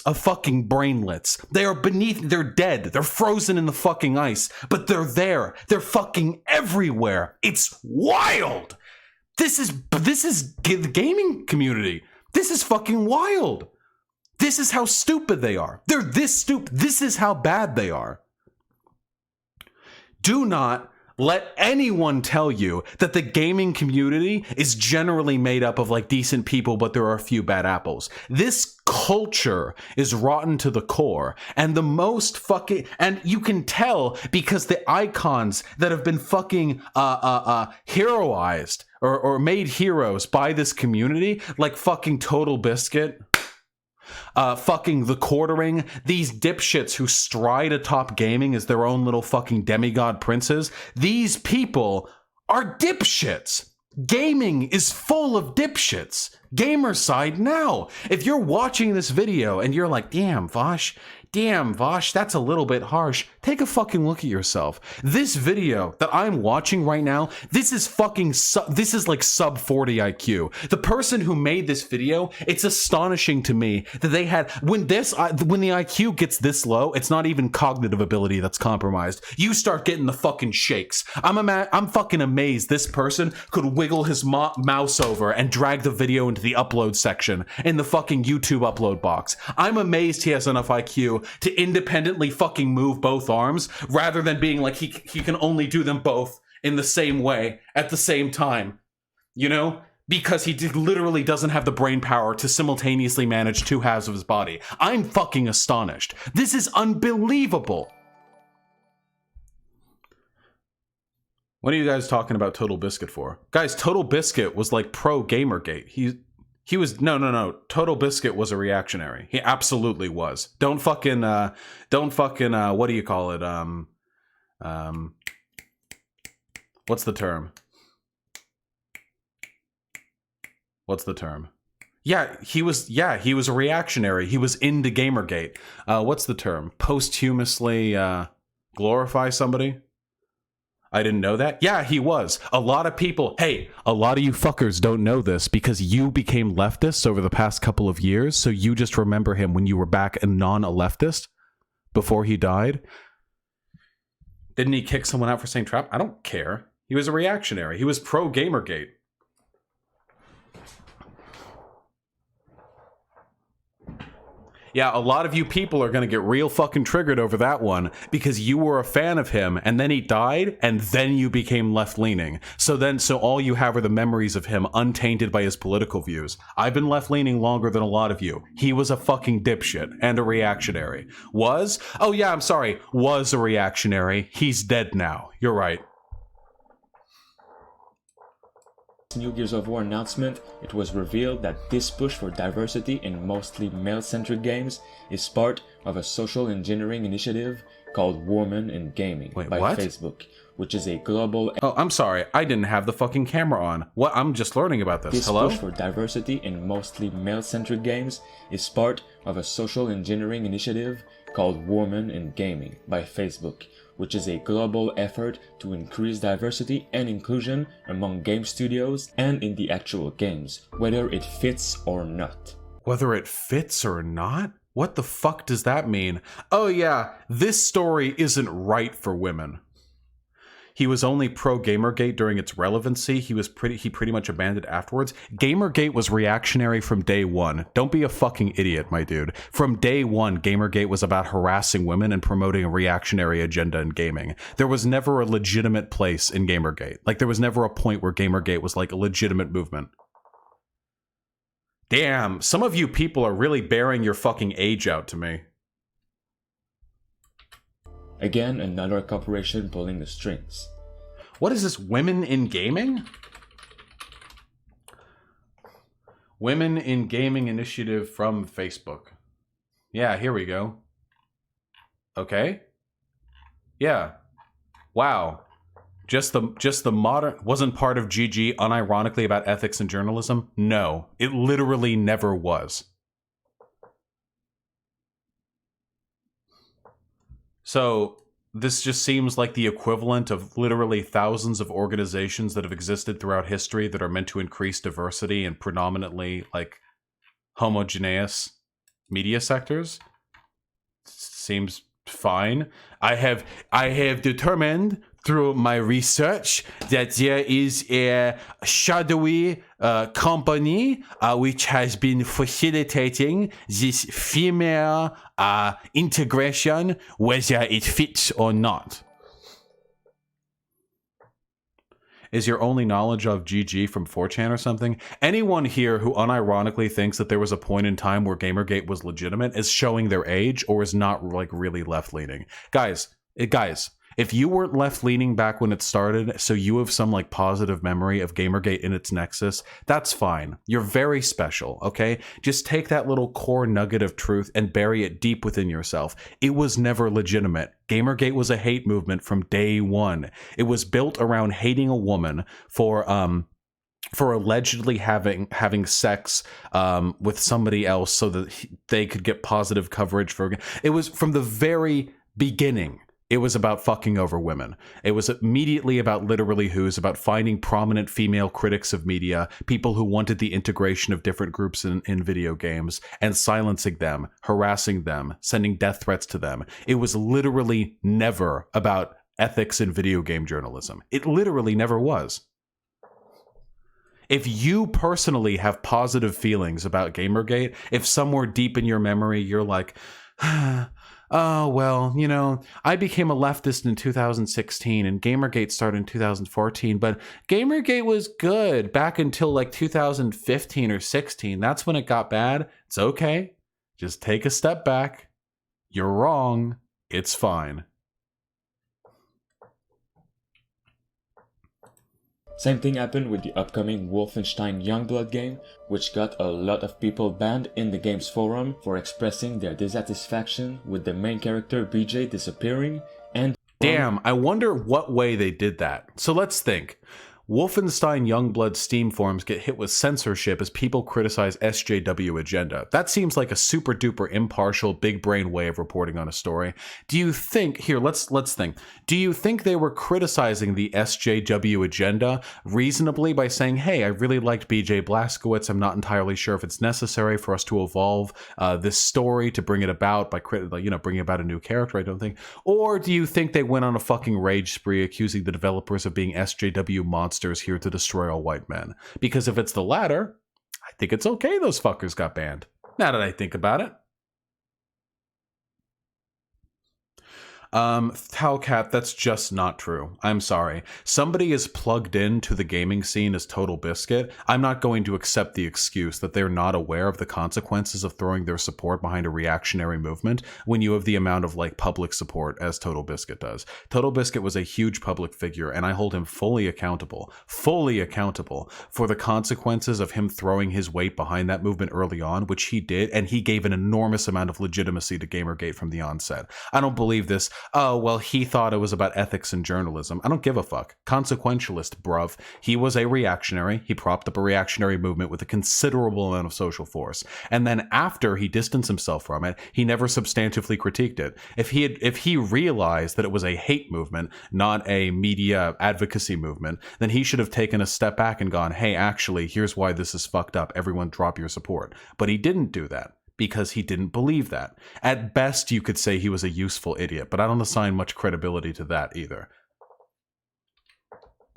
of fucking brainlets. They are beneath, they're dead, they're frozen in the fucking ice, but they're there, they're fucking everywhere. It's wild. This is the gaming community. This is fucking wild. This is how stupid they are. They're this stupid. This is how bad they are. Do not let anyone tell you that the gaming community is generally made up of like decent people, but there are a few bad apples. This culture is rotten to the core, and the most fucking, and you can tell because the icons that have been fucking heroized or made heroes by this community, like fucking Total Biscuit, fucking The Quartering, these dipshits who stride atop gaming as their own little fucking demigod princes, these people are dipshits. Gaming is full of dipshits. Gamerside now. If you're watching this video and you're like, damn, Vosh, that's a little bit harsh. Take a fucking look at yourself. This video that I'm watching right now, this is fucking, this is like sub 40 IQ. The person who made this video, it's astonishing to me that they had, when the IQ gets this low, it's not even cognitive ability that's compromised. You start getting the fucking shakes. I'm fucking amazed this person could wiggle his mouse over and drag the video into the upload section in the fucking YouTube upload box. I'm amazed he has enough IQ to independently fucking move both arms rather than being like he can only do them both in the same way at the same time, you know, because he literally doesn't have the brain power to simultaneously manage two halves of his body. I'm fucking astonished. This is unbelievable. What are you guys talking about Total Biscuit for? Guys, Total Biscuit was like pro Gamergate. He was no. Total Biscuit was a reactionary. He absolutely was. Don't fucking what do you call it? What's the term? Yeah, he was a reactionary. He was into Gamergate. What's the term? Posthumously glorify somebody? I didn't know that. Yeah, he was. A lot of people, hey, a lot of you fuckers don't know this because you became leftists over the past couple of years, so you just remember him when you were back a non-leftist before he died. Didn't he kick someone out for saying trap? I don't care. He was a reactionary. He was pro-Gamergate. Yeah, a lot of you people are going to get real fucking triggered over that one because you were a fan of him and then he died and then you became left-leaning. So all you have are the memories of him untainted by his political views. I've been left-leaning longer than a lot of you. He was a fucking dipshit and a reactionary. Was? Oh yeah, I'm sorry. Was a reactionary. He's dead now. You're right. New Gears of War announcement, it was revealed that this push for diversity in mostly male-centric games is part of a social engineering initiative called Women in Gaming by Facebook, which is a global... Oh, I'm sorry. I didn't have the fucking camera on. What? I'm just learning about this. Hello? This push for diversity in mostly male-centric games is part of a social engineering initiative called Women in Gaming by Facebook, which is a global effort to increase diversity and inclusion among game studios and in the actual games, whether it fits or not. Whether it fits or not? What the fuck does that mean? Oh yeah, this story isn't right for women. He was only pro-Gamergate during its relevancy. He pretty much abandoned afterwards. Gamergate was reactionary from day one. Don't be a fucking idiot, my dude. From day one, Gamergate was about harassing women and promoting a reactionary agenda in gaming. There was never a legitimate place in Gamergate. Like, there was never a point where Gamergate was like a legitimate movement. Damn, some of you people are really bearing your fucking age out to me. Again, another corporation pulling the strings. What is this, Women in Gaming? Women in Gaming initiative from Facebook. Yeah, here we go. Okay. Yeah. Wow. Just the modern wasn't part of GG unironically about ethics and journalism? No, it literally never was. So this just seems like the equivalent of literally thousands of organizations that have existed throughout history that are meant to increase diversity in predominantly like homogeneous media sectors. Seems fine. I have determined through my research that there is a shadowy company which has been facilitating this female integration, whether it fits or not. Is your only knowledge of GG from 4chan or something? Anyone here who unironically thinks that there was a point in time where Gamergate was legitimate is showing their age or is not like really left-leaning. Guys, if you weren't left-leaning back when it started, so you have some like positive memory of Gamergate in its nexus, that's fine. You're very special, okay? Just take that little core nugget of truth and bury it deep within yourself. It was never legitimate. Gamergate was a hate movement from day one. It was built around hating a woman for allegedly having sex with somebody else so that they could get positive coverage for it. Was from the very beginning. It was about fucking over women. It was immediately about literally who's, about finding prominent female critics of media, people who wanted the integration of different groups in video games, and silencing them, harassing them, sending death threats to them. It was literally never about ethics in video game journalism. It literally never was. If you personally have positive feelings about Gamergate, if somewhere deep in your memory you're like, oh, well, you know, I became a leftist in 2016 and Gamergate started in 2014, but Gamergate was good back until like 2015 or 16. That's when it got bad. It's okay. Just take a step back. You're wrong. It's fine. Same thing happened with the upcoming Wolfenstein Youngblood game, which got a lot of people banned in the game's forum for expressing their dissatisfaction with the main character BJ disappearing and... Damn, I wonder what way they did that. So let's think. Wolfenstein Youngblood Steam forums get hit with censorship as people criticize SJW agenda. That seems like a super duper impartial, big brain way of reporting on a story. Do you think, here, let's think. Do you think they were criticizing the SJW agenda reasonably by saying, hey, I really liked BJ Blazkowicz. I'm not entirely sure if it's necessary for us to evolve this story to bring it about by, bringing about a new character, I don't think. Or do you think they went on a fucking rage spree accusing the developers of being SJW monsters here to destroy all white men? Because if it's the latter, I think it's okay those fuckers got banned. Now that I think about it. Hellcat, that's just not true. I'm sorry. Somebody is plugged into the gaming scene as Total Biscuit. I'm not going to accept the excuse that they're not aware of the consequences of throwing their support behind a reactionary movement when you have the amount of like public support as Total Biscuit does. Total Biscuit was a huge public figure, and I hold him fully accountable for the consequences of him throwing his weight behind that movement early on, which he did, and he gave an enormous amount of legitimacy to Gamergate from the onset. I don't believe this. Oh, well, he thought it was about ethics and journalism. I don't give a fuck. Consequentialist, bruv. He was a reactionary. He propped up a reactionary movement with a considerable amount of social force. And then after he distanced himself from it, he never substantively critiqued it. If he realized that it was a hate movement, not a media advocacy movement, then he should have taken a step back and gone, hey, actually, here's why this is fucked up. Everyone drop your support. But he didn't do that, because he didn't believe that. At best, you could say he was a useful idiot, but I don't assign much credibility to that either.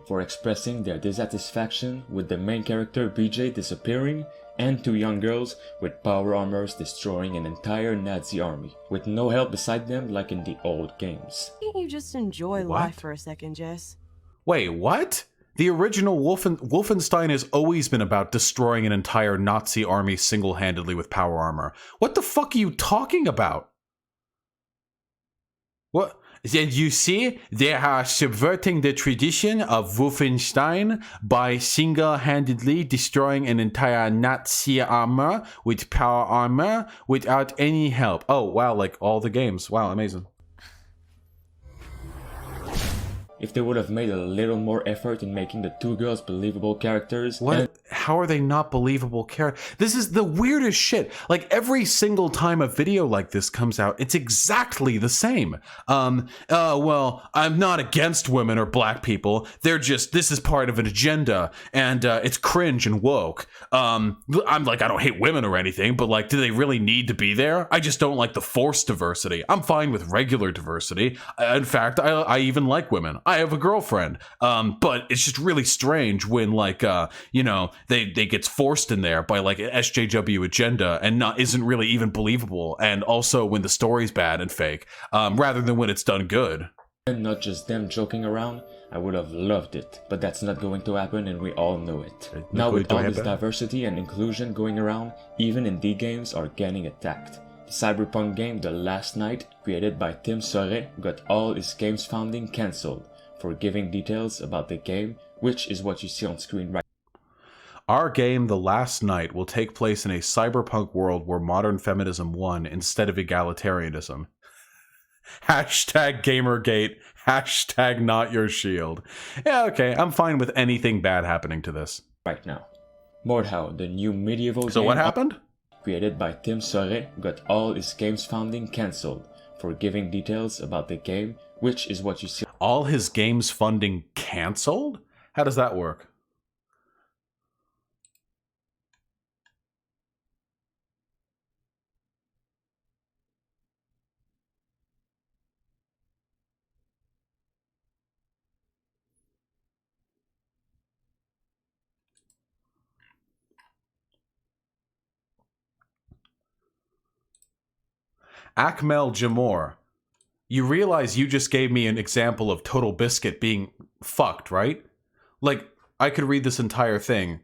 For expressing their dissatisfaction with the main character BJ disappearing, and two young girls with power armors destroying an entire Nazi army, with no help beside them like in the old games. Can't you just enjoy life for a second, Jess? Wait, what? The original Wolfenstein has always been about destroying an entire Nazi army single-handedly with power armor. What the fuck are you talking about? What? And you see, they are subverting the tradition of Wolfenstein by single-handedly destroying an entire Nazi armor with power armor without any help. Oh, wow, like all the games. Wow, amazing. if they would have made a little more effort in making the two girls believable characters. What? How are they not believable characters? This is the weirdest shit. Like, every single time a video like this comes out, it's exactly the same. Well, I'm not against women or black people. They're just, this is part of an agenda, and it's cringe and woke. I'm like, I don't hate women or anything, but like, do they really need to be there? I just don't like the forced diversity. I'm fine with regular diversity. In fact, I even like women. I have a girlfriend, but it's just really strange when, like, you know, they gets forced in there by like an SJW agenda and isn't really even believable, and also when the story's bad and fake, rather than when it's done good. And not just them joking around, I would have loved it, but that's not going to happen, and we all know it. Now with all this diversity and inclusion going around, even indie games are getting attacked. The cyberpunk game The Last Night, created by Tim Soret, got all his game's funding cancelled for giving details about the game, which is what you see on screen right now. Our game, The Last Night, will take place in a cyberpunk world where modern feminism won instead of egalitarianism. Hashtag Gamergate. Hashtag not your shield. Yeah, okay, I'm fine with anything bad happening to this. Right now. Mordhau, the new medieval game. So what happened? Created by Tim Soret, got all his game's funding cancelled for giving details about the game, which is what you see. All his game's funding canceled? How does that work? Akmel Jamor, you realize you just gave me an example of Total Biscuit being fucked, right? Like, I could read this entire thing.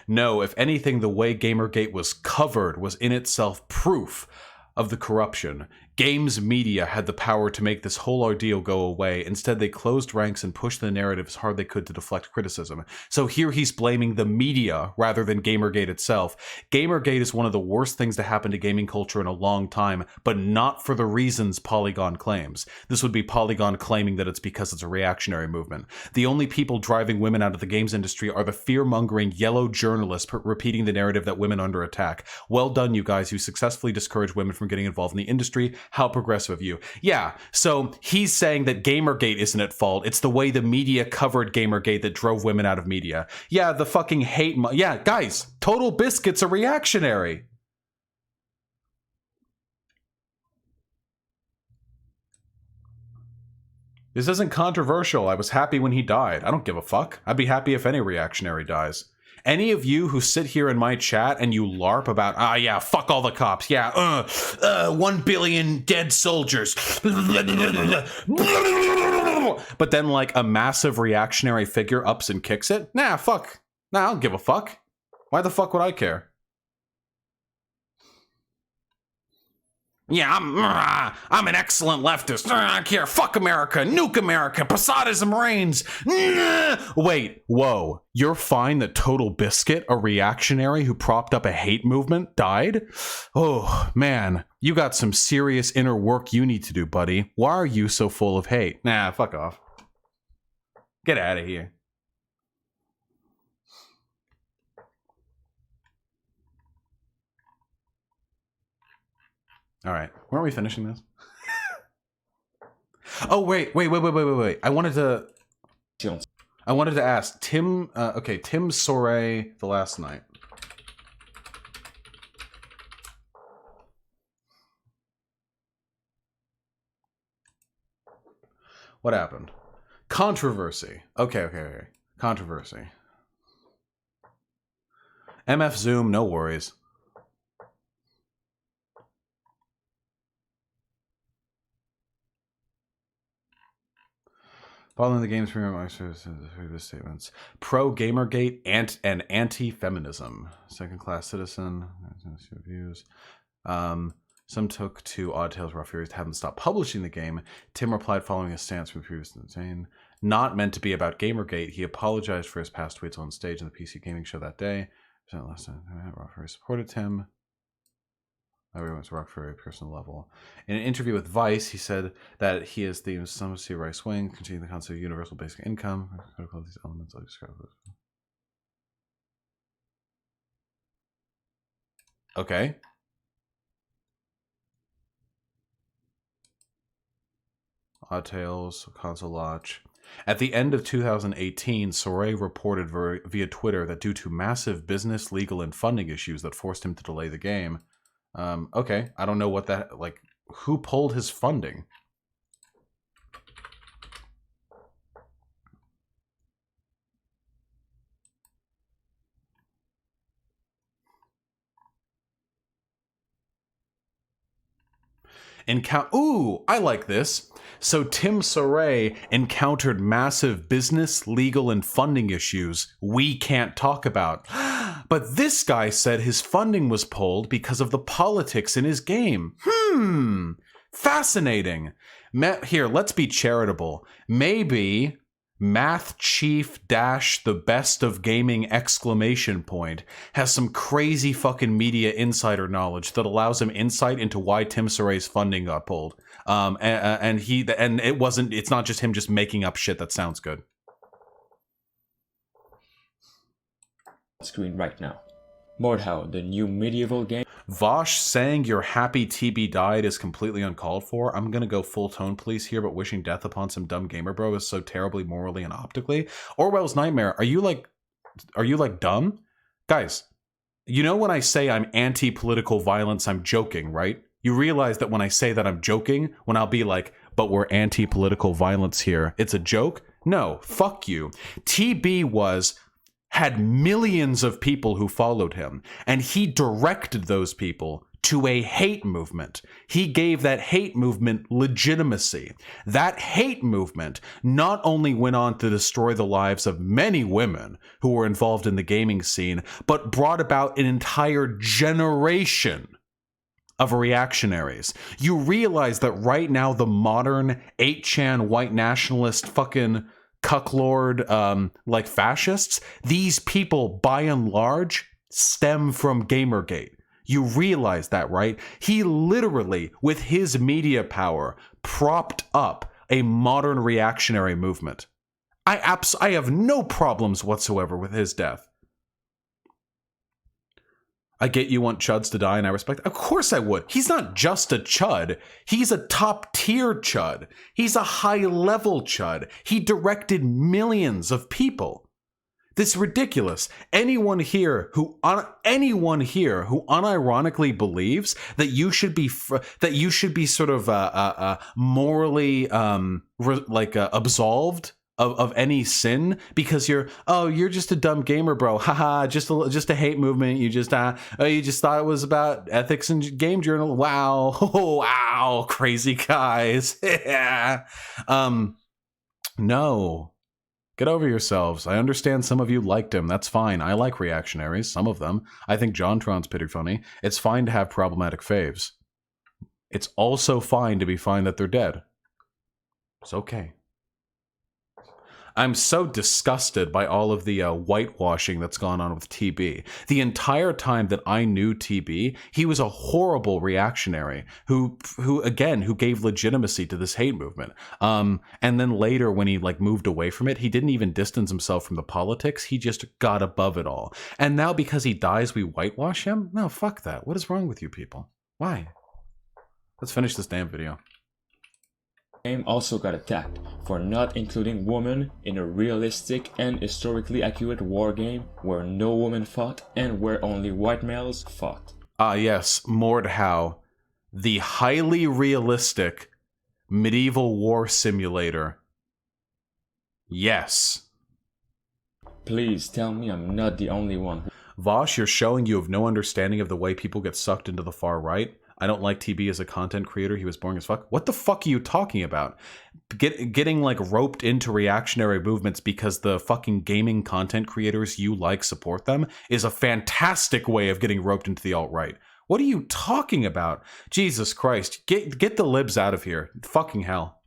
No, if anything, the way Gamergate was covered was in itself proof of the corruption. Games media had the power to make this whole ordeal go away. Instead, they closed ranks and pushed the narrative as hard they could to deflect criticism. So here he's blaming the media rather than Gamergate itself. Gamergate is one of the worst things to happen to gaming culture in a long time, but not for the reasons Polygon claims. This would be Polygon claiming that it's because it's a reactionary movement. The only people driving women out of the games industry are the fear-mongering yellow journalists repeating the narrative that women are under attack. Well done, you guys who successfully discourage women from getting involved in the industry. How progressive of you. Yeah, so he's saying that Gamergate isn't at fault. It's the way the media covered Gamergate that drove women out of media. Yeah, the fucking hate... Yeah, guys, Total Biscuit's a reactionary. This isn't controversial. I was happy when he died. I don't give a fuck. I'd be happy if any reactionary dies. Any of you who sit here in my chat and you LARP about, yeah, fuck all the cops, yeah, 1 billion dead soldiers, but then like a massive reactionary figure ups and kicks it? Nah, fuck. Nah, I don't give a fuck. Why the fuck would I care? Yeah, I'm an excellent leftist. I don't care. Fuck America. Nuke America. Posadism reigns. Wait, whoa. You're fine that Total Biscuit, a reactionary who propped up a hate movement, died? Oh, man. You got some serious inner work you need to do, buddy. Why are you so full of hate? Nah, fuck off. Get out of here. All right, weren't we finishing this? Oh wait. I wanted to ask Tim. Okay, Tim Soret, The Last Night. What happened? Controversy. Okay. Controversy. MF Zoom, no worries. Following the game's previous statements. Pro-Gamergate and anti-feminism. Second-class citizen. Views. Some took to Odd Tales Raw Furies to have them stop publishing the game. Tim replied following his stance from previous insane. Not meant to be about Gamergate. He apologized for his past tweets on stage in the PC gaming show that day. Last time Raw Furies supported him. Everyone's rock for a personal level. In an interview with Vice, he said that he is the supremacy right wing, continuing the concept of universal basic income. Critical these elements I described. Okay. Odd Tales, Console Lodge. At the end of 2018, Soray reported via Twitter that due to massive business, legal, and funding issues that forced him to delay the game. Okay, I don't know what that, like, who pulled his funding? Ooh, I like this. So Tim Soray encountered massive business, legal, and funding issues we can't talk about. But this guy said his funding was pulled because of the politics in his game. Fascinating. Here, let's be charitable. Maybe Math Chief dash the best of gaming exclamation point has some crazy fucking media insider knowledge that allows him insight into why Tim Soray's funding got pulled. It's not just him just making up shit that sounds good. Screen right now. Mordhau, the new medieval game. Vosh saying you're happy TB died is completely uncalled for. I'm gonna go full tone police here, but wishing death upon some dumb gamer bro is so terribly morally and optically. Orwell's Nightmare, are you like dumb? Guys, you know when I say I'm anti-political violence, I'm joking, right? You realize that when I say that I'm joking, when I'll be like, but we're anti-political violence here, it's a joke? No, fuck you. TB had millions of people who followed him, and he directed those people to a hate movement. He gave that hate movement legitimacy. That hate movement not only went on to destroy the lives of many women who were involved in the gaming scene, but brought about an entire generation of reactionaries. You realize that right now the modern 8chan white nationalist fucking cucklord, like fascists, these people, by and large, stem from Gamergate. You realize that, right? He literally, with his media power, propped up a modern reactionary movement. I have no problems whatsoever with his death. I get you want chuds to die, and I respect. Of course I would. He's not just a chud. He's a top-tier chud. He's a high-level chud. He directed millions of people. This is ridiculous. Anyone here who unironically believes that you should be sort of morally absolved of any sin because you're just a dumb gamer, bro. Haha, just a hate movement. You just thought it was about ethics and game journal. Wow. Oh, wow, crazy guys. Yeah. No. Get over yourselves. I understand some of you liked him. That's fine. I like reactionaries, some of them. I think JonTron's pretty funny. It's fine to have problematic faves. It's also fine to be fine that they're dead. It's okay. I'm so disgusted by all of the whitewashing that's gone on with TB. The entire time that I knew TB, he was a horrible reactionary who gave legitimacy to this hate movement. And then later, when he moved away from it, he didn't even distance himself from the politics. He just got above it all. And now because he dies, we whitewash him? No, fuck that. What is wrong with you people? Why? Let's finish this damn video. Game also got attacked for not including women in a realistic and historically accurate war game where no women fought and where only white males fought. Ah yes, Mordhau, the highly realistic medieval war simulator. Yes. Please tell me I'm not the only one. Vosh, you're showing you have no understanding of the way people get sucked into the far right. I don't like TB as a content creator. He was boring as fuck. What the fuck are you talking about? Getting roped into reactionary movements because the fucking gaming content creators you like support them is a fantastic way of getting roped into the alt-right. What are you talking about? Jesus Christ. Get the libs out of here. Fucking hell.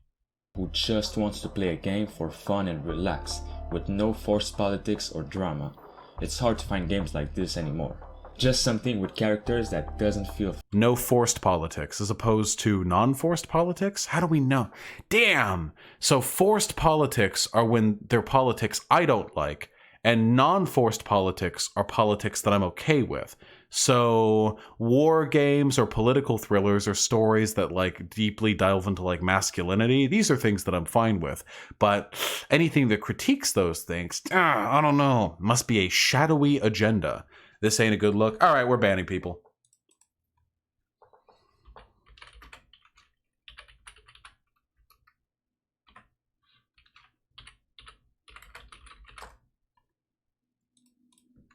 Who just wants to play a game for fun and relax, with no forced politics or drama. It's hard to find games like this anymore. Just something with characters that doesn't feel No forced politics as opposed to non-forced politics? How do we know? Damn! So forced politics are when they're politics I don't like, and non-forced politics are politics that I'm okay with. So war games or political thrillers or stories that like deeply delve into like masculinity, these are things that I'm fine with. But anything that critiques those things, I don't know, must be a shadowy agenda. This ain't a good look. All right, we're banning people.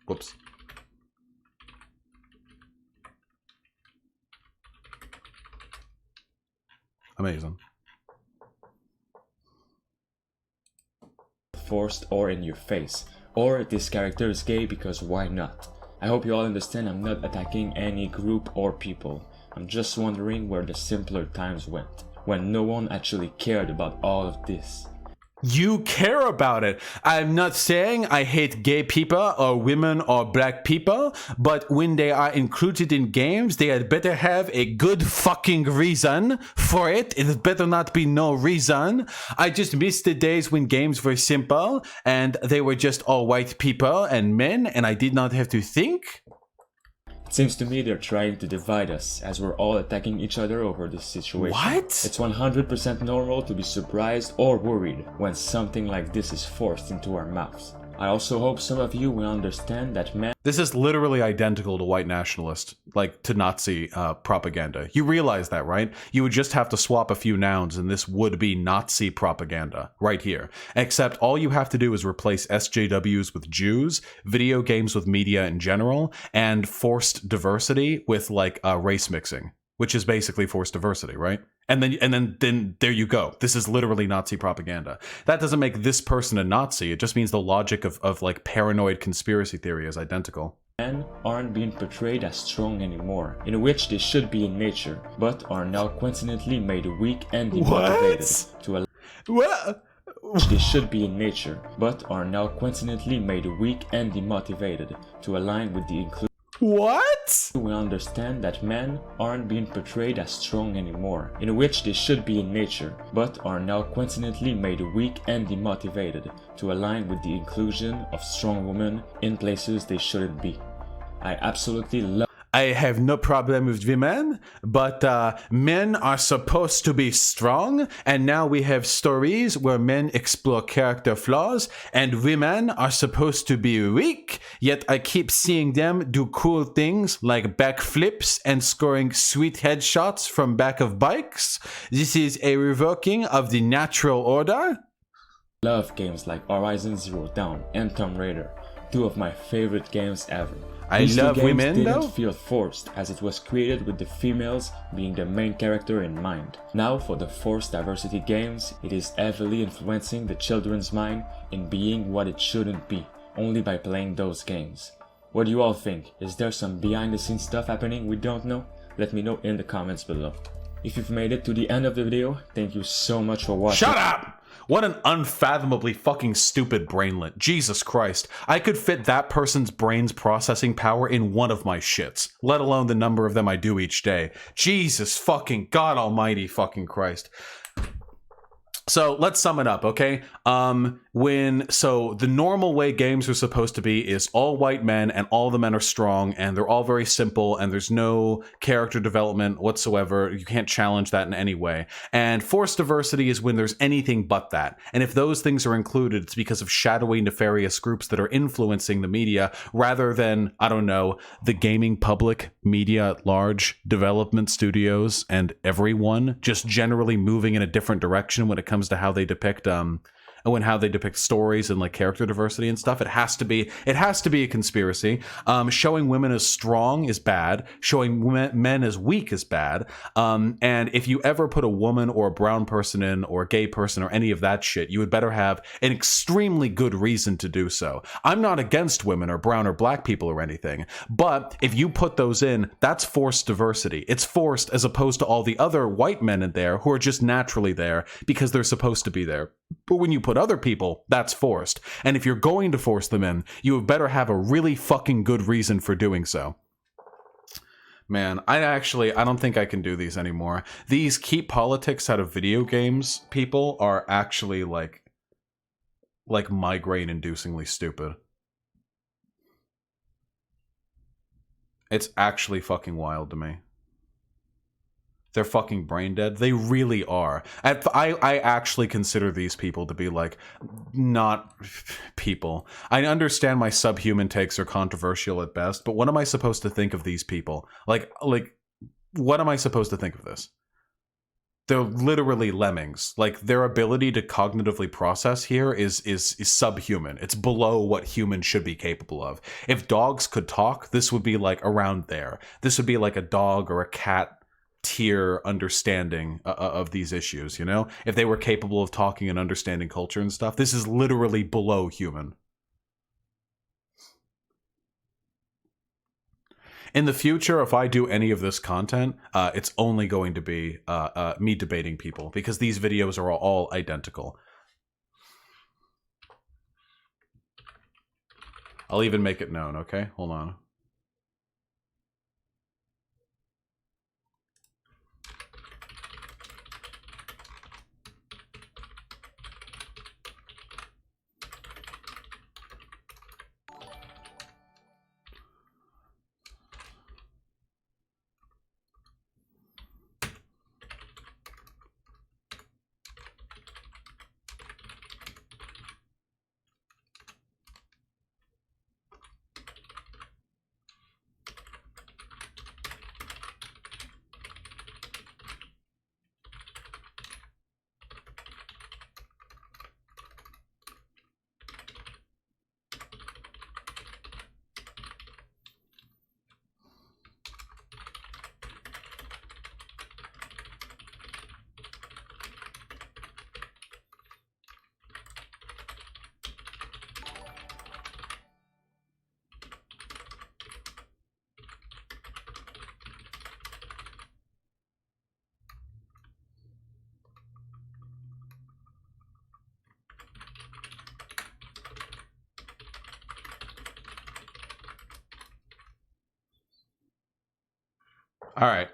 Whoops. Amazing. forced or in your face. Or this character is gay because why not? I hope you all understand I'm not attacking any group or people. I'm just wondering where the simpler times went, when no one actually cared about all of this. You care about it. I'm not saying I hate gay people or women or black people, but when they are included in games, they had better have a good fucking reason for it. It better not be no reason. I just miss the days when games were simple and they were just all white people and men and I did not have to think. It seems to me they're trying to divide us as we're all attacking each other over this situation. What? It's 100% normal to be surprised or worried when something like this is forced into our mouths. I also hope some of you will understand that men— This is literally identical to white nationalist, like to Nazi propaganda. You realize that, right? You would just have to swap a few nouns and this would be Nazi propaganda right here. Except all you have to do is replace SJWs with Jews, video games with media in general, and forced diversity with like race mixing, which is basically forced diversity, right? And then there you go. This is literally Nazi propaganda. That doesn't make this person a Nazi. It just means the logic of like paranoid conspiracy theory is identical. Men aren't being portrayed as strong anymore, in which they should be in nature, but are now coincidentally made weak and demotivated to What? They should be in nature, but are now coincidentally made weak and demotivated to align with the inclusion. What? We understand that men aren't being portrayed as strong anymore, in which they should be in nature, but are now coincidentally made weak and demotivated to align with the inclusion of strong women in places they shouldn't be. I absolutely love— I have no problem with women, but men are supposed to be strong, and now we have stories where men explore character flaws, and women are supposed to be weak, yet I keep seeing them do cool things like backflips and scoring sweet headshots from back of bikes. This is a revoking of the natural order. Love games like Horizon Zero Dawn and Tomb Raider, two of my favorite games ever. I These two love games women, didn't though. feel forced, as it was created with the females being the main character in mind. Now for the forced diversity games, it is heavily influencing the children's mind in being what it shouldn't be, only by playing those games. What do you all think? Is there some behind the scenes stuff happening we don't know? Let me know in the comments below. If you've made it to the end of the video, thank you so much for watching. Shut up! What an unfathomably fucking stupid brainlet. Jesus Christ. I could fit that person's brain's processing power in one of my shits, let alone the number of them I do each day. Jesus fucking God almighty fucking Christ. So let's sum it up, okay? So the normal way games are supposed to be is all white men and all the men are strong and they're all very simple and there's no character development whatsoever. You can't challenge that in any way. And forced diversity is when there's anything but that. And if those things are included, it's because of shadowy, nefarious groups that are influencing the media rather than, I don't know, the gaming public, media at large, development studios, and everyone just generally moving in a different direction when it comes to how they depict stories and like character diversity and stuff. It has to be a conspiracy. Showing women as strong is bad. Showing men as weak is bad. And if you ever put a woman or a brown person in, or a gay person or any of that shit, you would better have an extremely good reason to do so. I'm not against women or brown or black people or anything, but if you put those in, that's forced diversity. It's forced as opposed to all the other white men in there who are just naturally there because they're supposed to be there. But when you put other people, that's forced. And if you're going to force them in, you better have a really fucking good reason for doing so. Man, I don't think I can do these anymore. These keep politics out of video games people are actually like migraine-inducingly stupid. It's actually fucking wild to me. They're fucking brain dead. They really are. I actually consider these people to be like not people. I understand my subhuman takes are controversial at best, but what am I supposed to think of these people? Like what am I supposed to think of this? They're literally lemmings. Like their ability to cognitively process here is subhuman. It's below what humans should be capable of. If dogs could talk, this would be like around there. This would be like a dog or a cat tier understanding of these issues, you know? If they were capable of talking and understanding culture and stuff, this is literally below human. In the future, if I do any of this content, it's only going to be me debating people, because these videos are all identical. I'll even make it known, okay? Hold on. All right.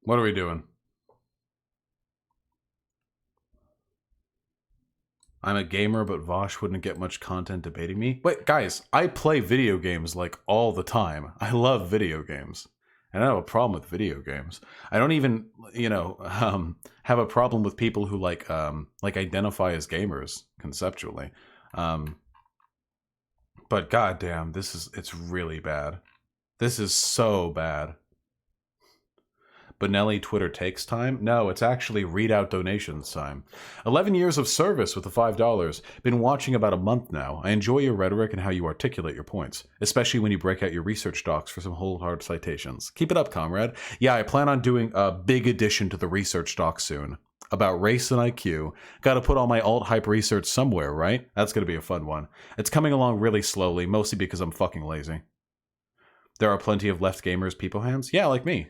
What are we doing? I'm a gamer, but Vosh wouldn't get much content debating me. Wait, guys, I play video games like all the time. I love video games. And I don't have a problem with video games. I don't even, you know, have a problem with people who like identify as gamers conceptually. But goddamn, it's really bad. This is so bad. Benelli Twitter takes time? No, it's actually read out donations time. 11 years of service with the $5. Been watching about a month now. I enjoy your rhetoric and how you articulate your points, especially when you break out your research docs for some whole hard citations. Keep it up, comrade. Yeah, I plan on doing a big addition to the research doc soon. About race and IQ. Gotta put all my alt-hype research somewhere, right? That's gonna be a fun one. It's coming along really slowly, mostly because I'm fucking lazy. There are plenty of left gamers people hands? Yeah, like me.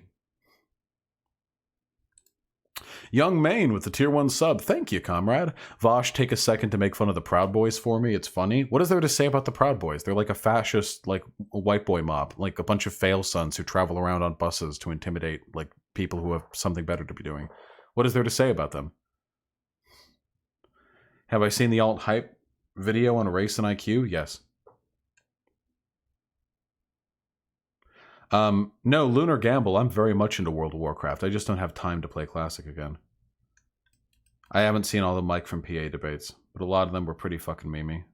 Young Maine with the tier 1 sub. Thank you, comrade. Vosh, take a second to make fun of the Proud Boys for me. It's funny. What is there to say about the Proud Boys? They're like a fascist, like, a white boy mob. Like a bunch of fail sons who travel around on buses to intimidate, like, people who have something better to be doing. What is there to say about them? Have I seen the alt-hype video on race and IQ? Yes. No, Lunar Gamble, I'm very much into World of Warcraft. I just don't have time to play Classic again. I haven't seen all the Mike from PA debates, but a lot of them were pretty fucking memey.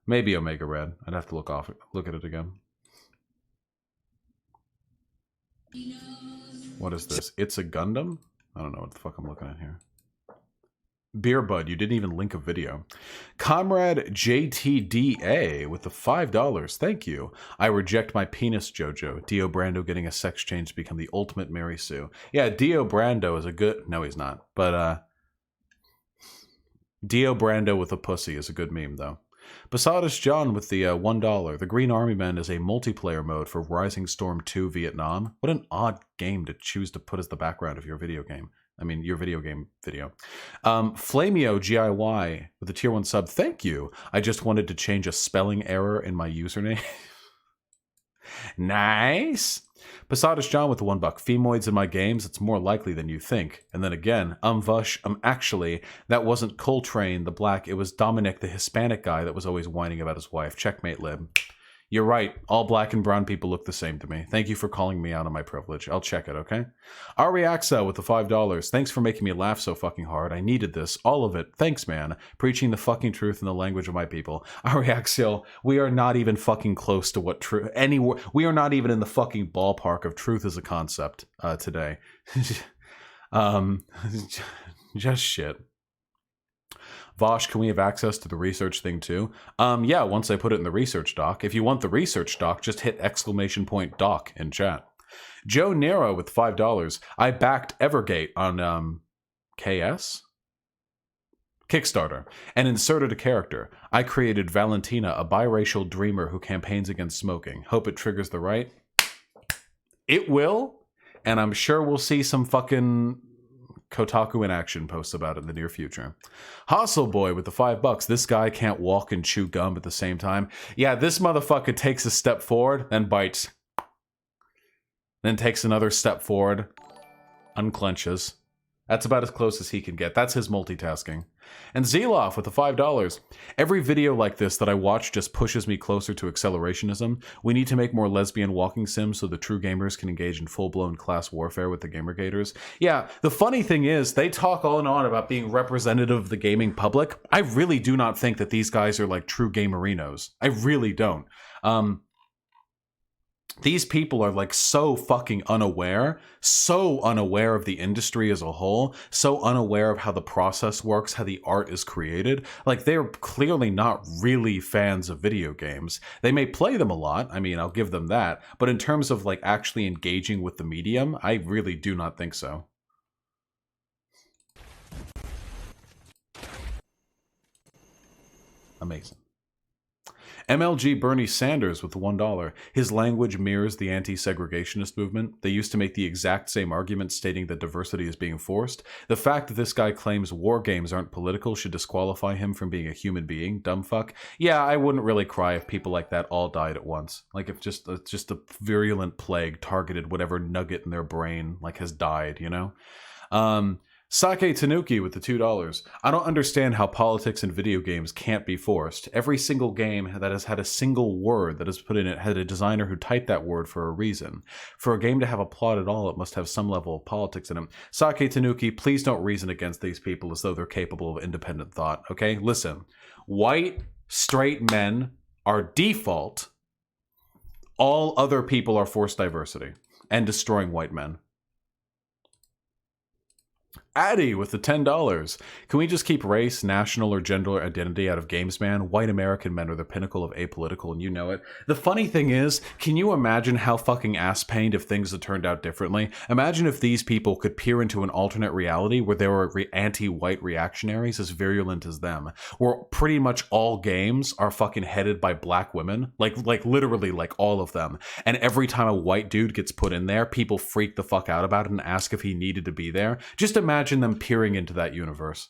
Maybe Omega Red. I'd have to look at it again. What is this? It's a Gundam? I don't know what the fuck I'm looking at here. Beer Bud, you didn't even link a video. Comrade JTDA with the $5. Thank you. I reject my penis, Jojo. Dio Brando getting a sex change to become the ultimate Mary Sue. Yeah, Dio Brando is a good... No, he's not. But, Dio Brando with a pussy is a good meme, though. Posadas John with the $1. The Green Army Man is a multiplayer mode for Rising Storm 2 Vietnam. What an odd game to choose to put as the background of your video game. I mean, your video game video. Flamio GIY with a tier 1 sub. Thank you. I just wanted to change a spelling error in my username. Nice. Posadish John with the $1. Femoids in my games, it's more likely than you think. And then again, Vush, actually, that wasn't Coltrane the black, it was Dominic the Hispanic guy that was always whining about his wife. Checkmate, Lib. You're right. All black and brown people look the same to me. Thank you for calling me out on my privilege. I'll check it, okay? Ariaxa with the $5. Thanks for making me laugh so fucking hard. I needed this. All of it. Thanks, man. Preaching the fucking truth in the language of my people. Ariaxio, we are not even fucking close to what truth... We are not even in the fucking ballpark of truth as a concept today. Just shit. Vosh, can we have access to the research thing too? Yeah, once I put it in the research doc. If you want the research doc, just hit !doc in chat. Joe Nero with $5. I backed Evergate on KS? Kickstarter, and inserted a character. I created Valentina, a biracial dreamer who campaigns against smoking. Hope it triggers the right. It will, and I'm sure we'll see some fucking Kotaku in action posts about it in the near future. Hustle Boy with the $5. This guy can't walk and chew gum at the same time. Yeah, this motherfucker takes a step forward, then bites. Then takes another step forward, unclenches. That's about as close as he can get. That's his multitasking. And Zeloff with the $5. Every video like this that I watch just pushes me closer to accelerationism. We need to make more lesbian walking sims so the true gamers can engage in full-blown class warfare with the Gamergators. Yeah, the funny thing is, they talk on and on about being representative of the gaming public. I really do not think that these guys are like true gamerinos. I really don't. These people are like so fucking unaware of the industry as a whole, so unaware of how the process works, how the art is created. Like, they're clearly not really fans of video games. They may play them a lot, I mean, I'll give them that, but in terms of like actually engaging with the medium, I really do not think so. Amazing. MLG Bernie Sanders with the $1. His language mirrors the anti-segregationist movement. They used to make the exact same argument stating that diversity is being forced. The fact that this guy claims war games aren't political should disqualify him from being a human being. Dumb fuck. Yeah, I wouldn't really cry if people like that all died at once. Like if just a virulent plague targeted whatever nugget in their brain like has died, you know? Sake Tanuki with the $2. I don't understand how politics in video games can't be forced. Every single game that has had a single word that is put in it had a designer who typed that word for a reason. For a game to have a plot at all, it must have some level of politics in it. Sake Tanuki, please don't reason against these people as though they're capable of independent thought, okay? Listen, white, straight men are default. All other people are forced diversity and destroying white men. Addy with the $10. Can we just keep race, national, or gender identity out of games, man? White American men are the pinnacle of apolitical, and you know it. The funny thing is, can you imagine how fucking ass-pained if things had turned out differently? Imagine if these people could peer into an alternate reality where there were anti-white reactionaries as virulent as them, where pretty much all games are fucking headed by black women, like literally like all of them. And every time a white dude gets put in there, people freak the fuck out about it and ask if he needed to be there. Just imagine them peering into that universe.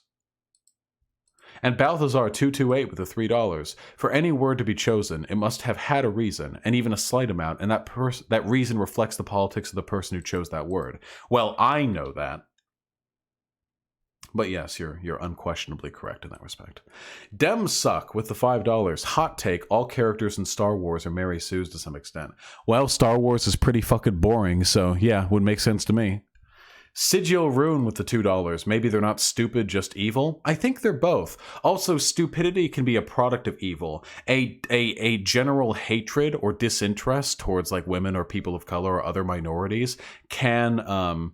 And Balthazar228 with the $3. For any word to be chosen, it must have had a reason, and even a slight amount, and that reason reflects the politics of the person who chose that word. Well, I know that. But yes, you're unquestionably correct in that respect. Dem Suck with the $5. Hot take, all characters in Star Wars are Mary Sue's to some extent. Well, Star Wars is pretty fucking boring, so yeah, would make sense to me. Sigil Rune with the $2. Maybe they're not stupid, just evil? I think they're both. Also, stupidity can be a product of evil. A general hatred or disinterest towards like women or people of color or other minorities can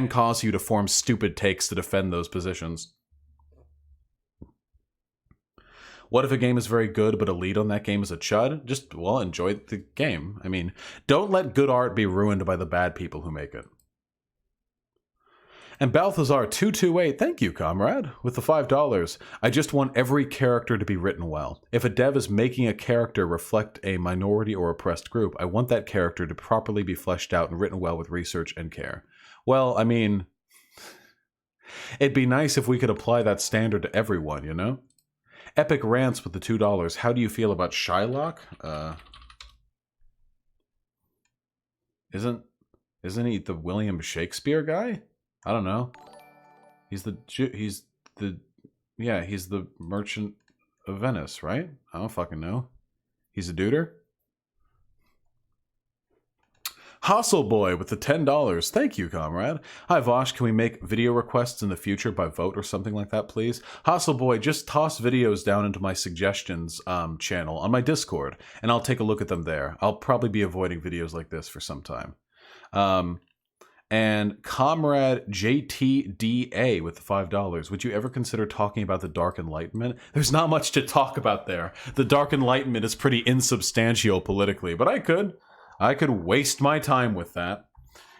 cause you to form stupid takes to defend those positions. What if a game is very good, but a lead on that game is a chud? Just, well, enjoy the game. I mean, don't let good art be ruined by the bad people who make it. And Balthazar228, thank you, comrade, with the $5. I just want every character to be written well. If a dev is making a character reflect a minority or oppressed group, I want that character to properly be fleshed out and written well with research and care. Well, I mean, It'd be nice if we could apply that standard to everyone, you know? Epic Rants with the $2. How do you feel about Shylock? Isn't he the William Shakespeare guy? I don't know. He's the Merchant of Venice, right? I don't fucking know. He's a duder. Hustle Boy with the $10. Thank you, comrade. Hi, Vosh. Can we make video requests in the future by vote or something like that, please? Hustle Boy, just toss videos down into my suggestions channel on my Discord, and I'll take a look at them there. I'll probably be avoiding videos like this for some time. And Comrade JTDA with the $5. Would you ever consider talking about the Dark Enlightenment? There's not much to talk about there. The Dark Enlightenment is pretty insubstantial politically, but I could waste my time with that.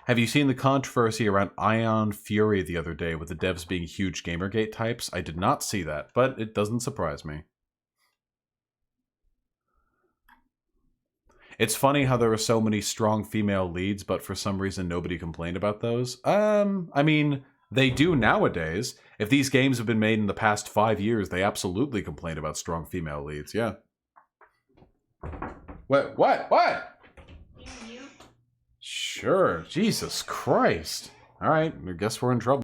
Have you seen the controversy around Ion Fury the other day with the devs being huge Gamergate types? I did not see that, but it doesn't surprise me. It's funny how there are so many strong female leads, but for some reason nobody complained about those. I mean, they do nowadays. If these games have been made in the past 5 years, they absolutely complain about strong female leads, yeah. What? Sure, Jesus Christ. All right, I guess we're in trouble.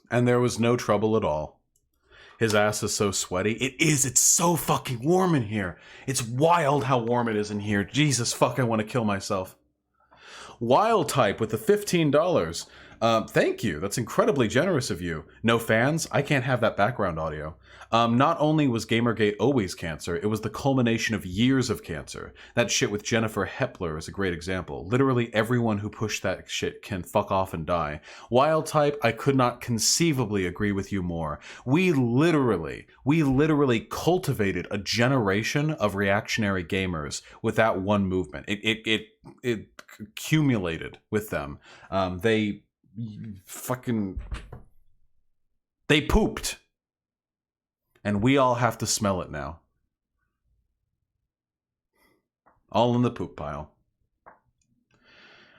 And there was no trouble at all. His ass is so sweaty. It's so fucking warm in here. It's wild how warm it is in here. Jesus fuck, I want to kill myself. Wild Type with the $15. Thank you. That's incredibly generous of you. No fans? I can't have that background audio. Not only was Gamergate always cancer, it was the culmination of years of cancer. That shit with Jennifer Hepler is a great example. Literally everyone who pushed that shit can fuck off and die. Wild Type, I could not conceivably agree with you more. We literally cultivated a generation of reactionary gamers with that one movement. It accumulated with them. They pooped. And we all have to smell it now. All in the poop pile.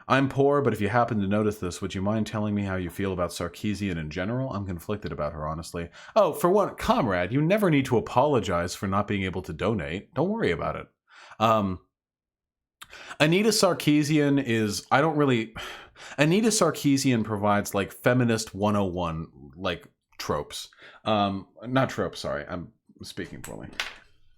I'm poor, but if you happen to notice this, would you mind telling me how you feel about Sarkeesian in general? I'm conflicted about her, honestly. Oh, for one, comrade, you never need to apologize for not being able to donate. Don't worry about it. Anita Sarkeesian is... Anita Sarkeesian provides, like, feminist 101, like, tropes. Not tropes, sorry. I'm speaking poorly.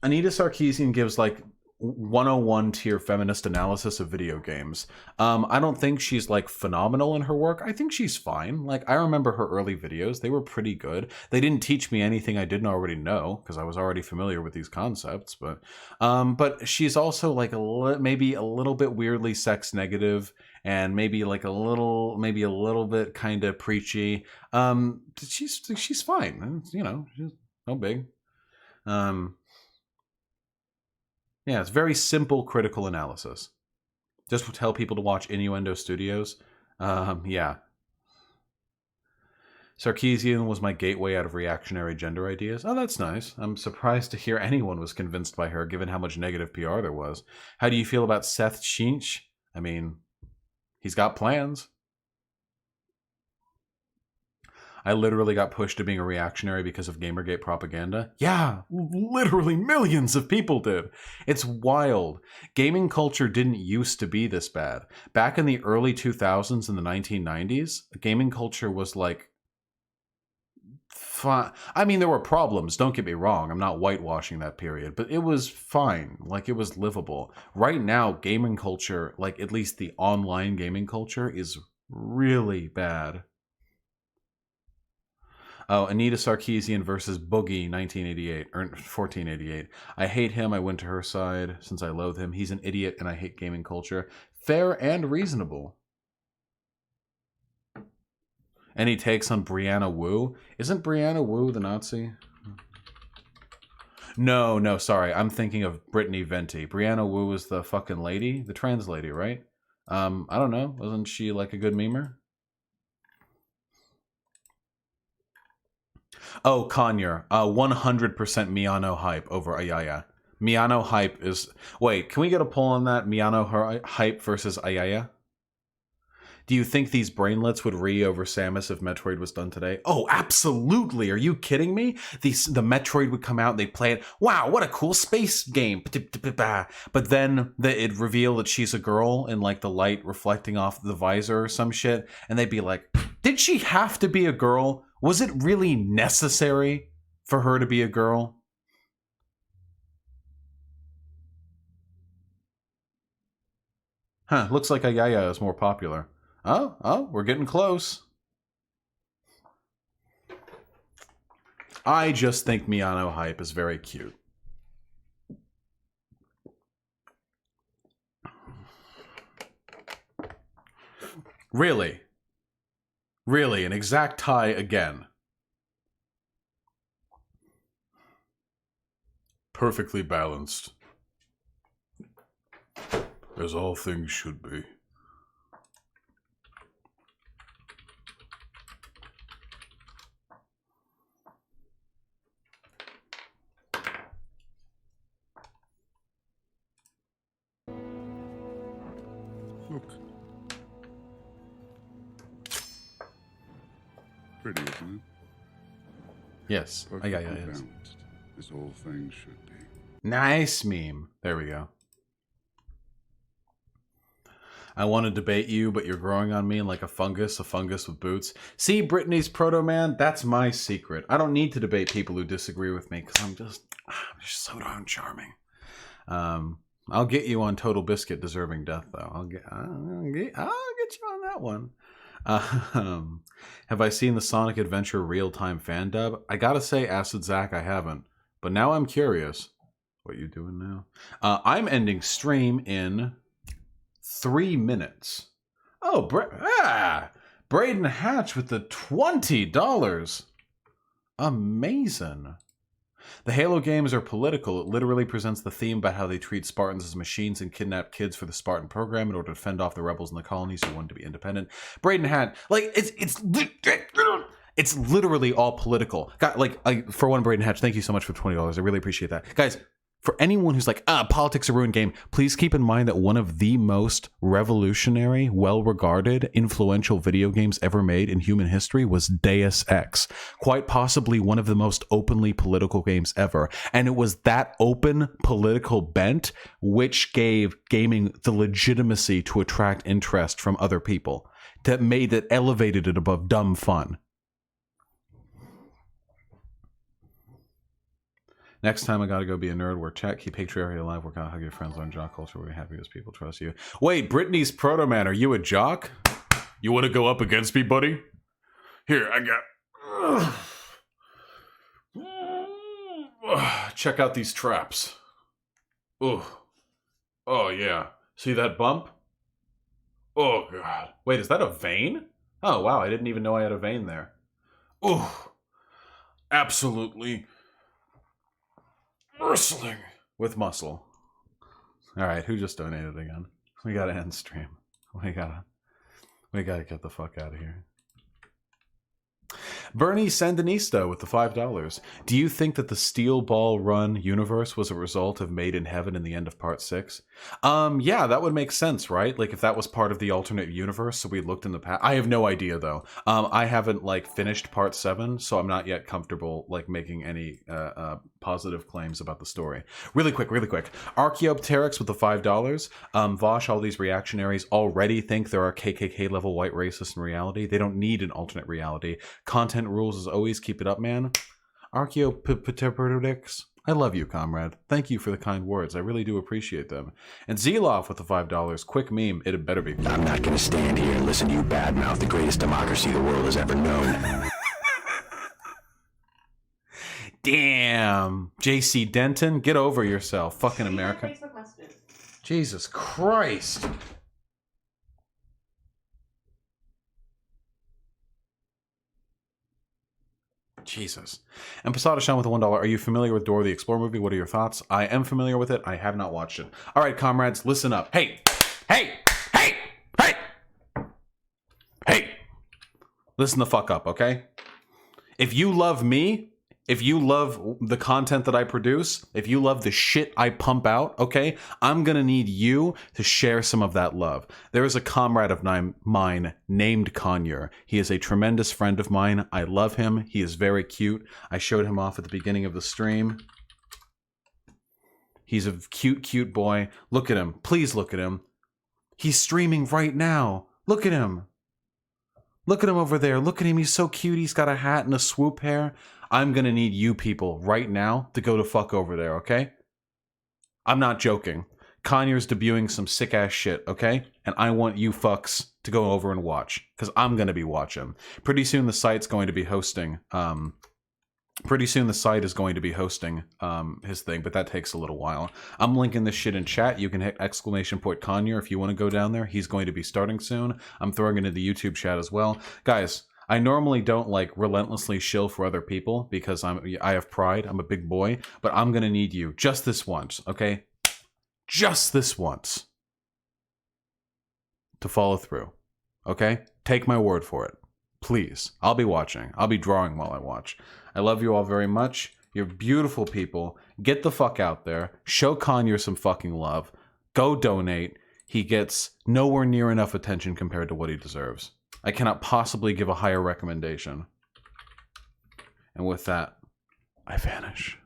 Anita Sarkeesian gives, like, 101 tier feminist analysis of video games. I don't think she's like phenomenal in her work. I think she's fine. Like, I remember her early videos. They were pretty good. They didn't teach me anything I didn't already know because I was already familiar with these concepts, but she's also like maybe a little bit weirdly sex negative and maybe like a little bit kind of preachy. She's fine. You know, she's no big. Yeah, it's very simple critical analysis. Just to tell people to watch Innuendo Studios. Yeah. Sarkeesian was my gateway out of reactionary gender ideas. Oh, that's nice. I'm surprised to hear anyone was convinced by her, given how much negative PR there was. How do you feel about Seth Shinch? I mean, he's got plans. I literally got pushed to being a reactionary because of Gamergate propaganda. Yeah, literally millions of people did. It's wild. Gaming culture didn't used to be this bad. Back in the early 2000s and the 1990s, gaming culture was like... fine. I mean, there were problems, don't get me wrong. I'm not whitewashing that period, but it was fine. Like, it was livable. Right now, gaming culture, like at least the online gaming culture, is really bad. Oh, Anita Sarkeesian versus Boogie, 1988 or 1488. I hate him. I went to her side since I loathe him. He's an idiot, and I hate gaming culture. Fair and reasonable. Any takes on Brianna Wu? Isn't Brianna Wu the Nazi? No, sorry. I'm thinking of Brittany Venti. Brianna Wu is the fucking lady, the trans lady, right? I don't know. Wasn't she like a good memer? Oh, Conyer. 100% Miyano hype over Ayaya. Miyano hype is... Wait, can we get a poll on that? Miyano hype versus Ayaya? Do you think these brainlets would over Samus if Metroid was done today? Oh, absolutely. Are you kidding me? The Metroid would come out and they'd play it. Wow, what a cool space game. But then it revealed that she's a girl and like the light reflecting off the visor or some shit. And they'd be like, did she have to be a girl? Was it really necessary for her to be a girl? Huh, looks like Ayaya is more popular. Oh, we're getting close. I just think Miyano hype is very cute. Really? Really, an exact tie again. Perfectly balanced. As all things should be. Look. Pretty, isn't it? Yes. Perfectly Yeah, it is. balanced, as all things should be. Nice meme. There we go. I want to debate you, but you're growing on me like a fungus with boots. See, Brittany's Proto-Man? That's my secret. I don't need to debate people who disagree with me because I'm just so darn charming. I'll get you on Total Biscuit deserving death, though. I'll get you on that one. Have I seen the Sonic Adventure real-time fan dub? I gotta say, Acid Zach, I haven't. But now I'm curious. What you doing now? I'm ending stream in 3 minutes. Oh, Braden Hatch with the $20. Amazing. The Halo games are political. It literally presents the theme about how they treat Spartans as machines and kidnap kids for the Spartan program in order to fend off the rebels in the colonies who wanted to be independent. Braden Hatch, like it's literally all political. God, for one, Braden Hatch, thank you so much for $20. I really appreciate that, guys. For anyone who's like, politics are ruined game, please keep in mind that one of the most revolutionary, well-regarded, influential video games ever made in human history was Deus Ex. Quite possibly one of the most openly political games ever. And it was that open political bent which gave gaming the legitimacy to attract interest from other people. That elevated it above dumb fun. Next time I gotta go be a nerd, work chat, keep patriarchy alive, work out, hug your friends, learn jock culture, we're happy as people trust you. Wait, Brittany's Proto-Man, are you a jock? You wanna go up against me, buddy? Here, I got... Check out these traps. Ooh. Oh, yeah. See that bump? Oh, God. Wait, is that a vein? Oh, wow, I didn't even know I had a vein there. Ooh. Absolutely... bristling with muscle. All right, who just donated again? We gotta end stream. We gotta get the fuck out of here. Bernie Sandinista with the $5. Do you think that the Steel Ball Run universe was a result of Made in Heaven in the end of Part 6? Yeah, that would make sense, right? Like if that was part of the alternate universe, so we looked in the past. I have no idea though. I haven't finished Part 7, so I'm not yet comfortable making any positive claims about the story. Really quick. Archaeopteryx with the $5. Vosh, all these reactionaries already think there are KKK level white racists in reality. They don't need an alternate reality. Content rules as always. Keep it up, man. Archaeopteryx, I love you, comrade. Thank you for the kind words. I really do appreciate them. And Zeloff with the $5. Quick meme. It had better be. I'm not gonna stand here and listen to you badmouth the greatest democracy the world has ever known. Damn. JC Denton, get over yourself. Fucking America. Jesus Christ. Jesus. And Posada Sean with a $1. Are you familiar with Dora the Explorer movie? What are your thoughts? I am familiar with it. I have not watched it. All right, comrades, listen up. Hey! Hey! Hey! Hey! Hey! Listen the fuck up, okay? If you love me, if you love the content that I produce, if you love the shit I pump out, okay, I'm gonna need you to share some of that love. There is a comrade of mine named Conyer. He is a tremendous friend of mine. I love him. He is very cute. I showed him off at the beginning of the stream. He's a cute, cute boy. Look at him. Please look at him. He's streaming right now. Look at him. Look at him over there. Look at him. He's so cute. He's got a hat and a swoop hair. I'm gonna need you people right now to go to fuck over there, okay? I'm not joking. Conyer's debuting some sick-ass shit, okay? And I want you fucks to go over and watch, because I'm gonna be watching. Pretty soon the site's going to be hosting, his thing, but that takes a little while. I'm linking this shit in chat. You can hit ! Conyer if you want to go down there. He's going to be starting soon. I'm throwing it into the YouTube chat as well. Guys, I normally don't like relentlessly shill for other people because I have pride. I'm a big boy, but I'm going to need you just this once, okay? Just this once to follow through, okay? Take my word for it. Please. I'll be watching. I'll be drawing while I watch. I love you all very much. You're beautiful people. Get the fuck out there. Show Conyer some fucking love. Go donate. He gets nowhere near enough attention compared to what he deserves. I cannot possibly give a higher recommendation. And with that, I vanish.